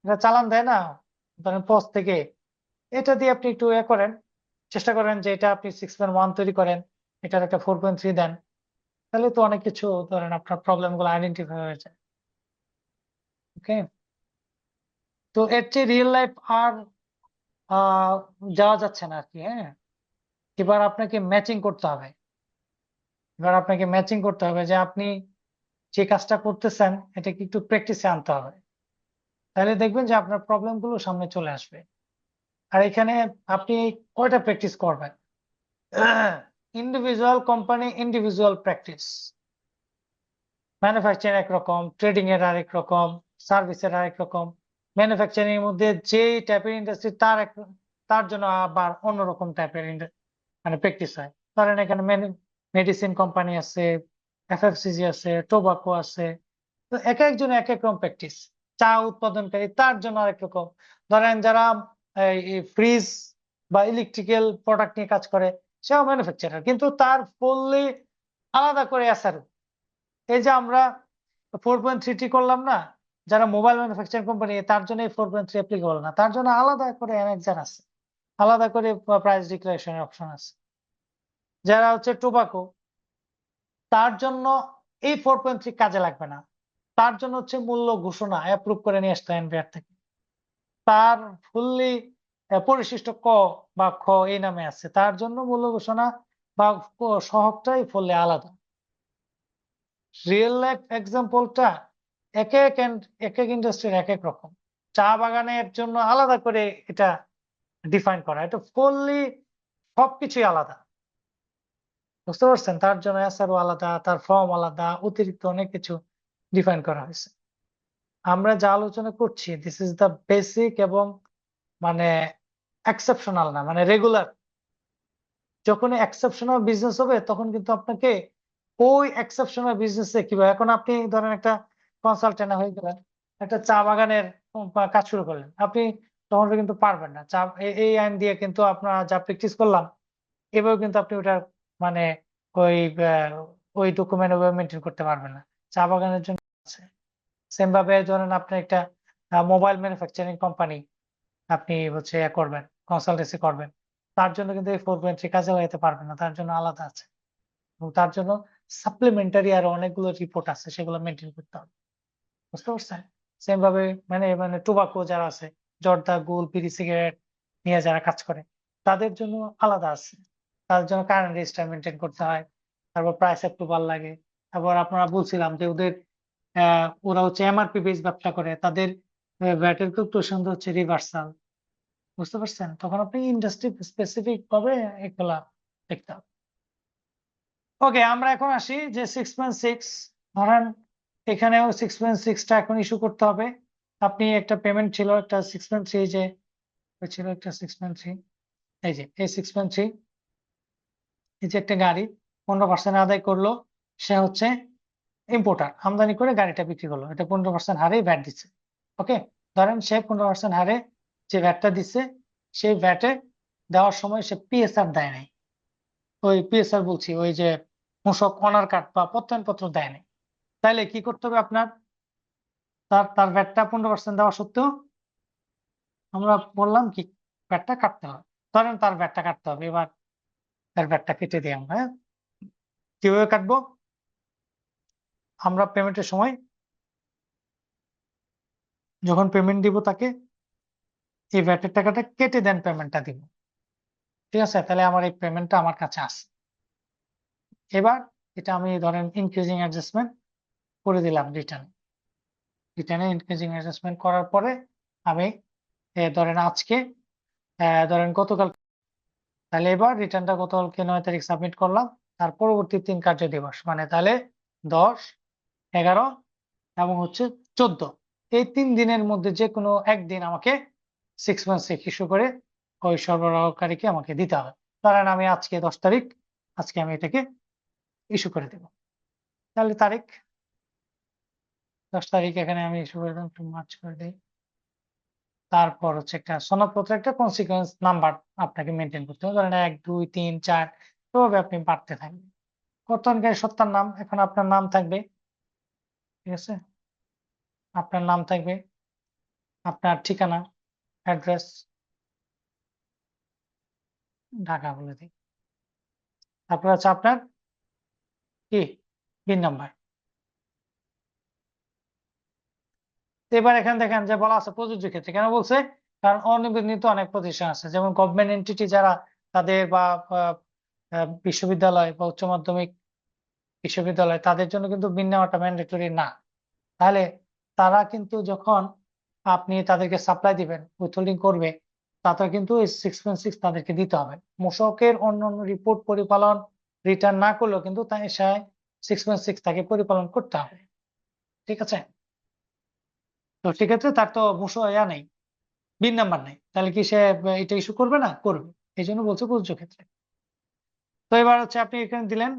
Speaker 1: এটা চালান দেয় না, ধরেন পোস্ট থেকে, এটা দিয়ে আপনি একটু করেন, চেষ্টা করেন যে এটা আপনি 6.1 তৈরি করেন, এটার একটা 4.3 দেন, তাহলে তো অনেক কিছু ধরেন আপনার প্রবলেম গুলো আইডেন্টিফাই হয়ে যায়। ওকে, তো এর চেয়ে রিয়েল লাইফ আর যাওয়া যাচ্ছে না আর কি। হ্যাঁ, এবার আপনাকে ম্যাচিং করতে হবে। যে আপনি যে কাজটা করতেছেন এটাকে একটু প্র্যাকটিসে আনতে হবে, তাহলে দেখবেন যে আপনার প্রবলেম গুলো সামনে চলে আসবে। আর এখানে আপনি কয়টা প্র্যাকটিস করবেন? Individual company, individual practice. Manufacturing একরকম, ট্রেডিং এর আরেক রকম, সার্ভিসের আরেক রকম। ম্যানুফ্যাকচারিং এর মধ্যে যেই টাইপের ইন্ডাস্ট্রি তার জন্য আবার অন্যরকম টাইপের মানে প্র্যাকটিস হয়। ধরেন এখানে মেডিসিন কোম্পানি আছে, এফএফসিজি আছে, টোবাকো আছে, তো এক একজন এক এক রকম প্র্যাকটিস। চা উৎপাদনকারী তার জন্য আরেক রকম। ধরেন যারা ফ্রিজ বা ইলেকট্রিক্যাল প্রোডাক্ট নিয়ে কাজ করে, সেও ম্যানুফ্যাকচারার, কিন্তু তার ফুললি আলাদা করে এসআরও। এই যে আমরা 4.3 করলাম না, যারা মোবাইল ম্যানুফ্যাকচারিং কোম্পানি, তার জন্য এই 4.3 অ্যাপ্লিকেবল না, তার জন্য আলাদা করে অ্যানেক্সার আছে, আলাদা করে প্রাইস ডিক্লারেশনের অপশন আছে। যারা হচ্ছে টোবাকো, তার জন্য এই 4.3 কাজে লাগবে না, তার জন্য হচ্ছে মূল্য ঘোষণা অ্যাপ্রুভ করে নিয়ে আসতে এনবিআর থেকে। তার ফুললি পরিশিষ্ট ক বা খ এই নামে আছে, তার জন্য মূল্য ঘোষণা বা সহগটাই ফুললি আলাদা। রিয়েল লাইফ এক্সাম্পলটা এক এক ইন্ডাস্ট্রির এক এক রকম। চা বাগানের জন্য আলাদা করে এটা ডিফাইন করা, এটা ফুললি সবকিছুই আলাদা। বুঝতে পারছেন? তার জন্য এসআরও আলাদা, তার ফর্ম আলাদা, অতিরিক্ত অনেক কিছু ডিফাইন করা হয়েছে। আমরা যা আলোচনা করছি দিস ইজ দ্য বেসিক এবং মানে এক্সেপশনাল না, মানে রেগুলার। যখন এক্সেপশনাল বিজনেস হবে তখন কিন্তু আপনাকে ওই এক্সেপশনাল বিজনেসে কিভাবে, এখন আপনি ধরেন একটা কনসালটেন্ট হয়ে গেলেন, একটা চা বাগানের কাজ শুরু করলেন, আপনি তখন কিন্তু পারবেন না। চা এই আইন দিয়ে কিন্তু আপনার যা প্র্যাকটিস করলাম এভাবে কিন্তু আপনি ওটা মানে ওই ওই ডকুমেন্ট ওইভাবে মেনটেন করতে পারবেন না। চা বাগানের জন্য আছে। সেম ভাবে ধরেন আপনি একটা মোবাইল ম্যানুফ্যাকচারিং কোম্পানি আপনি হচ্ছে করবেন, কনসালটেন্সি করবেন, তার জন্য কিন্তু এই 4.3 কাজে লাগাতে পারবেন না, তার জন্য আলাদা আছে। এবং তার জন্য সাপ্লিমেন্টারি আরো অনেকগুলো রিপোর্ট আছে, সেগুলো মেনটেন করতে হবে। বুঝতে পারছেন? সেম ভাবে মানে মানে টোবাকো যারা আছে, জর্দা, গুল, বিড়ি, সিগারেট নিয়ে যারা কাজ করে, তাদের জন্য আলাদা আছে। তাদের জন্য কারেন্ট রেজিস্টার মেনটেন করতে হয়, তারপর প্রাইস অ্যাপ্রুভাল লাগে। তারপর আপনারা বলছিলাম যে ওদের ওরা হচ্ছে এমআরপি বেস ব্যবসা করে, তাদের ভ্যাটের ক্যালকুলেশন হচ্ছে রিভার্সাল। বুঝতে পারছেন? তখন আপনি ইন্ডাস্ট্রি স্পেসিফিক ভাবে এগুলা দেখতে হবে। ওকে, আমরা এখন আসি যে 6.6। ধরেন এখানেও 6.6টা এখন ইস্যু করতে হবে। আপনি একটা পেমেন্ট ছিল একটা 6.3, যে ছিল একটা 6.3, এই যে এই 6.3, এই যে একটা গাড়ি 15% আদায় করলো, সে হচ্ছে ইম্পোর্টার, আমদানি করে গাড়িটা বিক্রি করলো, এটা 15% হারে ভ্যাট দিচ্ছে। ওকে, ধরেন সে 15% হারে যে ভ্যাটটা দিচ্ছে, সেই ভ্যাটে দেওয়ার সময় সে পিএসআর দেয় নাই। ওই পিএসআর বলছি, ওই যে মূসক অনার কার্ড বা প্রত্যয়নপত্র দেয় নাই। তাইলে কি করতে হবে আপনার? তার ভ্যাটটা 15% দেওয়া সত্ত্বেও আমরা বললাম কি ভ্যাটটা কাটতে হবে। ধরেন তার ভ্যাটটা কাটতে হবে, এবার তার ভ্যাটটা কেটে দিই আমরা। হ্যাঁ, কিভাবে কাটবো? আমরা পেমেন্টের সময় যখন পেমেন্ট দিব তাকে, এই ভ্যাটের টাকাটা কেটে দেন পেমেন্টটা দিব। ঠিক আছে? তাহলে আমার এই পেমেন্টটা আমার কাছে আসে। এবার এটা আমি ধরেন ইনক্রিজিং অ্যাডজাস্টমেন্ট করে দিলাম রিটার্ন। রিটার্নে ইনক্রিজিং অ্যাডজাস্টমেন্ট করার পরে আমি ধরেন আজকে ধরেন গতকাল, তাহলে এবার রিটার্নটা গতকালকে 9 তারিখ সাবমিট করলাম, তার পরবর্তী 3 কার্য দিবস মানে তাহলে 10, 11 এবং হচ্ছে 14, এই 3 দিনের মধ্যে যে কোনো একদিন আমাকে 6 months চেক ইস্যু করে ওই সরবরাহকারীকে আমাকে দিতে হবে। ধরেন আমি আজকে 10 তারিখ, আজকে আমি এটাকে ইস্যু করে দেব। তাহলে তারিখ 10 তারিখ এখানে আমি ইস্যু করে দিলাম, একটু মার্চ করে দিই। তারপর হচ্ছে একটা সনদপত্রে একটা কনসিকুয়েন্স নাম্বার আপনাকে মেনটেন করতে হবে, ধরেন 1, 2, 3, 4 এভাবে আপনি বাড়তে থাকবেন। কর্তনকারী সত্তার নাম, এখন আপনার নাম থাকবে, ঠিক আছে, আপনার নাম থাকবে, আপনার ঠিকানা, অ্যাড্রেস, ঢাকা বলে দিই। তারপর হচ্ছে আপনার কি পিন নাম্বার। এবার এখানে দেখেন যে বলা আছে প্রযোজ্য ক্ষেত্রে, কেন বলছে? কারণ অনিবন্ধিত অনেক প্রতিষ্ঠান আছে, যেমন গভর্নমেন্ট এন্টিটি যারা, তাদের বা বিশ্ববিদ্যালয় বা উচ্চ মাধ্যমিক বিশ্ববিদ্যালয়, তাদের জন্য কিন্তু বিন নেওয়াটা ম্যান্ডেটরি না। তাহলে তারা কিন্তু যখন আপনি তাদেরকে সাপ্লাই দিবেন, উইথহোল্ডিং করবে, তাতে কিন্তু এই 6.6 তাদেরকে দিতে হবে। মূসকের অন্যান্য রিপোর্ট পরিপালন রিটার্ন না করলেও কিন্তু তাই 6.6 তাকে পরিপালন করতে হবে, ঠিক আছে। তো সেক্ষেত্রে তার তো নেই, বিন নাম্বার নেই, তাহলে কি সে এটা ইস্যু করবে না? করবে। এই জন্য বলছে প্রযোজ্য ক্ষেত্রে। তো এবার হচ্ছে আপনি এখানে দিলেন,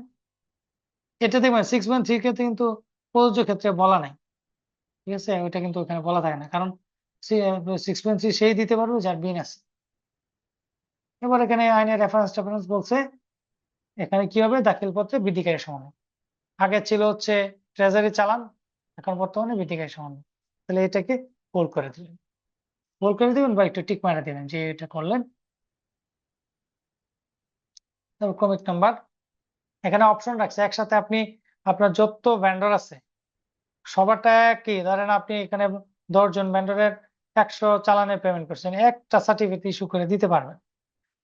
Speaker 1: এটা দেখবেন 6.3 ক্ষেত্রে কিন্তু প্রযোজ্য ক্ষেত্রে বলা নাই, ঠিক আছে, ওইটা কিন্তু ওখানে বলা থাকে না, কারণ 6.3 সেই দিতে পারবে যার বিন আছে। এবার এখানে আইনের রেফারেন্স বলছে এখানে কি হবে, দাখিলপত্রে বিধিকারী সমন্বয়। আগে ছিল হচ্ছে ট্রেজারি চালান, এখন বর্তমানে বিধিকারী সমন্বয়। তাহলে এটাকে বোল্ড করে দিলেন, বোল্ড করে দিবেন বা একটু টিক মারা দিবেন যে এটা করলেন। তারপর কমিট নাম্বার, এখানে অপশন রাখছে একসাথে আপনি আপনার যত ভেন্ডর আছে সবারটা কি, ধরেন আপনি এখানে 10 জন ভেন্ডরের 100 চালানের পেমেন্ট করছেন, একটা সার্টিফিকেট ইস্যু করে দিতে পারবেন,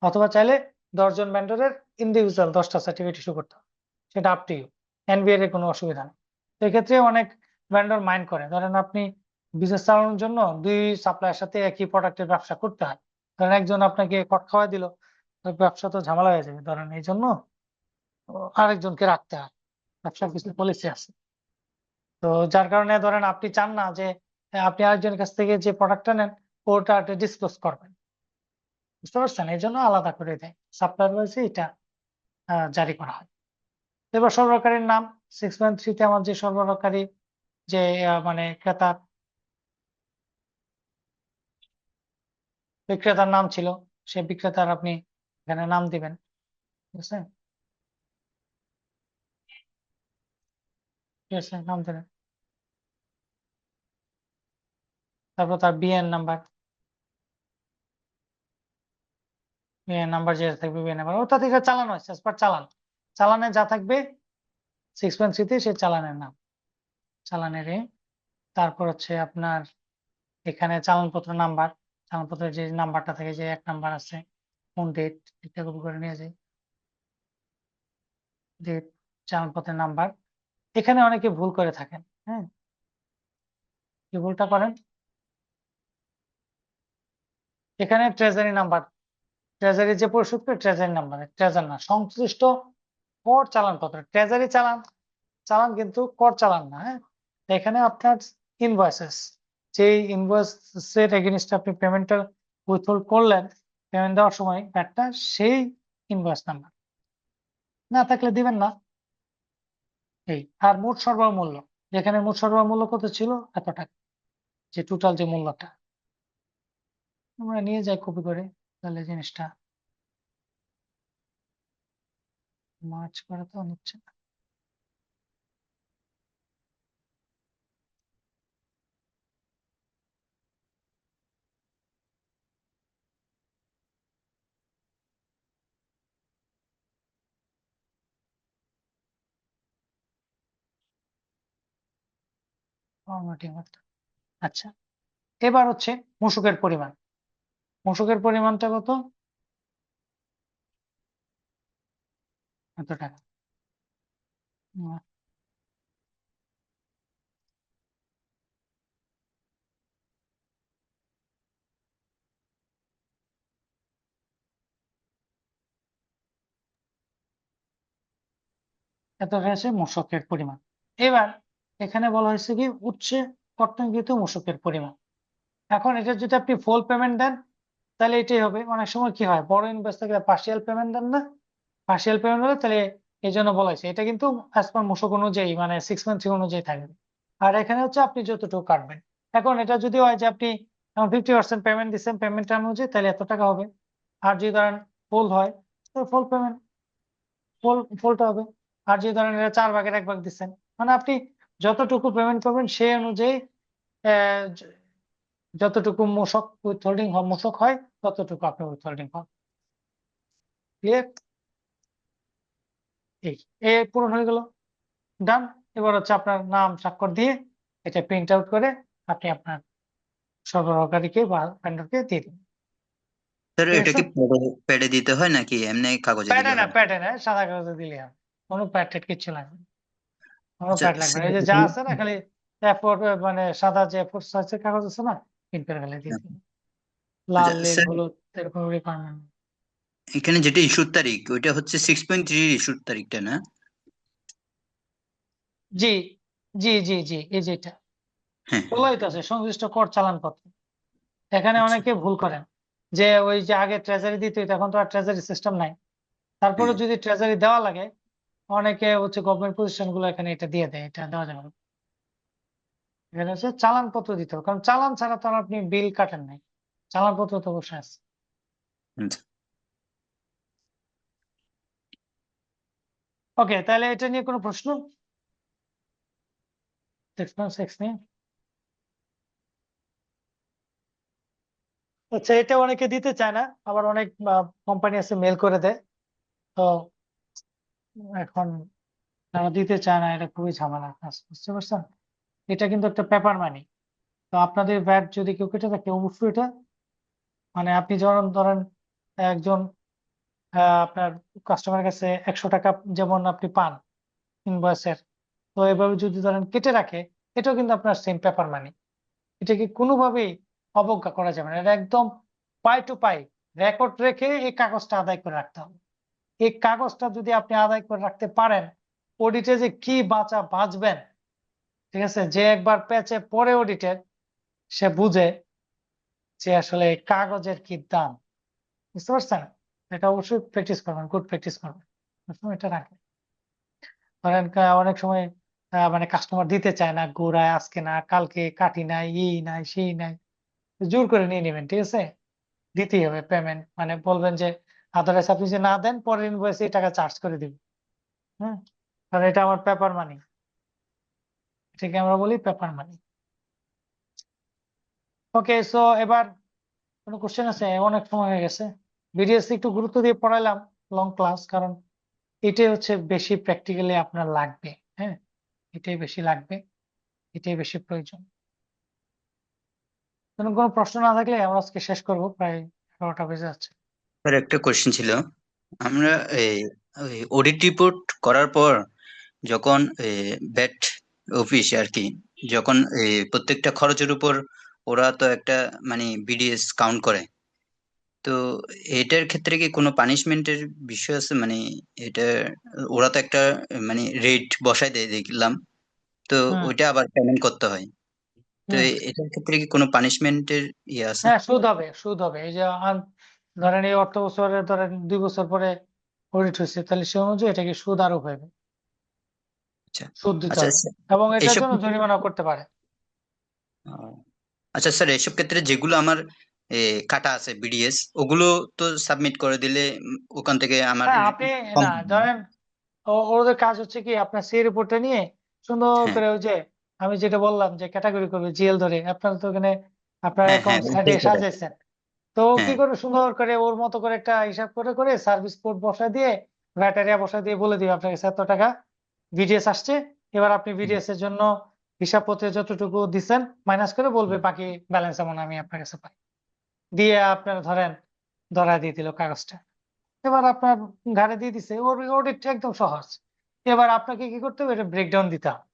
Speaker 1: অথবা চাইলে 10 জন ভেন্ডরের ইন্ডিভিজুয়াল 10টা সার্টিফিকেট ইস্যু করতে হবে, সেটা আপ টু ইউ, এনবিআর এর কোনো অসুবিধা নেই। তো এক্ষেত্রে অনেক ভেন্ডর মাইন্ড করে, ধরেন আপনি বিজনেস চালানোর জন্য 2 সাপ্লায়ের সাথে একই প্রোডাক্টের ব্যবসা করতে হয়, ধরেন একজন আপনাকে কট খাওয়াই দিল, ব্যবসা তো ঝামেলা হয়ে যাবে, ধরেন এই জন্য আরেকজনকে রাখতে হয়, ব্যবসার কিছু পলিসি আছে। তো যার কারণে ধরেন আপনি চান না যে আপনি আরেকজনের কাছ থেকে যে প্রোডাক্টটা নেন ওটা ডিসক্লোজ করবেন, বুঝতে পারছেন, এই জন্য আলাদা করে দেয়, সাপ্লায়ার ওয়াইজ এটা জারি করা হয়। এবার সরবরাহকারীর নাম 6.3 আমার যে সরবরাহকারী যে মানে বিক্রেতার নাম ছিল, সে বিক্রেতার আপনি এখানে নাম দিবেন, ঠিক আছে, ঠিক আছে, নাম দেবেন। তারপর তার বিএন নাম্বার, যেটা থাকবে বিএন নাম্বার, ওটা থেকে চালান হয়েছে, চালানে যা থাকবে 6.3 সে চালানের নাম, চালানের তারপর হচ্ছে আপনার এখানে চালানপত্র নাম্বার, চালানপত্রের যে নাম্বারটা থাকে, যে 1 নাম্বার আছে, কোন ডেট, এটা কপি করে নিয়ে যাই, ডেট, চালানপত্রের নাম্বার। এখানে অনেকে ভুল করে থাকেন, হ্যাঁ, কি ভুলটা করেন, এখানে ট্রেজারি নাম্বার, ট্রেজারি যে পরিশোধ করে ট্রেজারি নাম্বার, ট্রেজার না, সংশ্লিষ্ট কর চালানপত্র, ট্রেজারি চালান, চালান কিন্তু কর চালান না, হ্যাঁ। এখানে আপনার ইনভয়েসেস, যে ইনভয়েসের এগেইনস্টে আপনি পেমেন্টটা উইথহোল্ড করলেন, পেমেন্ট দেওয়ার সময় একটা, সেই ইনভয়েস নাম্বার না থাকলে দিবেন না। এই আর মোট সরবরাহ মূল্য, যেখানে মোট সরবরাহ মূল্য কত ছিল, এত টাকা, যে টোটাল যে মূল্যটা আমরা নিয়ে যাই কপি করে, তাহলে জিনিসটা মার্চ করা তো নিচ্ছে না। ফরম্যাটিং হতো। আচ্ছা, এবার হচ্ছে মূসকের পরিমাণ, মূসকের পরিমাণটা কত, এত টাকা। এতটা হচ্ছে মূসকের পরিমাণ। এবার এখানে বলা হয়েছে কি উৎসে কর্তনকৃত মূসকের পরিমাণ। এখন এটা যদি আপনি ফুল পেমেন্ট দেন তাহলে এটাই হবে। অনেক সময় কি হয় বড় ইনভয়েস থাকলে পার্সিয়াল পেমেন্ট দেন না, পার্সিয়াল পেমেন্ট হলে তাহলে এই জন্য বলা হয়েছে এটা কিন্তু অ্যাজ পার মূসক অনুযায়ী মানে 6 মান্থ অনুযায়ী থাকবে। আর এখানে হচ্ছে আপনি যতটুকু কাটবেন। এখন এটা যদি হয় যে আপনি 50% পেমেন্ট দিচ্ছেন পেমেন্ট অনুযায়ী তাহলে এত টাকা হবে। আর যদি ধরেন ফুল হয় তো ফুল পেমেন্ট ফুলটা হবে। আর যদি ধরেন এটা 4 ভাগের 1 ভাগ দিচ্ছেন মানে আপনি যতটুকু পেমেন্ট করবেন সেই অনুযায়ী আহ, য- যতটুকু মূসক উইথহোল্ডিং মূসক হয় ততটুকু আপনি উইথহোল্ডিং পাবেন। ক্লিয়ার? এই এ পূরণ হয়ে গেল, ডান। এবার হচ্ছে আপনার নাম স্বাক্ষর দিয়ে এটা প্রিন্ট আউট করে আপনি আপনার সরবরাহকারীকে বা ভেন্ডরকে দিয়ে দিন।
Speaker 3: স্যার
Speaker 1: ঠিক
Speaker 3: এটা
Speaker 1: আছে?
Speaker 3: কি প্যাডে দিতে হয় নাকি এমনি কাগজে দিলে হবে?
Speaker 1: প্যাডে না সাদা কাগজে দিলে হবে, কোনো প্যাড ট্যাড কিচ্ছু লাগবে না, কোনো
Speaker 3: আচ্ছা
Speaker 1: প্যাড লাগবে না।
Speaker 3: স্যার
Speaker 1: এই যে যা আছে না খালি A4 মানে সাদা যে A4 সাইজের কাগজ আছে না প্রিন্ট করে ফেলে দিয়ে দিন। লাল
Speaker 3: আচ্ছা
Speaker 1: নীল
Speaker 3: স্যার,
Speaker 1: হলুদ এরকম রিকোয়ারমেন্ট।
Speaker 3: এখানে যেটা ইস্যুর তারিখ ওইটা হচ্ছে 6.3 ইস্যুর তারিখটা না?
Speaker 1: জি জি জি জি এই যেটা
Speaker 3: হ্যাঁ।
Speaker 1: বলাই তো আছে সংশ্লিষ্ট কর চালানপত্র। এখানে
Speaker 3: আচ্ছা।
Speaker 1: অনেকে ভুল করেন যে ওই যে আগে ট্রেজারি দিত এখন তো আর ট্রেজারি সিস্টেম নাই, তারপরে
Speaker 3: হ্যাঁ।
Speaker 1: যদি ট্রেজারি দেওয়া লাগে অনেকে হচ্ছে গভর্নমেন্ট প্রতিষ্ঠান গুলো এখানে এটা দিয়ে দেয়, এটা দেওয়া যাবে না। এখানে হচ্ছে চালানপত্র দিতে হবে, কারণ চালান ছাড়া তো আর আপনি বিল কাটেন নাই, চালানপত্র তো অবশ্যই আছে।
Speaker 3: আচ্ছা।
Speaker 1: ওকে, তাহলে এটা নিয়ে কোনো প্রশ্ন? 6.6 নিয়ে আচ্ছা, এটা অনেকে দিতে চায় না, আবার অনেক কোম্পানি আছে মেল করে দেয়। তো এখন যারা দিতে চায় না এটা খুবই ঝামেলার কাজ, বুঝতে পারছেন? এটা কিন্তু একটা পেপার মানি। তো আপনাদের ভ্যাট যদি কেউ কেটে থাকে অবশ্যই এটা মানে আপনি যখন ধরেন একজন আপনার কাস্টমারের কাছে 100 টাকা যেমন আপনি পান ইনভয়েসের, তো এভাবে যদি ধরেন কেটে রাখে এটাও কিন্তু আপনার সেম পেপার মানি। এটাকে কোনোভাবেই অবজ্ঞা করা যাবে না, এটা একদম পাই টু পাই রেকর্ড রেখে এই কাগজটা আদায় করে রাখতে হবে। এই কাগজটা যদি আপনি আদায় করে রাখতে পারেন অডিটে যে কি বাঁচবেন, ঠিক আছে? যে একবার প্যাচে পড়ে অডিটের সে বুঝে যে আসলে কাগজের কি দাম, বুঝতে পারছেন? এটা অবশ্যই প্র্যাকটিস করবেন, গুড প্র্যাকটিস করবেন, এটা রাখবেন। ধরেন অনেক সময় মানে কাস্টমার দিতে চায় না, ঘুরায় আজকে না কালকে, কাটি নাই এই নাই সেই নাই, জোর করে নিয়ে নেবেন, ঠিক আছে? দিতেই হবে পেমেন্ট, মানে বলবেন যে আদারওয়াইজ আপনি যে না দেন পরের ইনভয়েসে এই টাকা চার্জ করে দিব। হ্যাঁ, কারণ এটা আমার পেপার মানি, এটাকে আমরা বলি পেপার মানি। ওকে, সো এবার কোনো কোশ্চেন আছে? অনেক সময় হয়ে গেছে, ভিডিওস একটু গুরুত্ব দিয়ে পড়াইলাম, লং ক্লাস, কারণ এটাই হচ্ছে বেশি প্র্যাকটিক্যালি আপনার লাগবে। হ্যাঁ, এটাই বেশি লাগবে, এটাই বেশি প্রয়োজন। কোনো প্রশ্ন না থাকলে আমরা আজকে শেষ করবো, প্রায় 11টা বেজে যাচ্ছে।
Speaker 3: স্যার একটা কোশ্চেন ছিল, আমরা এই অডিট রিপোর্ট করার পর যখন ব্যাট অফিস আর কি, যখন প্রত্যেকটা খরচের উপর ওরা তো একটা মানে বিডিএস কাউন্ট করে, তো এটার ক্ষেত্রে কি কোনো পানিশমেন্টের বিষয় আছে? মানে এটা ওরা তো একটা মানে রেট বসায় দেয় দেখলাম, তো
Speaker 1: হুম
Speaker 3: ওইটা আবার পেমেন্ট করতে হয়, তো
Speaker 1: হুম
Speaker 3: এটার ক্ষেত্রে কি কোনো পানিশমেন্টের ইয়ে আছে?
Speaker 1: হ্যাঁ, সুদ হবে, সুদ হবে। এই যে ধরেন এই অর্থ বছরে ধরেন 2 বছর পরে অডিট হয়েছে, তাহলে সে অনুযায়ী এটাকে সুদ আরোপ হবে,
Speaker 3: আচ্ছা।
Speaker 1: সুদ দিতে
Speaker 3: আচ্ছা
Speaker 1: হবে
Speaker 3: স্যার,
Speaker 1: এবং এটার
Speaker 3: এইসব
Speaker 1: জন্য জরিমানা করতে পারে।
Speaker 3: আচ্ছা স্যার, এইসব ক্ষেত্রে যেগুলো আমার কাটা আছে বিডিএস, ওগুলো তো সাবমিট করে দিলে ওখান থেকে আমার
Speaker 1: হ্যাঁ, আপনি
Speaker 3: কম
Speaker 1: না
Speaker 3: হবে না?
Speaker 1: ধরেন ওদের কাজ হচ্ছে কি আপনার সি রিপোর্টটা নিয়ে সুন্দর
Speaker 3: হ্যাঁ।
Speaker 1: করে ওই যে আমি যেটা বললাম যে ক্যাটাগরি করবে জিএল ধরে, আপনার তো ওখানে আপনার
Speaker 3: হ্যাঁ, হ্যাঁ,
Speaker 1: অ্যাকাউন্ট হেডে
Speaker 3: ওইটাই করে।
Speaker 1: সাজাইছেন, তো ও কি
Speaker 3: হ্যাঁ।
Speaker 1: করে সুন্দর করে ওর মতো করে একটা হিসাব করে করে সার্ভিস কোড বসায় দিয়ে ব্যাটারিয়া বসায় দিয়ে বলে দিবে আপনার কাছে এত টাকা ভিডিএস আসছে, এবার আপনি
Speaker 3: হুম।
Speaker 1: ভিডিএস এর জন্য হিসাবপত্রে যতটুকু দিচ্ছেন মাইনাস করে বলবে বাকি ব্যালেন্স এমন আমি আপনার কাছে পাই, দিয়ে আপনার ধরেন ধরা দিয়ে দিল কাগজটা, এবার আপনার ঘাড়ে দিয়ে দিছে, ওর অডিটটা একদম সহজ। এবার আপনাকে কি করতে হবে, এটা ব্রেকডাউন দিতে হবে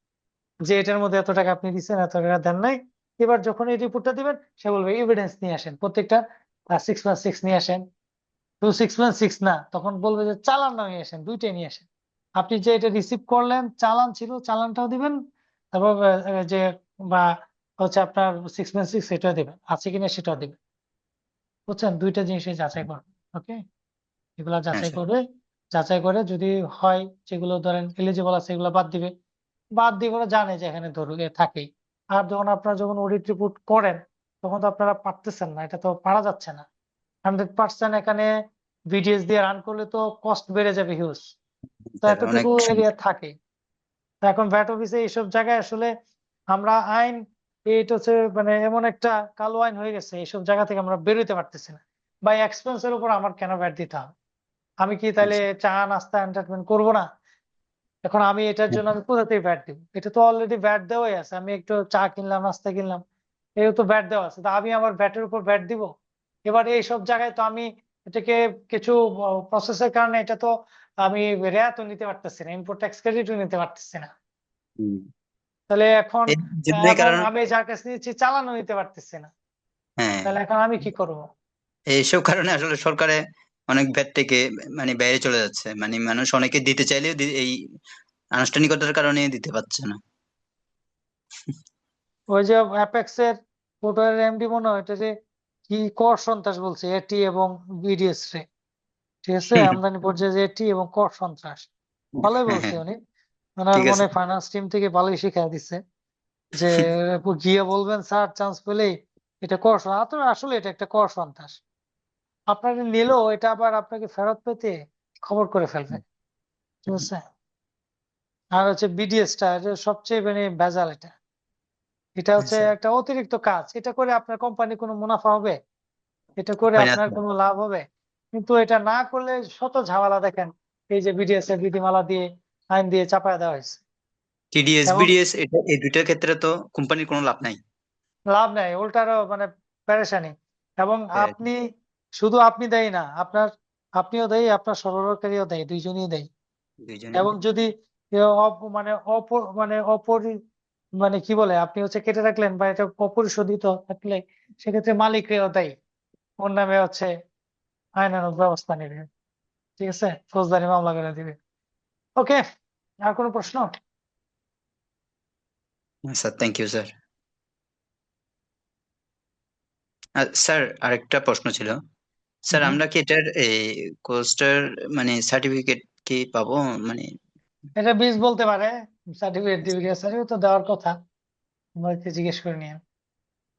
Speaker 1: যে এটার মধ্যে এত টাকা আপনি দিচ্ছেন এত টাকা দেন নাই। এবার যখন এই রিপোর্টটা দিবেন সে বলবে এভিডেন্স নিয়ে আসেন, প্রত্যেকটা 6+6 নিয়ে আসেন, 6+6 না, তখন বলবে যে চালান নিয়ে আসেন, দুইটাই নিয়ে আসেন, আপনি যে এটা রিসিভ করলেন, চালান ছিল, চালানটাও দিবেন, তারপর যে বা হচ্ছে আপনার 6.6 সেটাও দিবেন, আছে কিনা সেটাও দিবেন, বুঝছেন? দুইটা জিনিসই যাচাই করবেন। ওকে, এগুলা
Speaker 3: হ্যাঁ
Speaker 1: যাচাই
Speaker 3: স্যার।
Speaker 1: করবে, যাচাই করে যদি হয় যেগুলো ধরেন এলিজিবল আছে এগুলো বাদ দিবে, বাদ দিয়ে ওরা জানে যে এখানে ধরুন থাকেই। আর যখন আপনারা যখন অডিট রিপোর্ট করেন তখন তো আপনারা পারতেছেন না, এটা তো পারা যাচ্ছে না 100%। এখানে ভিডিএস দিয়ে রান করলে তো কস্ট বেড়ে যাবে হিউজ, তো
Speaker 3: স্যার অনেক
Speaker 1: এতটুকু এরিয়া থাকে। তো এখন ভ্যাট অফিসে এইসব জায়গায় আসলে আমরা আইন, এটা হচ্ছে মানে এমন একটা কালো আইন হয়ে গেছে, এইসব জায়গা থেকে আমরা বেরোতে পারতেছি না। বা এক্সপেন্সের উপর আমার কেন ভ্যাট দিতে হবে? আমি কি তাহলে চা নাস্তা এন্টারটেনমেন্ট করবো না? এখন আমি এটার জন্য আমি কোথা থেকে ভ্যাট দিব? এটা তো অলরেডি ভ্যাট দেওয়াই আছে, আমি একটু চা কিনলাম, নাস্তা কিনলাম, এও তো ভ্যাট দেওয়া আছে, তো আমি আমার ভ্যাটের উপর ভ্যাট দিব? এবার এইসব জায়গায় তো আমি এটাকে কিছু প্রসেসের কারণে এটা তো আমি রেয়াতও নিতে পারতেছি না, ইম্পোর্ট ট্যাক্স ক্রেডিটও নিতে পারতেছি না।
Speaker 3: হুম।
Speaker 1: তাহলে এখন
Speaker 3: এই জন্যই
Speaker 1: এবং
Speaker 3: কারণ,
Speaker 1: আমি যার কাছে নিচ্ছি চালানও নিতে পারতেছি না,
Speaker 3: হ্যাঁ,
Speaker 1: তাহলে এখন আমি কি করব?
Speaker 3: এইসব কারণে আসলে সরকারে অনেক ভ্যাট থেকে মানে বাইরে চলে যাচ্ছে, মানে মানুষ অনেকে দিতে চাইলেও এই আনুষ্ঠানিকতার কারণে দিতে পারছে না।
Speaker 1: ওই যে অ্যাপেক্স এর ফুটওয়্যার এমডি মনে হয় এটা যে কি কর সন্ত্রাস বলছে এটি এবং বিডিএস রে, ঠিক আছে, আমদানি পর্যায়ে যে এটি এবং কর সন্ত্রাস, ভালোই
Speaker 3: হ্যাঁ
Speaker 1: বলছে
Speaker 3: হ্যাঁ,
Speaker 1: উনি। ওনার
Speaker 3: ঠিক আছে।
Speaker 1: মনে ফাইন্যান্স টিম থেকে ভালোই শিখাই দিচ্ছে যে গিয়ে বলবেন স্যার চান্স পেলেই এটা কর আসলে এটা একটা কর সন্ত্রাস। আপনাকে নিলেও এটা আবার আপনাকে ফেরত পেতে খবর করে ফেলবে, ঠিক আছে। আর হচ্ছে বিডিএস টা এটা সবচেয়ে মানে ভেজাল, এটা এটা
Speaker 3: হ্যাঁ
Speaker 1: হচ্ছে
Speaker 3: স্যার,
Speaker 1: একটা অতিরিক্ত কাজ, এটা করে আপনার কোম্পানি কোনো মুনাফা হবে? এটা করে
Speaker 3: হয় না
Speaker 1: আপনার
Speaker 3: স্যার।
Speaker 1: কোনো লাভ হবে? কিন্তু এটা না করলে শত ঝামেলা দেখেন, এই যে বিডিএস এর বিধিমালা দিয়ে আইন দিয়ে চাপায় দেওয়া হয়েছে,
Speaker 3: টিডিএস
Speaker 1: এবং
Speaker 3: বিডিএস এটা এই দুইটার ক্ষেত্রে তো কোম্পানির কোনো লাভ নাই।
Speaker 1: লাভ নাই, উল্টারও মানে পেরেশানি। এবং
Speaker 3: হ্যাঁ,
Speaker 1: আপনি শুধু আপনি দেয় না, আপনার আপনিও দেয়, আপনার সরবরাহকারীও দেয়, দুইজনই দেয়।
Speaker 3: দুইজনেই।
Speaker 1: এবং যদি মানে মানে মানে কি বলে, আপনি হচ্ছে কেটে রাখলেন বা এটা অপরিশোধিত থাকলে সেক্ষেত্রে মালিকরেও দেয়, ওর নামে হচ্ছে আইনানুগ ব্যবস্থা নেবে, ঠিক আছে, ফৌজদারি মামলা করে দিবে। ওকে, আর কোনো প্রশ্ন?
Speaker 3: Sir thank you sir. Sir আরেকটা প্রশ্ন ছিল। স্যার
Speaker 1: হুম,
Speaker 3: আমরা কি এটার কোর্সটার মানে সার্টিফিকেট কি পাবো? মানে
Speaker 1: এটা বীজ বলতে পারে, সার্টিফিকেট দিবে, সার্টিফিকেট তো দেওয়ার কথা, আমাকে জিজ্ঞেস করে নিয়ে।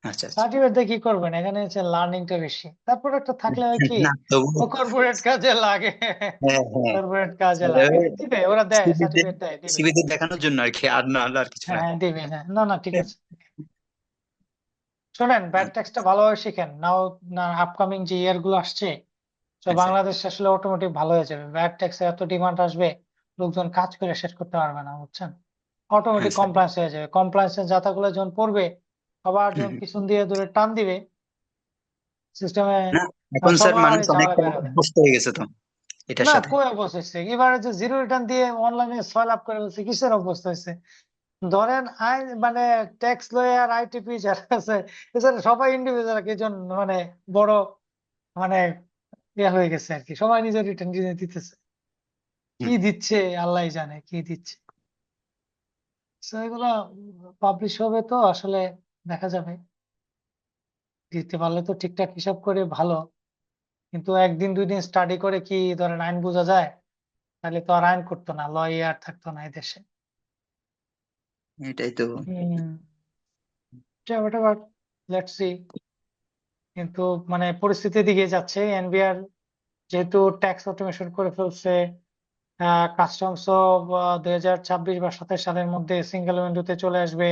Speaker 3: আচ্ছা আচ্ছা।
Speaker 1: সার্টিফিকেট দিয়ে কি করবেন? এখানে হচ্ছে লার্নিংটা বেশি, তারপর একটা থাকলে হয় কি,
Speaker 3: না তবু,
Speaker 1: ও কর্পোরেট কাজে লাগে,
Speaker 3: হ্যাঁ হ্যাঁ
Speaker 1: কর্পোরেট কাজে
Speaker 3: স্যার,
Speaker 1: লাগে, দিবে, ওরা দেয়, সার্টিফিকেট দেয়, দিবে।
Speaker 3: সিভিতে দেখানোর জন্য আর কি, আর না হলে আর কিছু
Speaker 1: হ্যাঁ
Speaker 3: না।
Speaker 1: হ্যাঁ দিবে, হ্যাঁ, না না ঠিক আছে। শোনেন, ব্যাড ট্যাক্সটা ভালোভাবে শিখেন নাও, না আপকামিং যে ইয়ার গুলো আসছে, তো
Speaker 3: হ্যাঁ স্যার।
Speaker 1: বাংলাদেশ আসলে অটোমেটিক ভালো হয়ে যাবে, ব্যাড ট্যাক্সে এত ডিমান্ড আসবে, লোকজন কাজ করে শেষ করতে পারবে না, বুঝছেন?
Speaker 3: হ্যাঁ
Speaker 1: অটোমেটিক
Speaker 3: স্যার।
Speaker 1: কমপ্লায়েন্স হয়ে যাবে, কমপ্লায়েন্সের জাতাগুলো যখন পড়বে, আবার
Speaker 3: হুম,
Speaker 1: যখন
Speaker 3: হুম।
Speaker 1: পিছন দিয়ে ধরে টান দিবে সিস্টেমে,
Speaker 3: না এখন
Speaker 1: সব
Speaker 3: স্যার মানুষ
Speaker 1: মারামারি ঝামেলা
Speaker 3: অনেকটা
Speaker 1: বের হবে।
Speaker 3: অভ্যস্ত হয়ে গেছে তো এটার
Speaker 1: না,
Speaker 3: সাথে।
Speaker 1: কই অবস্থা এবারে যে জিরো রিটার্ন দিয়ে অনলাইনে 6 লাখ করে বলছে, কিসের অবস্থা হয়েছে? ধরেন আইন মানে ট্যাক্স লয়ার আইটিপি যারা আছে, এছাড়া সবাই ইন্ডিভিজুয়াল কিছু মানে বড় মানে ইয়ে হয়ে গেছে আর কি, সবাই নিজের রিটার্ন নিজে দিতেছে, কি
Speaker 3: হুম।
Speaker 1: দিচ্ছে আল্লাহ জানে কি দিচ্ছে। So এগুলো পাবলিশ হবে তো আসলে দেখা যাবে, দিতে পারলে তো ঠিকঠাক হিসাব করে ভালো, কিন্তু একদিন দুই দিন স্টাডি করে কি ধরেন আইন বোঝা যায়? তাহলে তো আর আইন করতো না, লয়ার থাকতো না এই দেশে।
Speaker 3: এটাই তো।
Speaker 1: হম, লেটস সি। কিন্তু মানে পরিস্থিতির দিকে যাচ্ছে, এনবিআর যেহেতু ট্যাক্স অটোমেশন করে ফেলছে, কাস্টমসও 2026 বা 27 সালের মধ্যে সিঙ্গেল উইন্ডোতে চলে আসবে,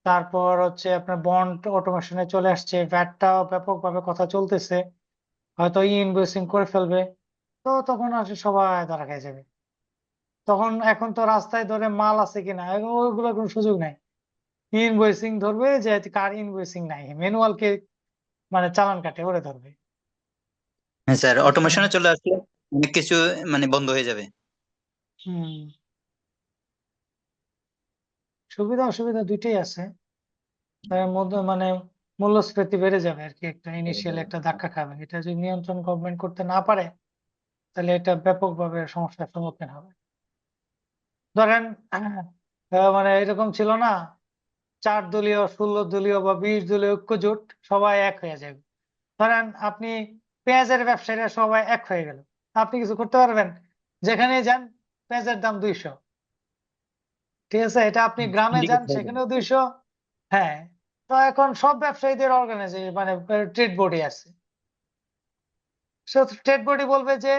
Speaker 1: তারপর হচ্ছে আপনার বন্ড অটোমেশনে চলে আসছে, ভ্যাটটাও ব্যাপকভাবে কথা চলতেছে, হয়তো ই ইনভয়েসিং করে ফেলবে, তো তখন আসলে সবাই ধরা খেয়ে যাবে। তখন এখন তো রাস্তায় ধরে মাল আছে কিনা ওইগুলো কোনো সুযোগ নাই, ইনভয়েসিং ধরবে যে কার ইনভয়েসিং নাই, ম্যানুয়াল কে মানে চালান কাটে ওরে ধরবে,
Speaker 3: হ্যাঁ স্যার,
Speaker 1: বুঝছেন?
Speaker 3: অটোমেশনে চলে আসলে অনেক কিছু মানে বন্ধ হয়ে যাবে।
Speaker 1: হম, সুবিধা অসুবিধা দুইটাই আছে, তার মধ্যে মানে মূল্যস্ফীতি বেড়ে যাবে আর কি, একটা ইনিশিয়াল একটা ধাক্কা খাবে, এটা যদি নিয়ন্ত্রণ গভর্নমেন্ট করতে না পারে তাহলে এটা ব্যাপকভাবে সমস্যার সম্মুখীন হবে। ধরেন মানে এরকম ছিল না, 4 দলীয়, 16 দলীয় বা 20 দলীয় ঐক্যজোট, সবাই এক হয়ে যাবে। ধরেন আপনি পেঁয়াজের ব্যবসায়ীরা সবাই এক হয়ে গেল, আপনি কিছু করতে পারবেন? যেখানে যান পেঁয়াজের দাম 200, ঠিক আছে? এটা আপনি গ্রামে যান
Speaker 2: সিন্ডিকেট হয়ে যাবে।
Speaker 1: সেখানেও 200। হ্যাঁ, তো এখন সব ব্যবসায়ীদের অর্গানাইজেশন মানে ট্রেড বডি আছে। সে ট্রেড বডি বলবে যে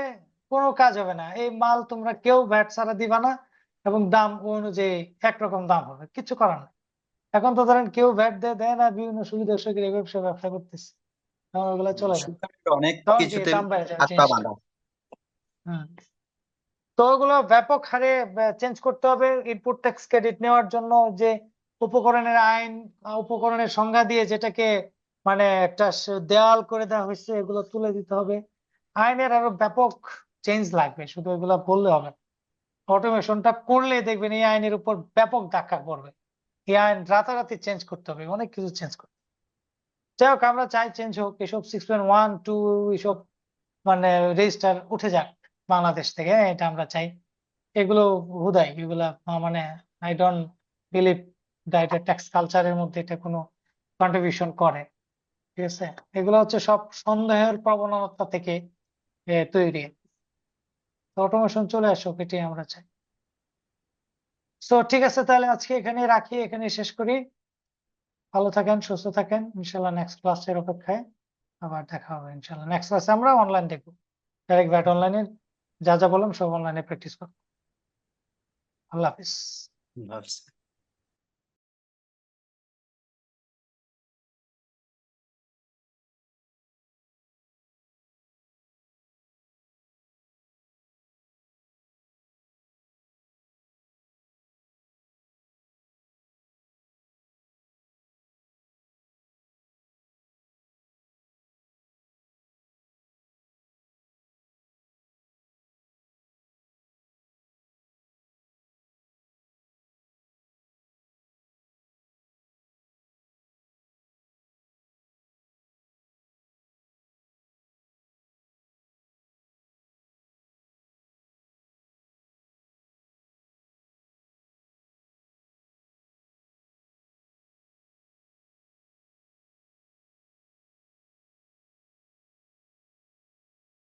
Speaker 1: কোনো কাজ হবে না, এই মাল তোমরা কেউ ভ্যাট ছাড়া দিবা না এবং দাম ওই অনুযায়ী একরকম দাম হবে, কিছু করার না। এখন তো ধরেন কেউ ভ্যাট দেয় না, বিভিন্ন সুবিধা সুযোগের ব্যবসা করতেছে, তখন ওগুলো চলে যাবে,
Speaker 3: সরকারের অনেক
Speaker 1: তখন কি
Speaker 3: কিছুতে
Speaker 1: দাম বেড়ে যাবে
Speaker 3: হাত পা
Speaker 1: জিনিসটা।
Speaker 3: বাঁধা।
Speaker 1: হুম। তো ওগুলো ব্যাপক হারে চেঞ্জ করতে হবে। ইনপুট ট্যাক্স ক্রেডিট নেওয়ার জন্য যে উপকরণের আইন, উপকরণের সংজ্ঞা দিয়ে যেটাকে মানে একটা দেওয়াল করে দেওয়া হয়েছে, এগুলো তুলে দিতে হবে। আইনের আরো ব্যাপক চেঞ্জ লাগবে, শুধু এগুলো বললে হবে না। অটোমেশনটা করলে দেখবেন এই আইনের উপর ব্যাপক ধাক্কা পড়বে। এই আইন রাতারাতি চেঞ্জ করতে হবে, অনেক কিছু চেঞ্জ করতে হবে। যাই হোক, আমরা চাই চেঞ্জ হোক, এসব 6.1, 2 এসব মানে রেজিস্টার উঠে যাক বাংলাদেশ থেকে, এটা আমরা চাই। এগুলো হুদাই, এগুলা মানে আই ডোন্ট বিলিভ দ্যাট এটা ট্যাক্স কালচারের মধ্যে এটা কোনো কন্ট্রিবিউশন করে, ঠিক আছে? এগুলো হচ্ছে সব সন্দেহের প্রবণতা থেকে তৈরি। অটোমেশন চলে আসুক, এটাই আমরা চাই। তো ঠিক আছে, তাহলে আজকে এখানে রাখি, এখানে শেষ করি। ভালো থাকেন, সুস্থ থাকেন, ইনশাল্লাহ নেক্সট ক্লাসের অপেক্ষায় আবার দেখা হবে। ইনশাল্লাহ নেক্সট ক্লাসে আমরা অনলাইন দেখবো, ডাইরেক্ট ভ্যাট অনলাইনে যা যা বললাম সব অনলাইনে প্র্যাকটিস করবো। আল্লাহ হাফিজ।
Speaker 3: ভাবছি